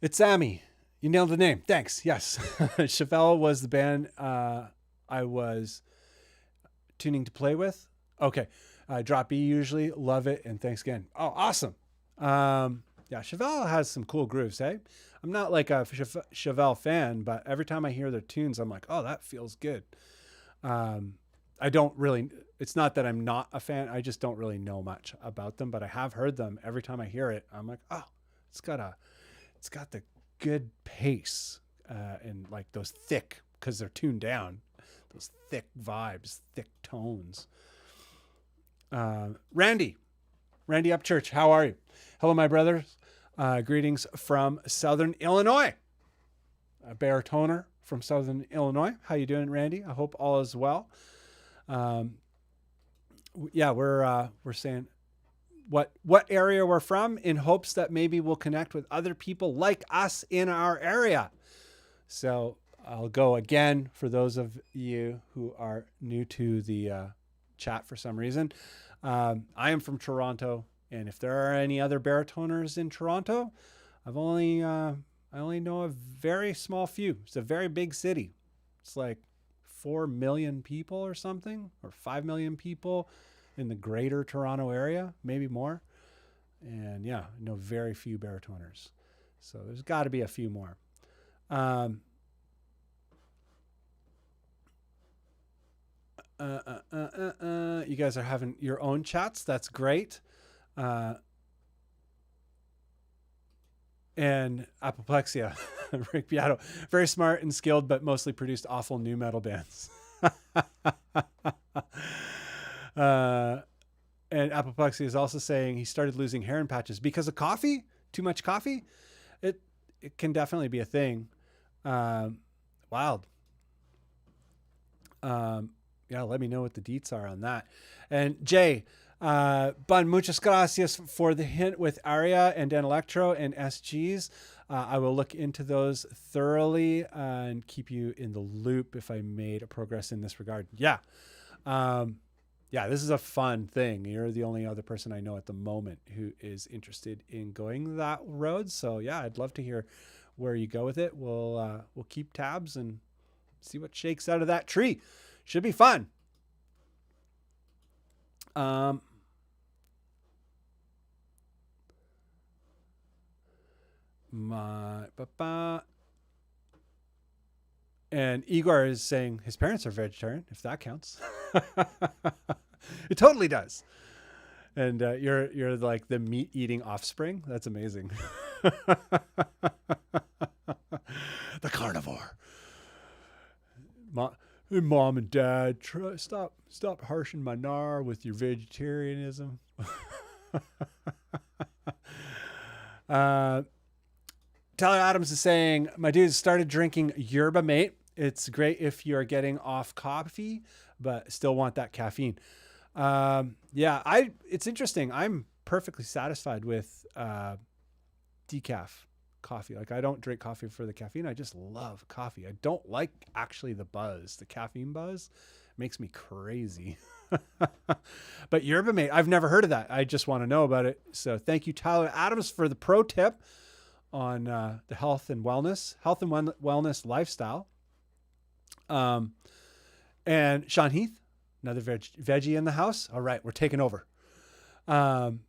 It's Sammy. You nailed the name. Thanks. Yes. Chevelle was the band I was tuning to play with. Okay. Drop B usually. Love it. And thanks again. Oh, awesome. Yeah, Chevelle has some cool grooves, hey? I'm not like a Chevelle fan, but every time I hear their tunes, I'm like, oh, that feels good. I don't really, it's not that I'm not a fan. I just don't really know much about them, but I have heard them. Every time I hear it, I'm like, oh, it's got the good pace, and like those thick, because they're tuned down, those thick vibes, thick tones. Randy Upchurch, how are you? Hello, my brothers. Greetings from Southern Illinois. A baritoner from Southern Illinois. How you doing, Randy? I hope all is well. Yeah, we're saying what area we're from in hopes that maybe we'll connect with other people like us in our area. So I'll go again for those of you who are new to the chat for some reason. I am from Toronto, and if there are any other baritoners in Toronto, I only know a very small few. It's a very big city. It's like 4 million people or something, or 5 million people in the greater Toronto area, maybe more. And yeah, I know very few baritoners. So there's got to be a few more. You guys are having your own chats. That's great. And apoplexia, Rick Beato, very smart and skilled, but mostly produced awful new metal bands. And apoplexia is also saying he started losing hair and patches because of coffee. Too much coffee. It can definitely be a thing. Wild. Yeah, let me know what the deets are on that. And Jay, Bunn, muchas gracias for the hint with Aria and Dan Electro and SGs. I will look into those thoroughly and keep you in the loop if I made a progress in this regard. Yeah. Yeah, this is a fun thing. You're the only other person I know at the moment who is interested in going that road. So yeah, I'd love to hear where you go with it. We'll keep tabs and See what shakes out of that tree. Should be fun. And Igor is saying his parents are vegetarian, if that counts. It totally does. And you're like the meat eating offspring. That's amazing. The carnivore. Mom and Dad, stop harshing my gnar with your vegetarianism. Tyler Adams is saying, my dude started drinking yerba mate. It's great if you're getting off coffee, but still want that caffeine. It's interesting. I'm perfectly satisfied with decaf coffee. Like, I don't drink coffee for the caffeine. I just love coffee. I don't like actually the buzz. The caffeine buzz makes me crazy. But yerba mate, I've never heard of that. I just want to know about it. So thank you, Tyler Adams, for the pro tip on the health and wellness lifestyle. And Sean Heath, another veggie in the house. All right, we're taking over. And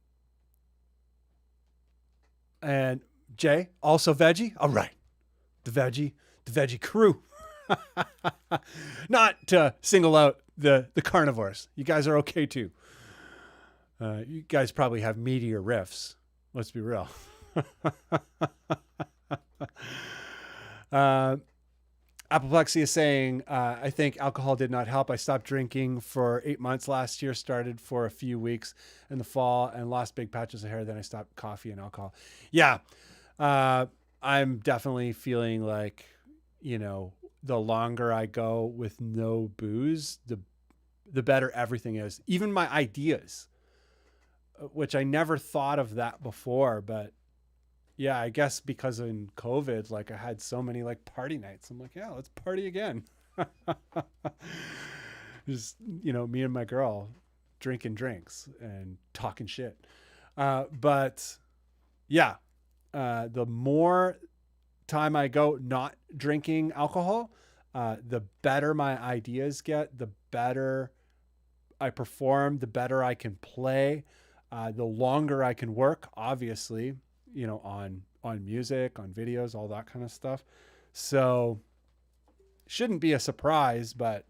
Jay, also veggie. All right, the veggie crew. Not to single out the carnivores. You guys are okay too. You guys probably have meatier riffs. Let's be real. Apoplexy is saying, I think alcohol did not help. I stopped drinking for 8 months last year, started for a few weeks in the fall and lost big patches of hair. Then I stopped coffee and alcohol. Yeah. I'm definitely feeling like, the longer I go with no booze, the better everything is. Even my ideas, which I never thought of that before, but yeah, I guess because in COVID, like I had so many like party nights. I'm like, yeah, let's party again. Just, me and my girl drinking drinks and talking shit. But yeah, the more time I go not drinking alcohol, the better my ideas get, the better I perform, the better I can play, the longer I can work, obviously, on music, on videos, all that kind of stuff. So shouldn't be a surprise, but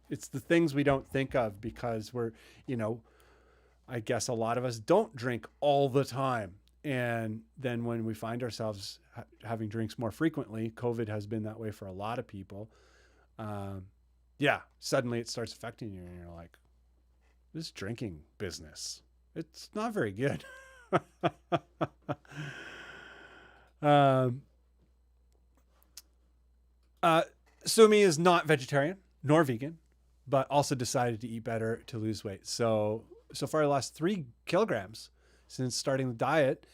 it's the things we don't think of because we're, I guess a lot of us don't drink all the time. And then when we find ourselves having drinks more frequently, COVID has been that way for a lot of people. Suddenly it starts affecting you and you're like, this drinking business, it's not very good. Sumi is not vegetarian nor vegan, but also decided to eat better to lose weight. So far I lost 3 kilograms since starting the diet.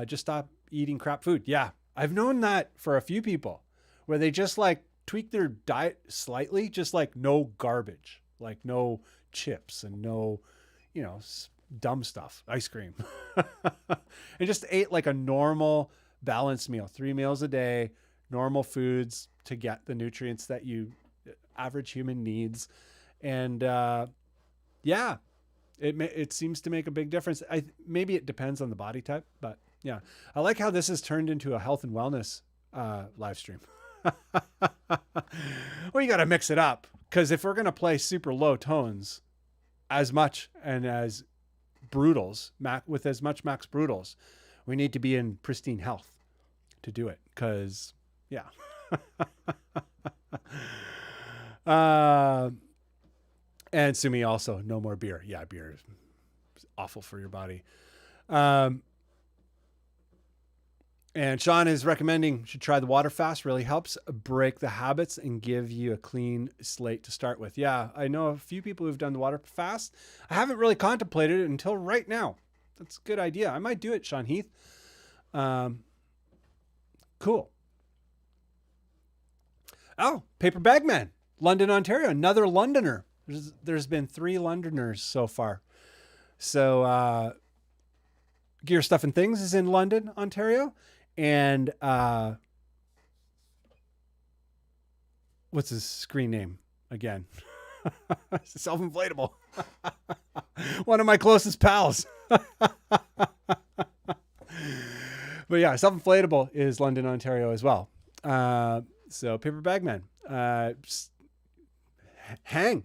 Just stop eating crap food. Yeah. I've known that for a few people where they just like tweak their diet slightly, just like no garbage, like no chips and no, dumb stuff, ice cream. And just ate like a normal balanced meal, 3 meals a day, normal foods to get the nutrients that average human needs. And it seems to make a big difference. Maybe it depends on the body type, but yeah, I like how this has turned into a health and wellness live stream. Well, you got to mix it up because if we're going to play super low tones as much and as brutals, with as much max brutals, we need to be in pristine health to do it. Because, yeah. And Sumi also, no more beer. Yeah, beer is awful for your body. And Sean is recommending you should try the water fast. Really helps break the habits and give you a clean slate to start with. Yeah, I know a few people who've done the water fast. I haven't really contemplated it until right now. That's a good idea. I might do it, Sean Heath. Cool. Oh, Paper Bag Man, London, Ontario. Another Londoner. There's been 3 Londoners so far. So Gear Stuff and Things is in London, Ontario. And what's his screen name again? Self-inflatable. One of my closest pals. But yeah, Self-Inflatable is London, Ontario as well. So Paper Bagman, hang.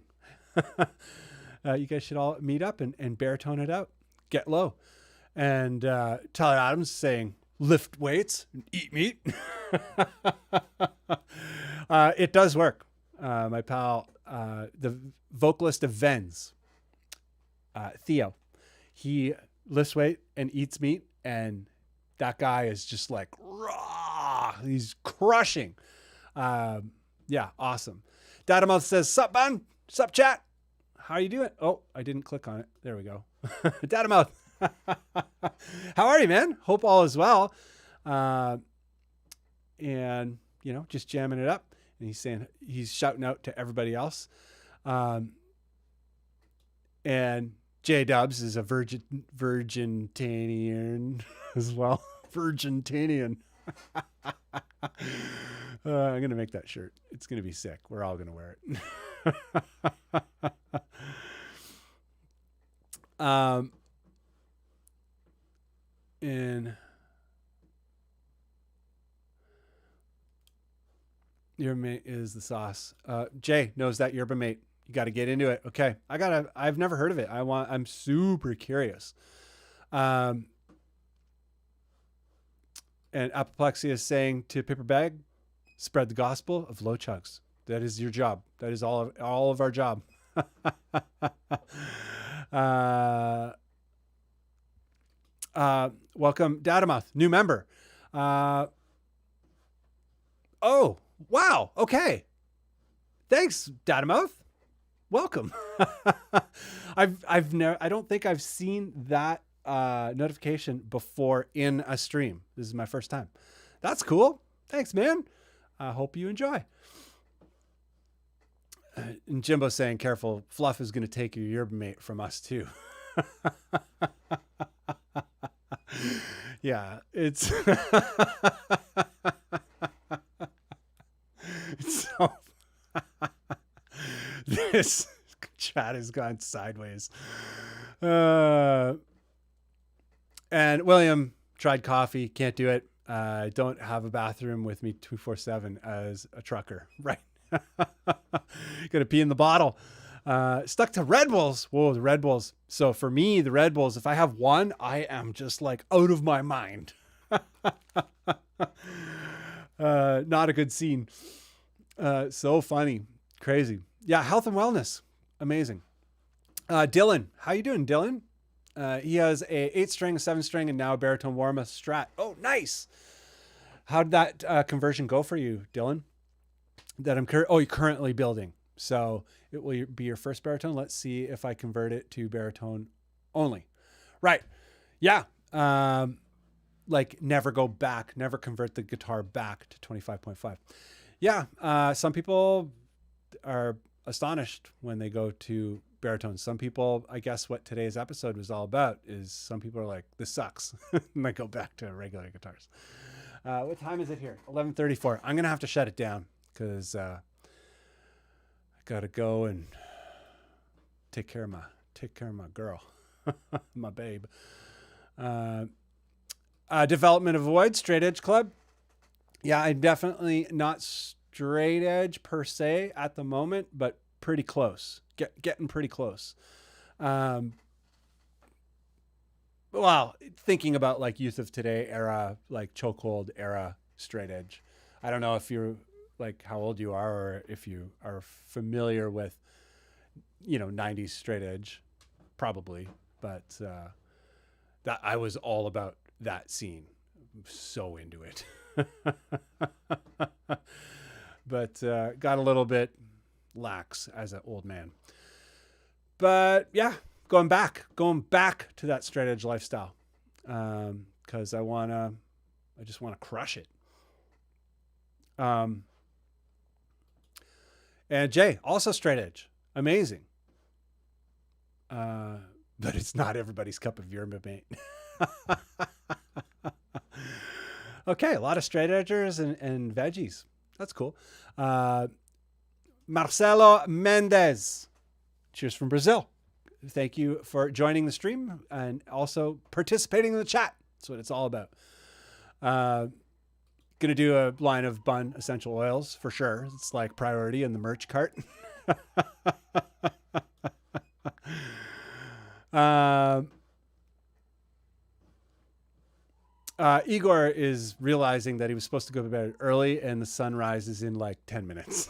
You guys should all meet up and baritone it out. Get low. And Tyler Adams saying, lift weights and eat meat. It does work. My pal, the vocalist of Vens, Theo, he lifts weight and eats meat, and that guy is just like raw. He's crushing. Yeah, awesome. Dadamouth says, sup, Bunn? Sup, chat? How you doing? Oh, I didn't click on it. There we go. Dadamouth. How are you, man? Hope all is well. And, you know, just jamming it up. And he's saying, he's shouting out to everybody else. And J Dubs is a virgintanian as well. Virgintanian. I'm going to make that shirt. It's going to be sick. We're all going to wear it. And yerba mate is the sauce. Jay knows that yerba mate. You got to get into it. Okay. I've never heard of it. I'm super curious. And Apoplexy is saying to Paper Bag, spread the gospel of low chugs. That is your job. That is all of our job. Welcome, Dadamouth, new member. Oh, wow. Okay. Thanks, Dadamouth. Welcome. I don't think I've seen that notification before in a stream. This is my first time. That's cool. Thanks, man. I hope you enjoy. And Jimbo saying, careful, Fluff is going to take your yerba mate from us too. Yeah, it's so this chat has gone sideways. And William tried coffee, can't do it. Don't have a bathroom with me 24/7 as a trucker, right? Gonna pee in the bottle. Stuck to Red Bulls. Whoa, the Red Bulls. So for me, the Red Bulls, if I have one, I am just like out of my mind. Not a good scene. So funny. Crazy. Yeah, health and wellness. Amazing. Dylan. How you doing, Dylan? He has a 8-string, a 7-string, and now a baritone warma Strat. Oh, nice. How did that conversion go for you, Dylan? That you're currently building. So it will be your first baritone. Let's see if I convert it to baritone only. Right. Yeah. Like never go back, never convert the guitar back to 25.5. Yeah. Some people are astonished when they go to baritones. Some people, I guess what today's episode was all about is some people are like, this sucks. And they go back to regular guitars. What time is it here? 11:34. I'm going to have to shut it down because I got to go and take care of my girl, my babe. Development of Void, Straight Edge Club. Yeah, I'm definitely not straight edge per se at the moment, but pretty close. Getting pretty close. Well, thinking about like Youth of Today era, like Chokehold era straight edge. I don't know if you're like how old you are or if you are familiar with, 90s straight edge, probably. But that I was all about that scene. I'm so into it. But got a little bit lax as an old man. But yeah, going back to that straight edge lifestyle. Cause I just want to crush it. And Jay, also straight edge. Amazing. But it's not everybody's cup of yerba mate. Okay, a lot of straight edgers and veggies. That's cool. Marcelo Mendez. Cheers from Brazil. Thank you for joining the stream and also participating in the chat. That's what it's all about. Gonna do a line of Bunn essential oils for sure. It's like priority in the merch cart. Igor is realizing that he was supposed to go to bed early and the sunrise is in like 10 minutes.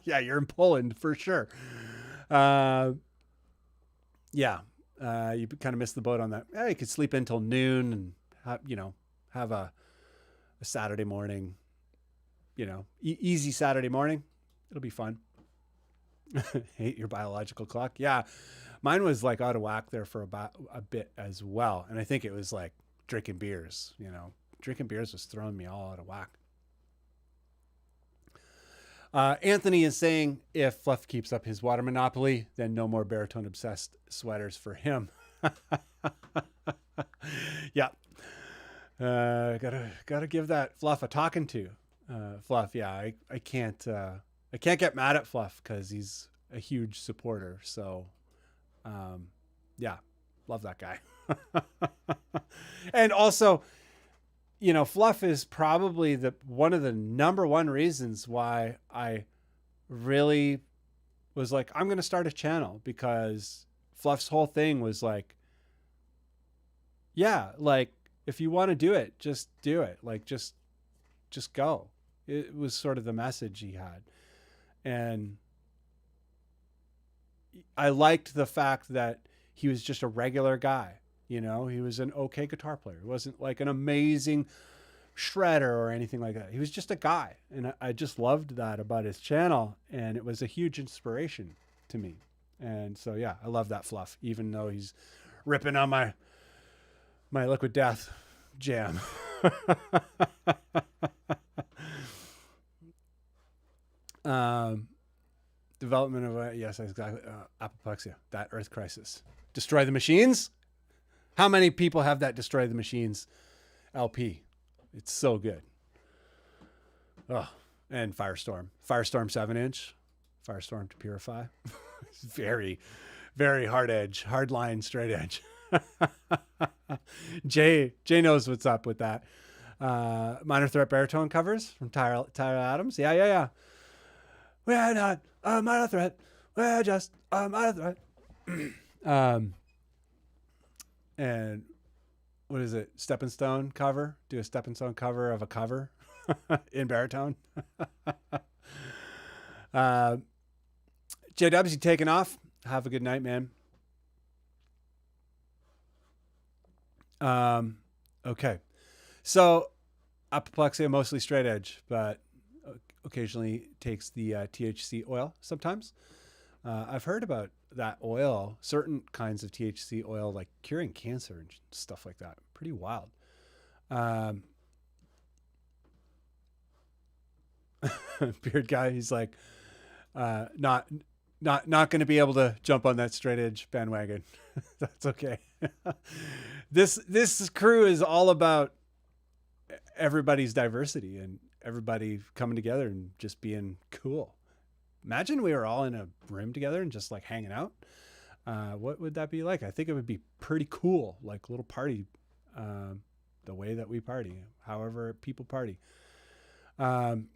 Yeah, you're in Poland for sure. You kind of missed the boat on that. You could sleep until noon and have a Saturday morning, easy Saturday morning. It'll be fun. Hate your biological clock. Yeah. Mine was like out of whack there for about a bit as well. And I think it was like drinking beers, drinking beers was throwing me all out of whack. Anthony is saying if Fluff keeps up his water monopoly, then no more baritone obsessed sweaters for him. Yeah. Gotta give that Fluff a talking to. Fluff. Yeah. I can't get mad at Fluff cause he's a huge supporter. So, yeah, love that guy. And also, Fluff is probably one of the number one reasons why I really was like, I'm going to start a channel, because Fluff's whole thing was like, yeah, like if you want to do it, just do it. Like, just go. It was sort of the message he had. And I liked the fact that he was just a regular guy. He was an okay guitar player. He wasn't like an amazing shredder or anything like that. He was just a guy. And I just loved that about his channel. And it was a huge inspiration to me. And so, yeah, I love that Fluff, even though he's ripping on my Liquid Death jam. Development of, yes, exactly. Apoplexia, that Earth Crisis. Destroy the Machines. How many people have that Destroy the Machines LP? It's so good. Oh, and Firestorm 7-inch, Firestorm to Purify. It's very, very hard line, straight edge. Jay knows what's up with that. Minor Threat baritone covers from Tyler Adams. Yeah. We're not a minor threat. We're just a minor threat. And what is it? Stepping Stone cover? Do a Stepping Stone cover of a cover in baritone. JW's, you taking off? Have a good night, man. Okay. So apoplexia, mostly straight edge, but occasionally takes the THC oil sometimes. I've heard about that oil, certain kinds of THC oil, like curing cancer and stuff like that. Pretty wild. Beard guy, he's like, not going to be able to jump on that straight edge bandwagon. That's okay. This crew is all about everybody's diversity and everybody coming together and just being cool. Imagine we were all in a room together and just like hanging out. What would that be like? I think it would be pretty cool, like a little party, the way that we party, however people party. Dylan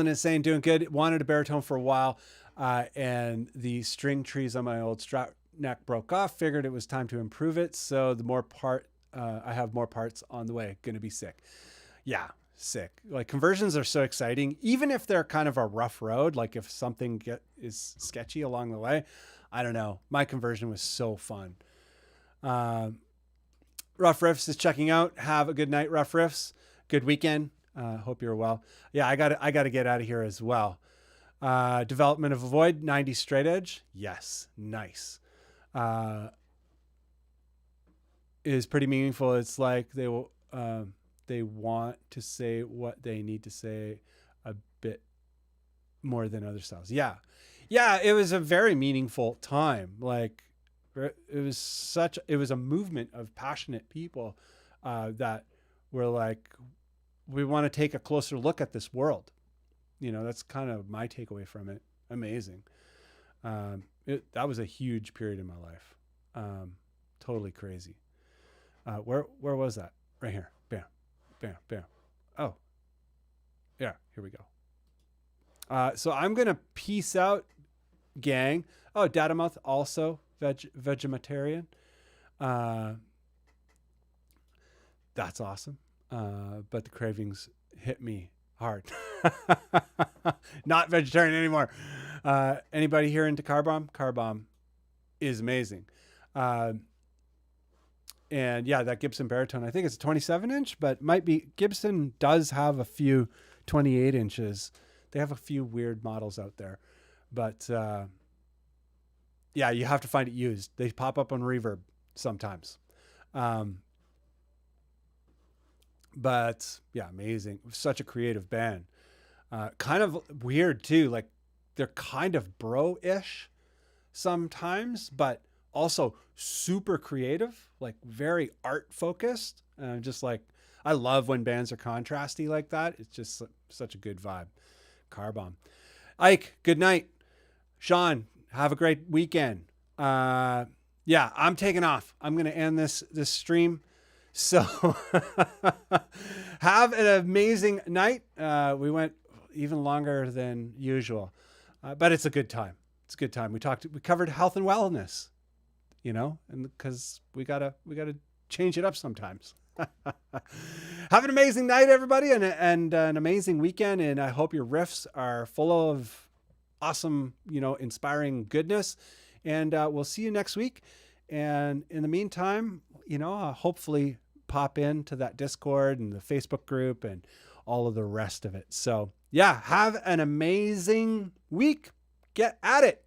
is saying, doing good. Wanted a baritone for a while, and the string trees on my old Strat neck broke off. Figured it was time to improve it. So I have more parts on the way. Gonna be sick. Yeah. Sick. Like, conversions are so exciting, even if they're kind of a rough road. Like if something is sketchy along the way, I don't know. My conversion was so fun. Rough Riffs is checking out. Have a good night, Rough Riffs. Good weekend. Hope you're well. Yeah, I got to get out of here as well. Development of a Void, 90 straight edge. Yes, nice. Is pretty meaningful. It's like they want to say what they need to say a bit more than other styles. Yeah. It was a very meaningful time. Like it was a movement of passionate people that were like, we want to take a closer look at this world. that's kind of my takeaway from it. Amazing. That was a huge period in my life. Totally crazy. Where was that? Right here. Bam, bam, bam. Oh, yeah, here we go. So I'm going to peace out, gang. Oh, Datamouth also vegetarian. That's awesome. But the cravings hit me hard. Not vegetarian anymore. Anybody here into Car Bomb? Car Bomb is amazing. And yeah, that Gibson Baritone, I think it's a 27 inch, but might be, Gibson does have a few 28 inches. They have a few weird models out there, but yeah, you have to find it used. They pop up on Reverb sometimes. But yeah, amazing. Such a creative band. Kind of weird too. Like they're kind of bro-ish sometimes, but also super creative, like very art focused. Just like, I love when bands are contrasty like that. It's just such a good vibe. Car Bomb. Ike, good night. Sean, have a great weekend. Yeah, I'm taking off. I'm going to end this stream. So have an amazing night. We went even longer than usual, but it's a good time. It's a good time. We covered health and wellness, and because we gotta change it up sometimes. Have an amazing night, everybody, and an amazing weekend. And I hope your riffs are full of awesome, inspiring goodness. And we'll see you next week. And in the meantime, hopefully pop into that Discord and the Facebook group and all of the rest of it. So yeah, have an amazing week. Get at it.